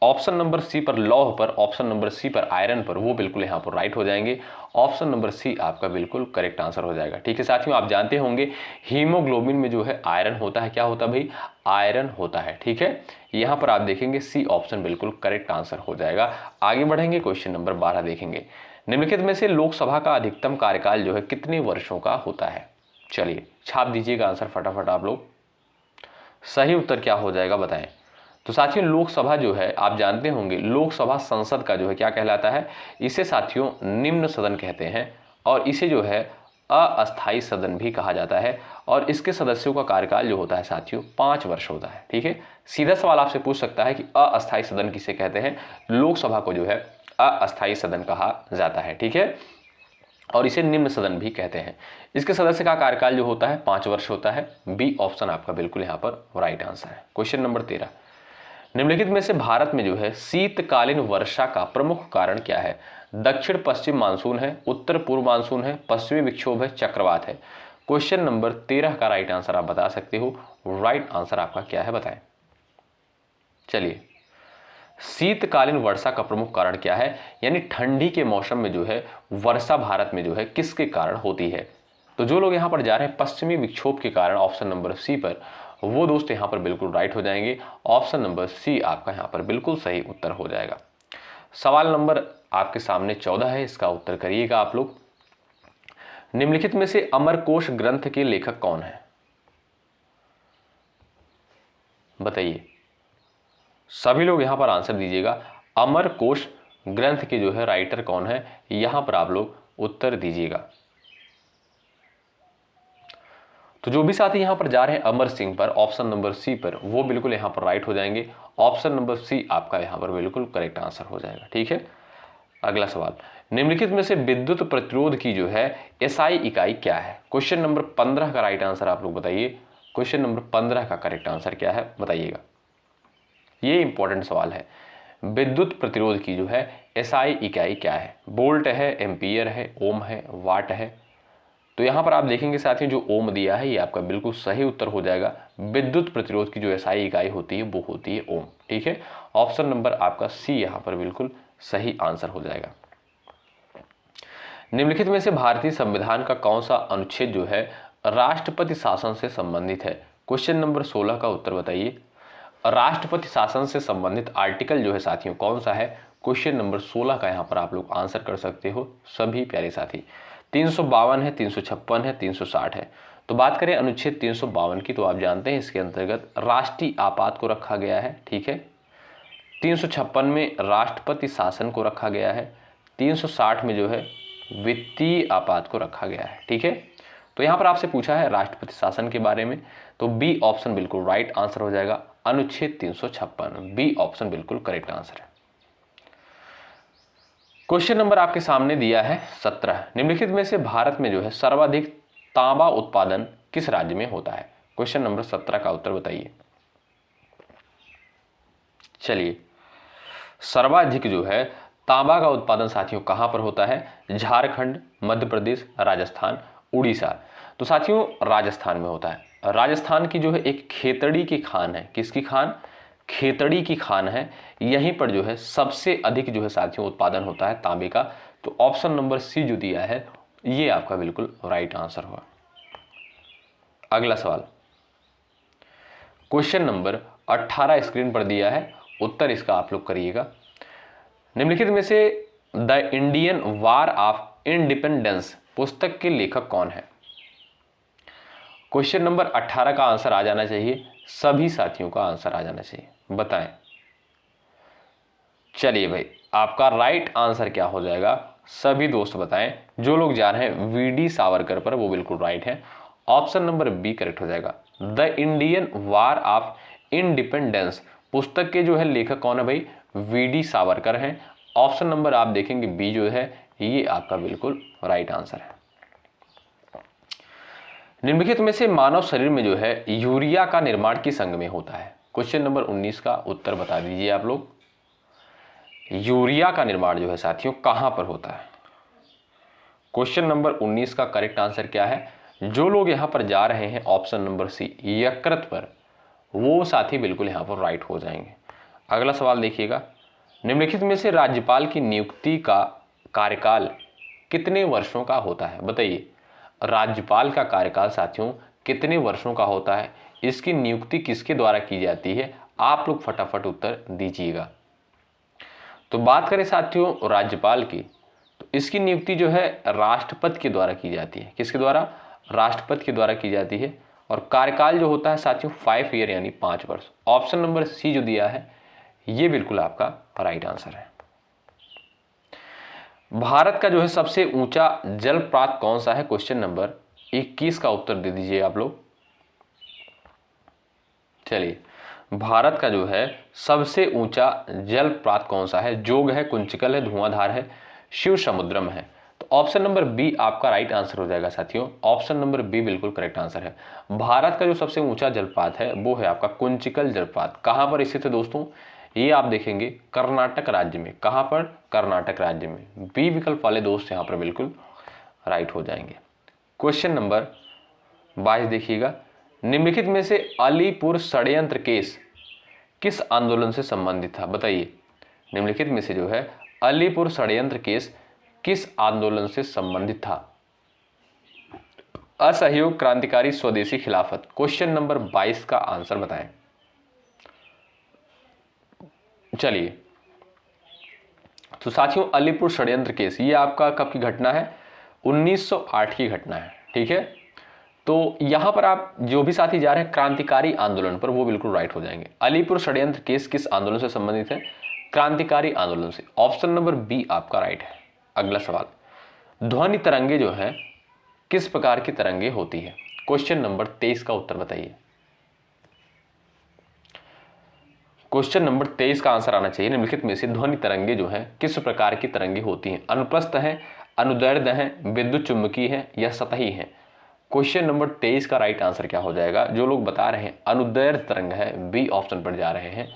ऑप्शन नंबर सी पर लौह पर, ऑप्शन नंबर सी पर आयरन पर, वो बिल्कुल यहाँ पर राइट हो जाएंगे। ऑप्शन नंबर सी आपका बिल्कुल करेक्ट आंसर हो जाएगा। ठीक है साथियों, आप जानते होंगे हीमोग्लोबिन में जो है आयरन होता है। क्या होता है भाई? आयरन होता है। ठीक है, यहाँ पर आप देखेंगे सी ऑप्शन बिल्कुल करेक्ट आंसर हो जाएगा। आगे बढ़ेंगे, क्वेश्चन नंबर 12 देखेंगे। निम्नलिखित में से लोकसभा का अधिकतम कार्यकाल जो है कितने वर्षों का होता है? चलिए छाप दीजिएगा आंसर फटाफट आप लोग। सही उत्तर क्या हो जाएगा बताएं। तो साथियों, लोकसभा जो है आप जानते होंगे लोकसभा संसद का जो है क्या कहलाता है? इसे साथियों निम्न सदन कहते हैं और इसे जो है अस्थायी सदन भी कहा जाता है। और इसके सदस्यों का कार्यकाल जो होता है साथियों 5 वर्ष होता है। ठीक है, सीधा सवाल आपसे पूछ सकता है कि अस्थायी सदन किसे कहते हैं? लोकसभा को जो है अस्थायी सदन कहा जाता है। ठीक है, और इसे निम्न सदन भी कहते हैं। इसके सदस्य का कार्यकाल जो होता है 5 वर्ष होता है। बी ऑप्शन आपका बिल्कुल यहाँ पर राइट आंसर है। क्वेश्चन नंबर 13, निम्नलिखित में से भारत में जो है शीतकालीन वर्षा का प्रमुख कारण क्या है? दक्षिण पश्चिम मानसून है, उत्तर पूर्व मानसून है, पश्चिमी विक्षोभ है, चक्रवात है। क्वेश्चन नंबर 13 का राइट आंसर आप बता सकते हो। राइट आंसर आपका क्या है बताएं। चलिए, शीतकालीन वर्षा का प्रमुख कारण क्या है? यानी ठंडी के मौसम में जो है वर्षा भारत में जो है किसके कारण होती है? तो जो लोग यहाँ पर जा रहे हैं पश्चिमी विक्षोभ के कारण, ऑप्शन नंबर सी पर, वो दोस्त यहाँ पर बिल्कुल राइट हो जाएंगे। ऑप्शन नंबर सी आपका यहाँ पर बिल्कुल सही उत्तर हो जाएगा। सवाल नंबर आपके सामने 14 है, इसका उत्तर करिएगा आप लोग। निम्नलिखित में से अमरकोश ग्रंथ के लेखक कौन है बताइए। सभी लोग यहाँ पर आंसर दीजिएगा। अमरकोश ग्रंथ के जो है राइटर कौन है, यहाँ पर आप लोग उत्तर दीजिएगा। तो जो भी साथी यहाँ पर जा रहे हैं अमर सिंह पर, ऑप्शन नंबर सी पर, वो बिल्कुल यहाँ पर राइट हो जाएंगे। ऑप्शन नंबर सी आपका यहाँ पर बिल्कुल करेक्ट आंसर हो जाएगा। ठीक है, अगला सवाल, निम्नलिखित में से विद्युत प्रतिरोध की जो है एसआई इकाई क्या है? क्वेश्चन नंबर 15 का राइट आंसर आप लोग बताइए। क्वेश्चन नंबर 15 का करेक्ट आंसर क्या है बताइएगा। ये इंपॉर्टेंट सवाल है। विद्युत प्रतिरोध की जो है एसआई इकाई क्या है? वोल्ट है, एम्पियर है, ओम है, वाट है। तो यहाँ पर आप देखेंगे साथियों जो ओम दिया है ये आपका बिल्कुल सही उत्तर हो जाएगा। विद्युत प्रतिरोध की जो एसआई इकाई होती है वो होती है ओम। ठीक है, ऑप्शन नंबर आपका सी यहाँ पर बिल्कुल सही आंसर हो जाएगा। निम्नलिखित में से भारतीय संविधान का कौन सा अनुच्छेद जो है राष्ट्रपति शासन से संबंधित है? क्वेश्चन नंबर 16 का उत्तर बताइए। राष्ट्रपति शासन से संबंधित आर्टिकल जो है साथियों कौन सा है? क्वेश्चन नंबर 16 का यहाँ पर आप लोग आंसर कर सकते हो सभी प्यारे साथी। 352 है, 356 है, 360 है। तो बात करें अनुच्छेद 352 की, तो आप जानते हैं इसके अंतर्गत राष्ट्रीय आपात को रखा गया है, ठीक है। 356 में राष्ट्रपति शासन को रखा गया है, 360 में जो है वित्तीय आपात को रखा गया है, ठीक है। तो यहाँ पर आपसे पूछा है राष्ट्रपति शासन के बारे में, तो बी ऑप्शन बिल्कुल राइट आंसर हो जाएगा। अनुच्छेद 356 बी ऑप्शन बिल्कुल करेक्ट आंसर है। क्वेश्चन नंबर आपके सामने दिया है 17। निम्नलिखित में से भारत में जो है सर्वाधिक तांबा उत्पादन किस राज्य में होता है? क्वेश्चन नंबर 17 का उत्तर बताइए। चलिए, सर्वाधिक जो है तांबा का उत्पादन साथियों कहां पर होता है? झारखंड, मध्य प्रदेश, राजस्थान, उड़ीसा। तो साथियों राजस्थान में होता है। राजस्थान की जो है एक खेतड़ी की खान है। किसकी खान? खेतड़ी की खान है। यहीं पर जो है सबसे अधिक जो है साथियों उत्पादन होता है तांबे का। तो ऑप्शन नंबर सी जो दिया है ये आपका बिल्कुल राइट आंसर होगा। अगला सवाल, क्वेश्चन नंबर 18 स्क्रीन पर दिया है, उत्तर इसका आप लोग करिएगा। निम्नलिखित में से the Indian war of independence पुस्तक के लेखक कौन है? क्वेश्चन नंबर 18 का आंसर आ जाना चाहिए, सभी साथियों का आंसर आ जाना चाहिए, बताएं। चलिए भाई, आपका राइट आंसर क्या हो जाएगा? सभी दोस्त बताएं। जो लोग जा रहे हैं वीडी सावरकर पर वो बिल्कुल राइट है, ऑप्शन नंबर बी करेक्ट हो जाएगा। The Indian war of independence पुस्तक के जो है लेखक कौन है भाई? वीडी सावरकर हैं। ऑप्शन नंबर आप देखेंगे बी जो है ये आपका बिल्कुल राइट आंसर है। निम्नलिखित में से मानव शरीर में जो है यूरिया का निर्माण किस अंग में होता है? क्वेश्चन नंबर 19 का उत्तर बता दीजिए आप लोग। यूरिया का निर्माण जो है साथियों कहां पर होता है? क्वेश्चन नंबर 19 का करेक्ट आंसर क्या है? जो लोग यहां पर जा रहे हैं ऑप्शन नंबर सी यकृत पर, वो साथी बिल्कुल यहां पर राइट हो जाएंगे। अगला सवाल देखिएगा, निम्नलिखित में से राज्यपाल की नियुक्ति का कार्यकाल कितने वर्षों का होता है? बताइए, राज्यपाल का कार्यकाल साथियों कितने वर्षों का होता है? इसकी नियुक्ति किसके द्वारा की जाती है? आप लोग फटाफट उत्तर दीजिएगा। तो बात करें साथियों राज्यपाल की, तो इसकी नियुक्ति जो है राष्ट्रपति के द्वारा की जाती है। किसके द्वारा? राष्ट्रपति के द्वारा की जाती है। और कार्यकाल जो होता है साथियों 5 ईयर यानी 5 वर्ष। ऑप्शन नंबर सी जो दिया है ये बिल्कुल आपका राइट आंसर है। भारत का जो है सबसे ऊंचा जलप्रपात कौन सा है? क्वेश्चन नंबर 21 का उत्तर दे दीजिए आप लोग। चलिए, भारत का जो है सबसे ऊंचा जलप्रपात कौन सा है? जोग है, कुंचिकल है, धुआंधार है, शिव समुद्रम है। तो ऑप्शन नंबर बी आपका राइट आंसर हो जाएगा साथियों। ऑप्शन नंबर बी बिल्कुल करेक्ट आंसर है। भारत का जो सबसे ऊंचा जलप्रपात है वो है आपका कुंचिकल जलप्रपात। कहां पर स्थित है दोस्तों? ये आप देखेंगे कर्नाटक राज्य में। कहां पर? कर्नाटक राज्य में। बी विकल्प वाले दोस्त यहां पर बिल्कुल राइट हो जाएंगे। क्वेश्चन नंबर 22 देखिएगा, निम्नलिखित में से अलीपुर षड्यंत्र केस किस आंदोलन से संबंधित था? बताइए, निम्नलिखित में से जो है अलीपुर षड्यंत्र केस किस आंदोलन से संबंधित था? असहयोग, क्रांतिकारी, स्वदेशी, खिलाफत। क्वेश्चन नंबर 22 का आंसर बताएं। चलिए, तो साथियों अलीपुर षड्यंत्र केस ये आपका कब की घटना है? 1908 की घटना है, ठीक है। तो यहां पर आप जो भी साथी जा रहे हैं क्रांतिकारी आंदोलन पर वो बिल्कुल राइट हो जाएंगे। अलीपुर षड्यंत्र केस किस आंदोलन से संबंधित है? क्रांतिकारी आंदोलन से। ऑप्शन नंबर बी आपका राइट है। अगला सवाल, ध्वनि तरंगे जो है किस प्रकार की तरंगे होती है? क्वेश्चन नंबर 23 का उत्तर बताइए। क्वेश्चन नंबर 23 का आंसर आना चाहिए, निम्नलिखित में से ध्वनि तरंगे जो हैं किस प्रकार की तरंगे होती हैं? अनुप्रस्थ हैं, अनुदैर्ध्य हैं, विद्युत चुम्बकीय हैं या सतही हैं? क्वेश्चन नंबर 23 का राइट आंसर क्या हो जाएगा? जो लोग बता रहे हैं अनुदैर्ध्य तरंग है, बी ऑप्शन पर जा रहे हैं,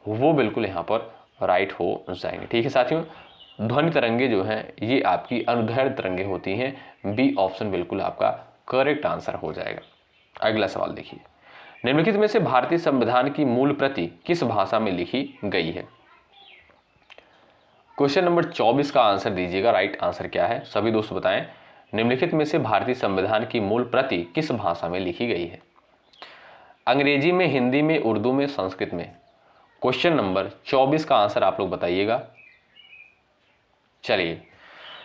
वो बिल्कुल यहाँ पर राइट हो जाएंगे, ठीक है साथियों। ध्वनि तरंगे जो हैं ये आपकी अनुदैर्ध्य तरंगे होती हैं, बी ऑप्शन बिल्कुल आपका करेक्ट आंसर हो जाएगा। अगला सवाल देखिए, निम्नलिखित में से भारतीय संविधान की मूल प्रति किस भाषा में लिखी गई है? क्वेश्चन नंबर 24 का आंसर दीजिएगा, राइट आंसर क्या है सभी दोस्त बताएं। निम्नलिखित में से भारतीय संविधान की मूल प्रति किस भाषा में लिखी गई है? अंग्रेजी में, हिंदी में, उर्दू में, संस्कृत में? क्वेश्चन नंबर 24 का आंसर आप लोग बताइएगा। चलिए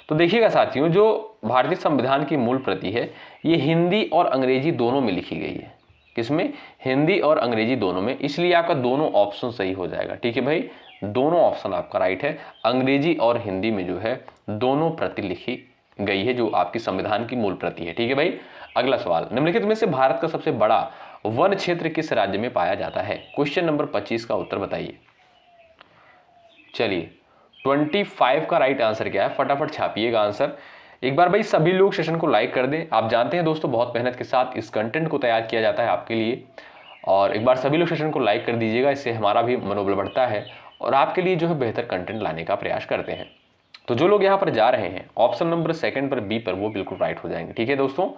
तो देखिएगा साथियों, जो भारतीय संविधान की मूल प्रति है ये हिंदी और अंग्रेजी दोनों में लिखी गई है। किसमें? हिंदी और अंग्रेजी दोनों में, इसलिए आपका दोनों ऑप्शन सही हो जाएगा। ठीक है भाई, दोनों ऑप्शन आपका राइट है। अंग्रेजी और हिंदी में जो है दोनों प्रति लिखी गई है जो आपकी संविधान की मूल प्रति है। ठीक है भाई, अगला सवाल, निम्नलिखित में से भारत का सबसे बड़ा वन क्षेत्र किस राज्य में पाया जाता है? क्वेश्चन नंबर 25 का उत्तर बताइए। चलिए 25 का राइट आंसर क्या है, फटाफट छापिएगा आंसर। एक बार भाई सभी लोग सेशन को लाइक कर दें। आप जानते हैं दोस्तों बहुत मेहनत के साथ इस कंटेंट को तैयार किया जाता है आपके लिए, और एक बार सभी लोग सेशन को लाइक कर दीजिएगा, इससे हमारा भी मनोबल बढ़ता है और आपके लिए जो है बेहतर कंटेंट लाने का प्रयास करते हैं। तो जो लोग यहाँ पर जा रहे हैं ऑप्शन नंबर 2 पर, बी पर, वो बिल्कुल राइट हो जाएंगे। ठीक है दोस्तों,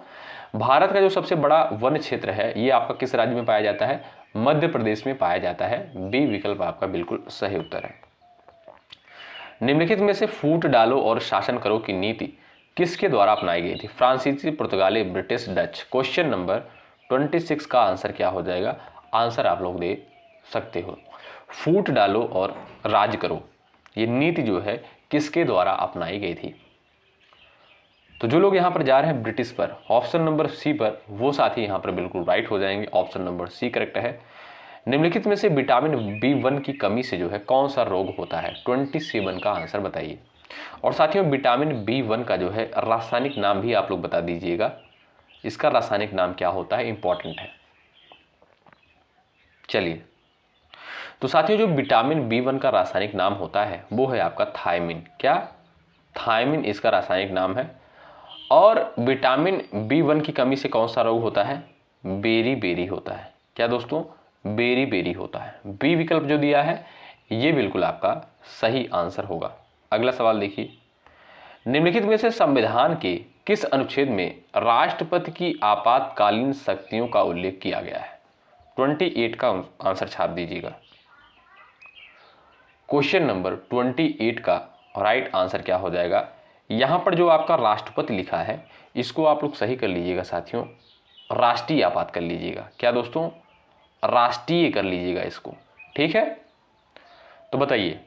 भारत का जो सबसे बड़ा वन क्षेत्र है ये आपका किस राज्य में पाया जाता है? मध्य प्रदेश में पाया जाता है। बी विकल्प आपका बिल्कुल सही उत्तर है। निम्नलिखित में से फूट डालो और शासन करो की नीति किसके द्वारा अपनाई गई थी? फ्रांसीसी, पुर्तगाली, ब्रिटिश, डच? क्वेश्चन नंबर 26 का आंसर क्या हो जाएगा? आंसर आप लोग दे सकते हो। फूट डालो और राज करो ये नीति जो है किसके द्वारा अपनाई गई थी? तो जो लोग यहाँ पर जा रहे हैं ब्रिटिश पर, ऑप्शन नंबर सी पर, वो साथी यहाँ पर बिल्कुल राइट हो जाएंगे। ऑप्शन नंबर सी करेक्ट है। निम्नलिखित में से विटामिन B1 की कमी से जो है कौन सा रोग होता है? 27 का आंसर बताइए। और साथियों विटामिन B1 का जो है रासायनिक नाम भी आप लोग बता दीजिएगा, इसका रासायनिक नाम क्या होता है, इंपॉर्टेंट है। चलिए तो साथियों जो विटामिन B1 का रासायनिक नाम होता है वो है आपका थायमिन। क्या? थायमिन इसका रासायनिक नाम है। और विटामिन B1 की कमी से कौन सा रोग होता है? बेरी बेरी होता है। क्या दोस्तों? बेरी बेरी होता है। बी विकल्प जो दिया है ये बिल्कुल आपका सही आंसर होगा। अगला सवाल देखिए, निम्नलिखित में से संविधान के किस अनुच्छेद में राष्ट्रपति की आपातकालीन शक्तियों का उल्लेख किया गया है? 28 का आंसर छाप दीजिएगा। क्वेश्चन नंबर 28 का राइट आंसर क्या हो जाएगा? यहां पर जो आपका राष्ट्रपति लिखा है इसको आप लोग सही कर लीजिएगा साथियों, राष्ट्रीय आपात कर लीजिएगा। क्या दोस्तों? राष्ट्रीय कर लीजिएगा इसको। ठीक है, तो बताइए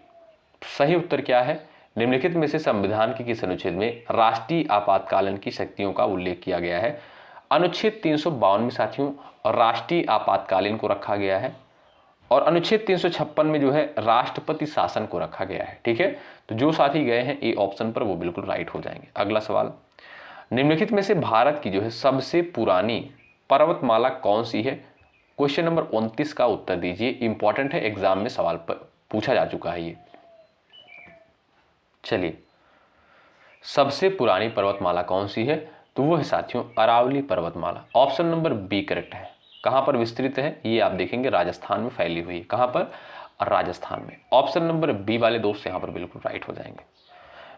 सही उत्तर क्या है? निम्नलिखित में से संविधान के किस अनुच्छेद में राष्ट्रीय आपातकालीन की शक्तियों का उल्लेख किया गया है? अनुच्छेद 352 में साथियों राष्ट्रीय आपातकालीन को रखा गया है, और अनुच्छेद 356 में जो है राष्ट्रपति शासन को रखा गया है। ठीक है, तो जो साथी गए हैं ए ऑप्शन पर वो बिल्कुल राइट हो जाएंगे। अगला सवाल, निम्नलिखित में से भारत की जो है सबसे पुरानी पर्वतमाला कौन सी है? क्वेश्चन नंबर 29 का उत्तर दीजिए, इंपॉर्टेंट है, एग्जाम में सवाल पर पूछा जा चुका है ये। चलिए सबसे पुरानी पर्वतमाला कौन सी है? तो वो है साथियों अरावली पर्वतमाला। ऑप्शन नंबर बी करेक्ट है। कहां पर विस्तृत है ये आप देखेंगे, राजस्थान में फैली हुई है। कहां पर? राजस्थान में। ऑप्शन नंबर बी वाले दोस्त यहां पर बिल्कुल राइट हो जाएंगे।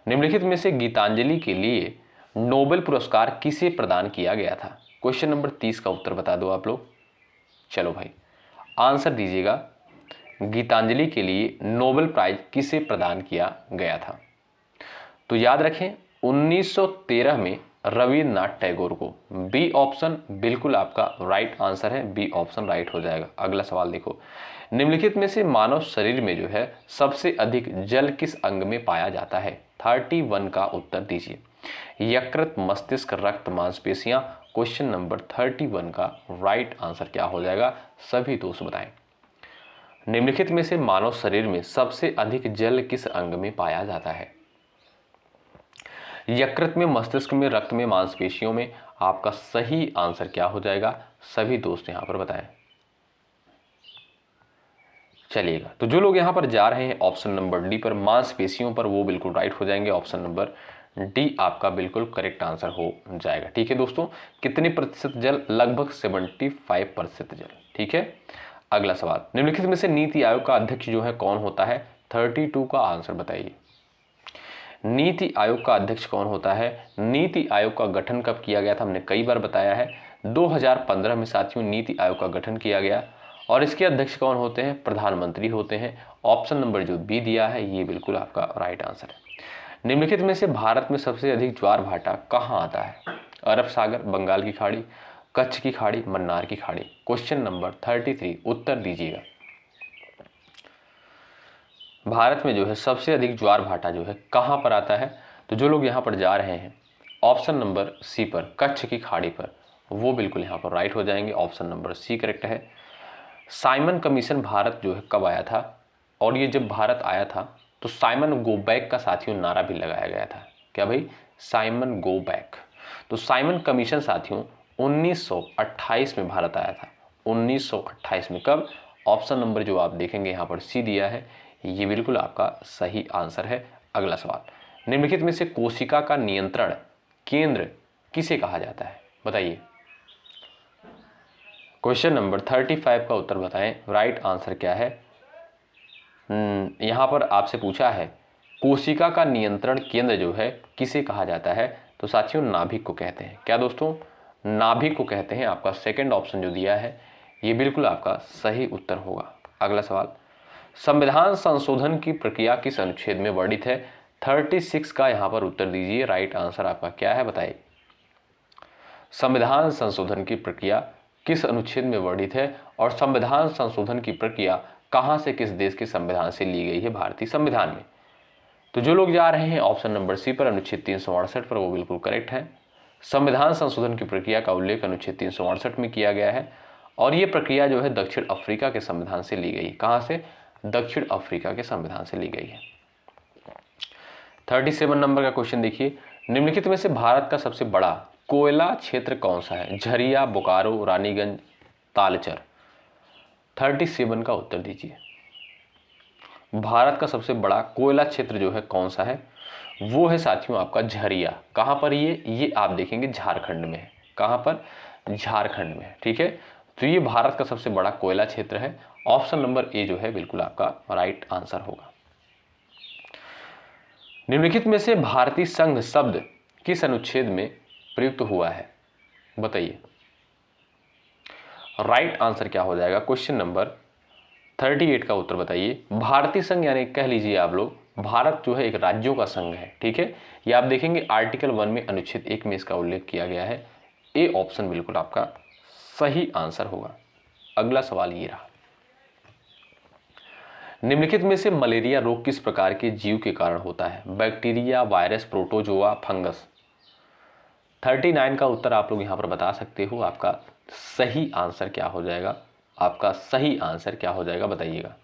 निम्नलिखित में से गीतांजलि के लिए नोबेल पुरस्कार किसे प्रदान किया गया था? क्वेश्चन नंबर 30 का उत्तर बता दो आप लोग। चलो भाई आंसर दीजिएगा, गीतांजलि के लिए नोबेल प्राइज किसे प्रदान किया गया था? तो याद रखें 1913 में रविन्द्रनाथ टैगोर को। बी ऑप्शन बिल्कुल आपका राइट आंसर है, बी ऑप्शन राइट हो जाएगा। अगला सवाल देखो, निम्नलिखित में से मानव शरीर में जो है सबसे अधिक जल किस अंग में पाया जाता है? 31 का उत्तर दीजिए। यकृत, मस्तिष्क, रक्त, मांसपेशियां? क्वेश्चन नंबर 31 का राइट आंसर क्या हो जाएगा? सभी दोस्त बताएं। निम्नलिखित में से मानव शरीर में सबसे अधिक जल किस अंग में पाया जाता है? यकृत में, मस्तिष्क में, रक्त में, मांसपेशियों में? आपका सही आंसर क्या हो जाएगा? सभी दोस्त यहां पर बताएं। चलिएगा तो जो लोग यहां पर जा रहे हैं ऑप्शन नंबर डी पर, मांसपेशियों पर, वो बिल्कुल राइट हो जाएंगे। ऑप्शन नंबर डी आपका बिल्कुल करेक्ट आंसर हो जाएगा। ठीक है दोस्तों, कितने प्रतिशत जल? लगभग 75% जल। ठीक है, अगला सवाल, निम्नलिखित में से नीति आयोग का अध्यक्ष जो है कौन होता है? 32 का आंसर बताइए। नीति आयोग का अध्यक्ष कौन होता है? नीति आयोग का गठन कब किया गया था? हमने कई बार बताया है 2015 में साथियों नीति आयोग का गठन किया गया, और इसके अध्यक्ष कौन होते हैं? प्रधानमंत्री होते हैं। ऑप्शन नंबर जो बी दिया है ये बिल्कुल आपका राइट आंसर है। निम्नलिखित में से भारत में सबसे अधिक ज्वार भाटा कहाँ आता है? अरब सागर, बंगाल की खाड़ी, कच्छ की खाड़ी, मन्नार की खाड़ी। क्वेश्चन नंबर 33 उत्तर दीजिएगा। भारत में जो है सबसे अधिक ज्वार भाटा जो है कहाँ पर आता है? तो जो लोग यहाँ पर जा रहे हैं ऑप्शन नंबर सी पर, कच्छ की खाड़ी पर, वो बिल्कुल यहाँ पर राइट हो जाएंगे। ऑप्शन नंबर सी करेक्ट है। साइमन कमीशन भारत जो है कब आया था? और ये जब भारत आया था तो साइमन गो बैक का साथियों नारा भी लगाया गया था। क्या भाई? Simon go back. तो साइमन कमीशन साथियों 1928 में भारत आया था। 1928 में। कब? ऑप्शन नंबर जो आप देखेंगे यहाँ पर सी दिया है, ये बिल्कुल आपका सही आंसर है। अगला सवाल, निम्नलिखित में से कोशिका का नियंत्रण केंद्र किसे कहा जाता है? बताइए। क्वेश्चन नंबर 35 का उत्तर बताएं। राइट आंसर क्या है? यहाँ पर आपसे पूछा है कोशिका का नियंत्रण केंद्र जो है किसे कहा जाता है? तो साथियों नाभिक को कहते हैं। क्या दोस्तों? नाभिक को कहते हैं। आपका सेकंड ऑप्शन जो दिया है ये बिल्कुल आपका सही उत्तर होगा। अगला सवाल, संविधान संशोधन की प्रक्रिया किस अनुच्छेद में वर्णित है? 36 का यहाँ पर उत्तर दीजिए। राइट आंसर आपका क्या है बताइए। संविधान संशोधन की प्रक्रिया किस अनुच्छेद में वर्णित है और संविधान संशोधन की प्रक्रिया कहां से, किस देश के संविधान से ली गई है भारतीय संविधान में? तो जो लोग जा रहे हैं ऑप्शन नंबर सी पर, अनुच्छेद 368 पर, वो बिल्कुल करेक्ट है। संविधान संशोधन की प्रक्रिया का उल्लेख अनुच्छेद 368 में किया गया है और ये प्रक्रिया जो है दक्षिण अफ्रीका के संविधान से ली गई। कहां से? दक्षिण अफ्रीका के संविधान से ली गई है। 37 नंबर का क्वेश्चन देखिए, निम्नलिखित में से भारत का सबसे बड़ा कोयला क्षेत्र कौन सा है? झरिया, बोकारो, रानीगंज, तालचर। 37 का उत्तर दीजिए। भारत का सबसे बड़ा कोयला क्षेत्र जो है कौन सा है? वो है साथियों आपका झरिया। कहां पर ये आप देखेंगे झारखंड में है। कहां पर? झारखंड में। ठीक है, तो ये भारत का सबसे बड़ा कोयला क्षेत्र है। ऑप्शन नंबर ए जो है बिल्कुल आपका राइट आंसर होगा। निम्नलिखित में से भारतीय संघ शब्द किस अनुच्छेद में प्रयुक्त हुआ है? बताइए। राइट आंसर क्या हो जाएगा? क्वेश्चन नंबर 38 का उत्तर बताइए। भारतीय संघ यानी कह लीजिए आप लोग, भारत जो है एक राज्यों का संघ है। ठीक है, ये आप देखेंगे आर्टिकल 1 में, अनुच्छेद 1 में इसका उल्लेख किया गया है। ए ऑप्शन बिल्कुल आपका सही आंसर होगा। अगला सवाल ये रहा, निम्नलिखित में से मलेरिया रोग किस प्रकार के जीव के कारण होता है? Bacteria, virus, protozoa, fungus. 39 का उत्तर आप लोग यहां पर बता सकते हो। आपका सही आंसर क्या हो जाएगा? आपका सही आंसर क्या हो जाएगा बताइएगा।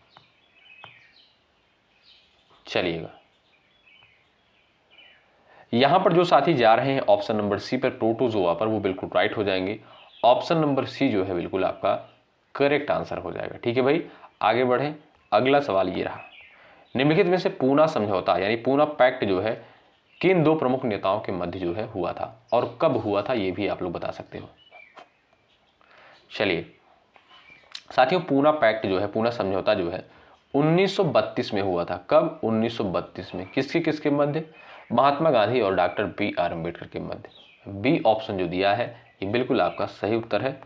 चलिएगा, यहां पर जो साथी जा रहे हैं ऑप्शन नंबर सी पर, प्रोटोजोआ पर, वो बिल्कुल राइट हो जाएंगे। ऑप्शन नंबर सी जो है बिल्कुल आपका करेक्ट आंसर हो जाएगा। ठीक है भाई, आगे बढ़ें। अगला सवाल ये रहा, निम्नलिखित में से पूना समझौता यानी पूना पैक्ट जो है किन दो प्रमुख नेताओं के मध्य जो है हुआ था और कब हुआ था, ये भी आप लोग बता सकते हो। चलिए साथियों, पूना पैक्ट जो है, पूना समझौता जो है 1932 में हुआ था। कब? 1932 में। किसके किसके मध्य? महात्मा गांधी और डॉक्टर B.R. अम्बेडकर के मध्य। बी ऑप्शन जो दिया है ये बिल्कुल आपका सही उत्तर है।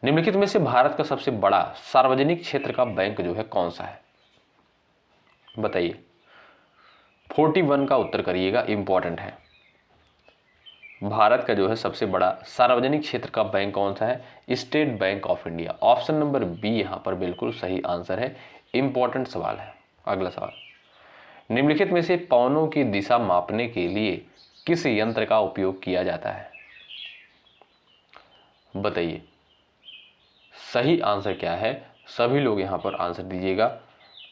निम्नलिखित में से भारत का सबसे बड़ा सार्वजनिक क्षेत्र का बैंक जो है कौन सा है? बताइए। 41 का उत्तर करिएगा, इंपॉर्टेंट है। भारत का जो है सबसे बड़ा सार्वजनिक क्षेत्र का बैंक कौन सा है? State Bank of India. Option number B यहां पर बिल्कुल सही आंसर है। इंपॉर्टेंट सवाल है। अगला सवाल, निम्नलिखित में से पवनों की दिशा मापने के लिए किस यंत्र का उपयोग किया जाता है? बताइए। सही आंसर क्या है? सभी लोग यहां पर आंसर दीजिएगा।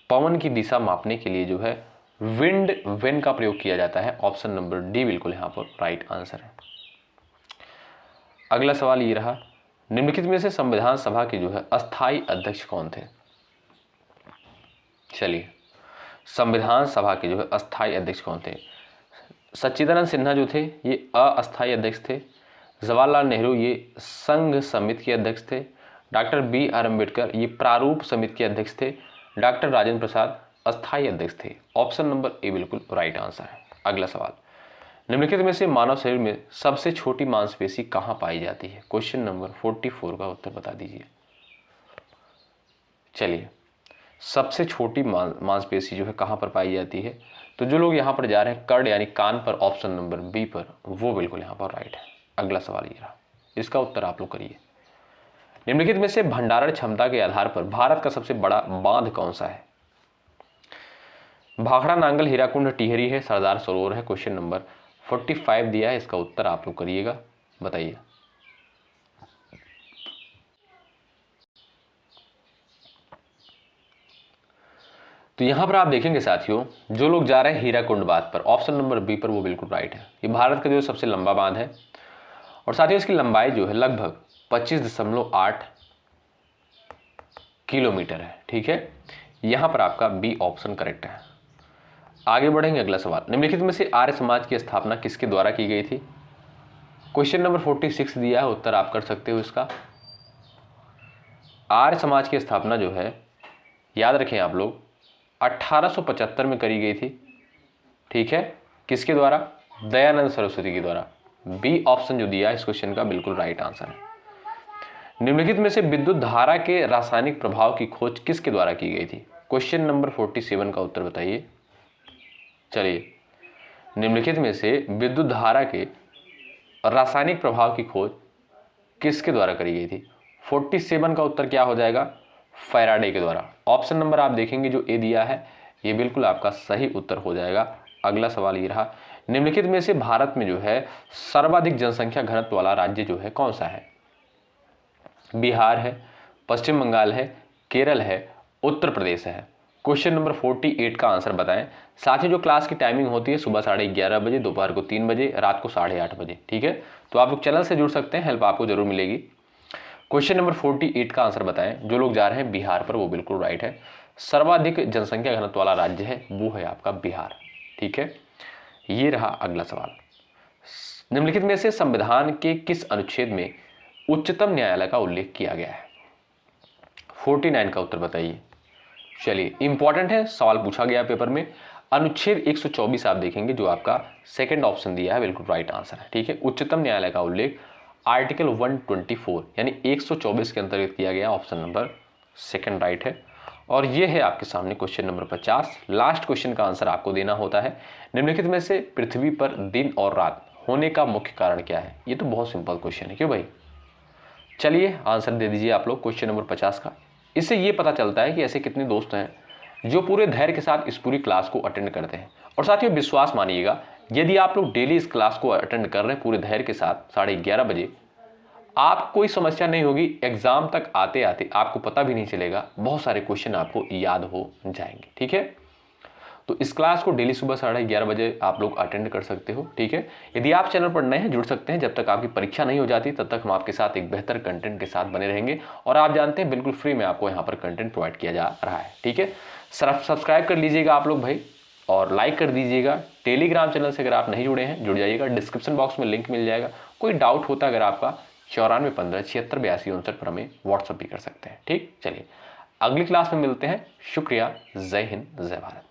पवन की दिशा मापने के लिए जो है विंड वेन का प्रयोग किया जाता है। ऑप्शन नंबर डी बिल्कुल यहां पर राइट आंसर है। अगला सवाल ये रहा, निम्नलिखित में से संविधान सभा के जो है अस्थाई अध्यक्ष कौन थे? चलिए, संविधान सभा के जो है अस्थाई अध्यक्ष कौन थे? सच्चिदानंद सिन्हा जो थे ये अस्थाई अध्यक्ष थे। जवाहरलाल नेहरू ये संघ समिति के अध्यक्ष थे। Doctor B.R. अम्बेडकर ये प्रारूप समिति के अध्यक्ष थे। डॉक्टर राजेंद्र प्रसाद अस्थाई अध्यक्ष थे। ऑप्शन नंबर ए बिल्कुल राइट आंसर है। अगला सवाल, निम्नलिखित में से मानव शरीर में सबसे छोटी मांसपेशी कहां पाई जाती है? क्वेश्चन नंबर 44 का उत्तर बता दीजिए। चलिए, सबसे छोटी मांसपेशी जो है कहाँ पर पाई जाती है? तो जो लोग यहाँ पर जा रहे हैं कर्ण यानी कान पर, ऑप्शन नंबर बी पर, वो बिल्कुल यहाँ पर राइट है। अगला सवाल ये रहा, इसका उत्तर आप लोग करिए। निम्नलिखित में से भंडारण क्षमता के आधार पर भारत का सबसे बड़ा बांध कौन सा है? भाखड़ा, नांगल, हीराकुंड, टिहरी है, सरदार सरोवर है। क्वेश्चन नंबर 45 दिया है, इसका उत्तर आप लोग करिएगा, बताइए। तो यहां पर आप देखेंगे साथियों, जो लोग जा रहे हैं हीराकुंड बांध पर, ऑप्शन नंबर बी पर, वो बिल्कुल राइट है। ये भारत का जो सबसे लंबा बांध है और साथियों इसकी लंबाई जो है लगभग 25.8 किलोमीटर है। ठीक है, यहां पर आपका बी ऑप्शन करेक्ट है। आगे बढ़ेंगे, अगला सवाल। निम्नलिखित में से आर्य समाज की स्थापना किसके द्वारा की गई थी? क्वेश्चन नंबर 46 दिया है, उत्तर आप कर सकते हो इसका। आर्य समाज की स्थापना जो है, याद रखें आप लोग, 1875 में करी गई थी। ठीक है, किसके द्वारा? दयानंद सरस्वती के द्वारा। बी ऑप्शन जो दिया है इस क्वेश्चन का बिल्कुल राइट आंसर है। निम्नलिखित में से विद्युत धारा के रासायनिक प्रभाव की खोज किसके द्वारा की गई थी? क्वेश्चन नंबर 47 का उत्तर बताइए। चलिए, निम्नलिखित में से विद्युत धारा के रासायनिक प्रभाव की खोज किसके द्वारा करी गई थी? 47 का उत्तर क्या हो जाएगा? फैराडे के द्वारा। ऑप्शन नंबर आप देखेंगे जो ए दिया है, ये बिल्कुल आपका सही उत्तर हो जाएगा। अगला सवाल ये रहा, निम्नलिखित में से भारत में जो है सर्वाधिक जनसंख्या घनत्व वाला राज्य जो है कौन सा है? बिहार है, पश्चिम बंगाल है, केरल है, उत्तर प्रदेश है। क्वेश्चन नंबर 48 का आंसर बताएं। साथ ही जो क्लास की टाइमिंग होती है सुबह 11:30 बजे, दोपहर को 3 बजे, रात को 8:30 बजे। ठीक है, तो आप लोग चैनल से जुड़ सकते हैं, हेल्प आपको जरूर मिलेगी। क्वेश्चन नंबर 48 का आंसर बताएं। जो लोग जा रहे हैं बिहार पर, वो बिल्कुल राइट है। सर्वाधिक जनसंख्या घनत्व वाला राज्य है वो है आपका बिहार। ठीक है, ये रहा अगला सवाल। निम्नलिखित में से संविधान के किस अनुच्छेद में उच्चतम न्यायालय का उल्लेख किया गया है? 49 का उत्तर बताइए। चलिए, इंपॉर्टेंट है, सवाल पूछा गया पेपर में। अनुच्छेद 124 आप देखेंगे, जो आपका सेकंड ऑप्शन दिया है बिल्कुल राइट आंसर है। ठीक है, उच्चतम न्यायालय का उल्लेख आर्टिकल 124 यानी 124 के अंतर्गत किया गया, ऑप्शन नंबर सेकंड राइट है। और ये है आपके सामने क्वेश्चन नंबर 50। लास्ट क्वेश्चन का आंसर आपको देना होता है। निम्नलिखित में से पृथ्वी पर दिन और रात होने का मुख्य कारण क्या है? ये तो बहुत सिंपल क्वेश्चन है, क्यों भाई? चलिए आंसर दे दीजिए आप लोग क्वेश्चन नंबर 50 का। इससे ये पता चलता है कि ऐसे कितने दोस्त हैं जो पूरे धैर्य के साथ इस पूरी क्लास को अटेंड करते हैं। और साथियों विश्वास मानिएगा, यदि आप लोग डेली इस क्लास को अटेंड कर रहे हैं पूरे धैर्य के साथ 11:30 बजे, आप कोई समस्या नहीं होगी। एग्जाम तक आते आते आपको पता भी नहीं चलेगा, बहुत सारे क्वेश्चन आपको याद हो जाएंगे। ठीक है, तो इस क्लास को डेली सुबह 11:30 बजे आप लोग अटेंड कर सकते हो। ठीक है, यदि आप चैनल पर नए हैं जुड़ सकते हैं। जब तक आपकी परीक्षा नहीं हो जाती तब तक हम आपके साथ एक बेहतर कंटेंट के साथ बने रहेंगे। और आप जानते हैं बिल्कुल फ्री में आपको यहाँ पर कंटेंट प्रोवाइड किया जा रहा है। ठीक है, सब्सक्राइब कर लीजिएगा आप लोग भाई, और लाइक कर दीजिएगा। टेलीग्राम चैनल से अगर आप नहीं जुड़े हैं जुड़ जाइएगा, डिस्क्रिप्शन बॉक्स में लिंक मिल जाएगा। कोई डाउट होता है अगर आपका 9415768259 पर हमें व्हाट्सअप भी कर सकते हैं। ठीक, चलिए अगली क्लास में मिलते हैं। शुक्रिया, जय हिंद, जय भारत।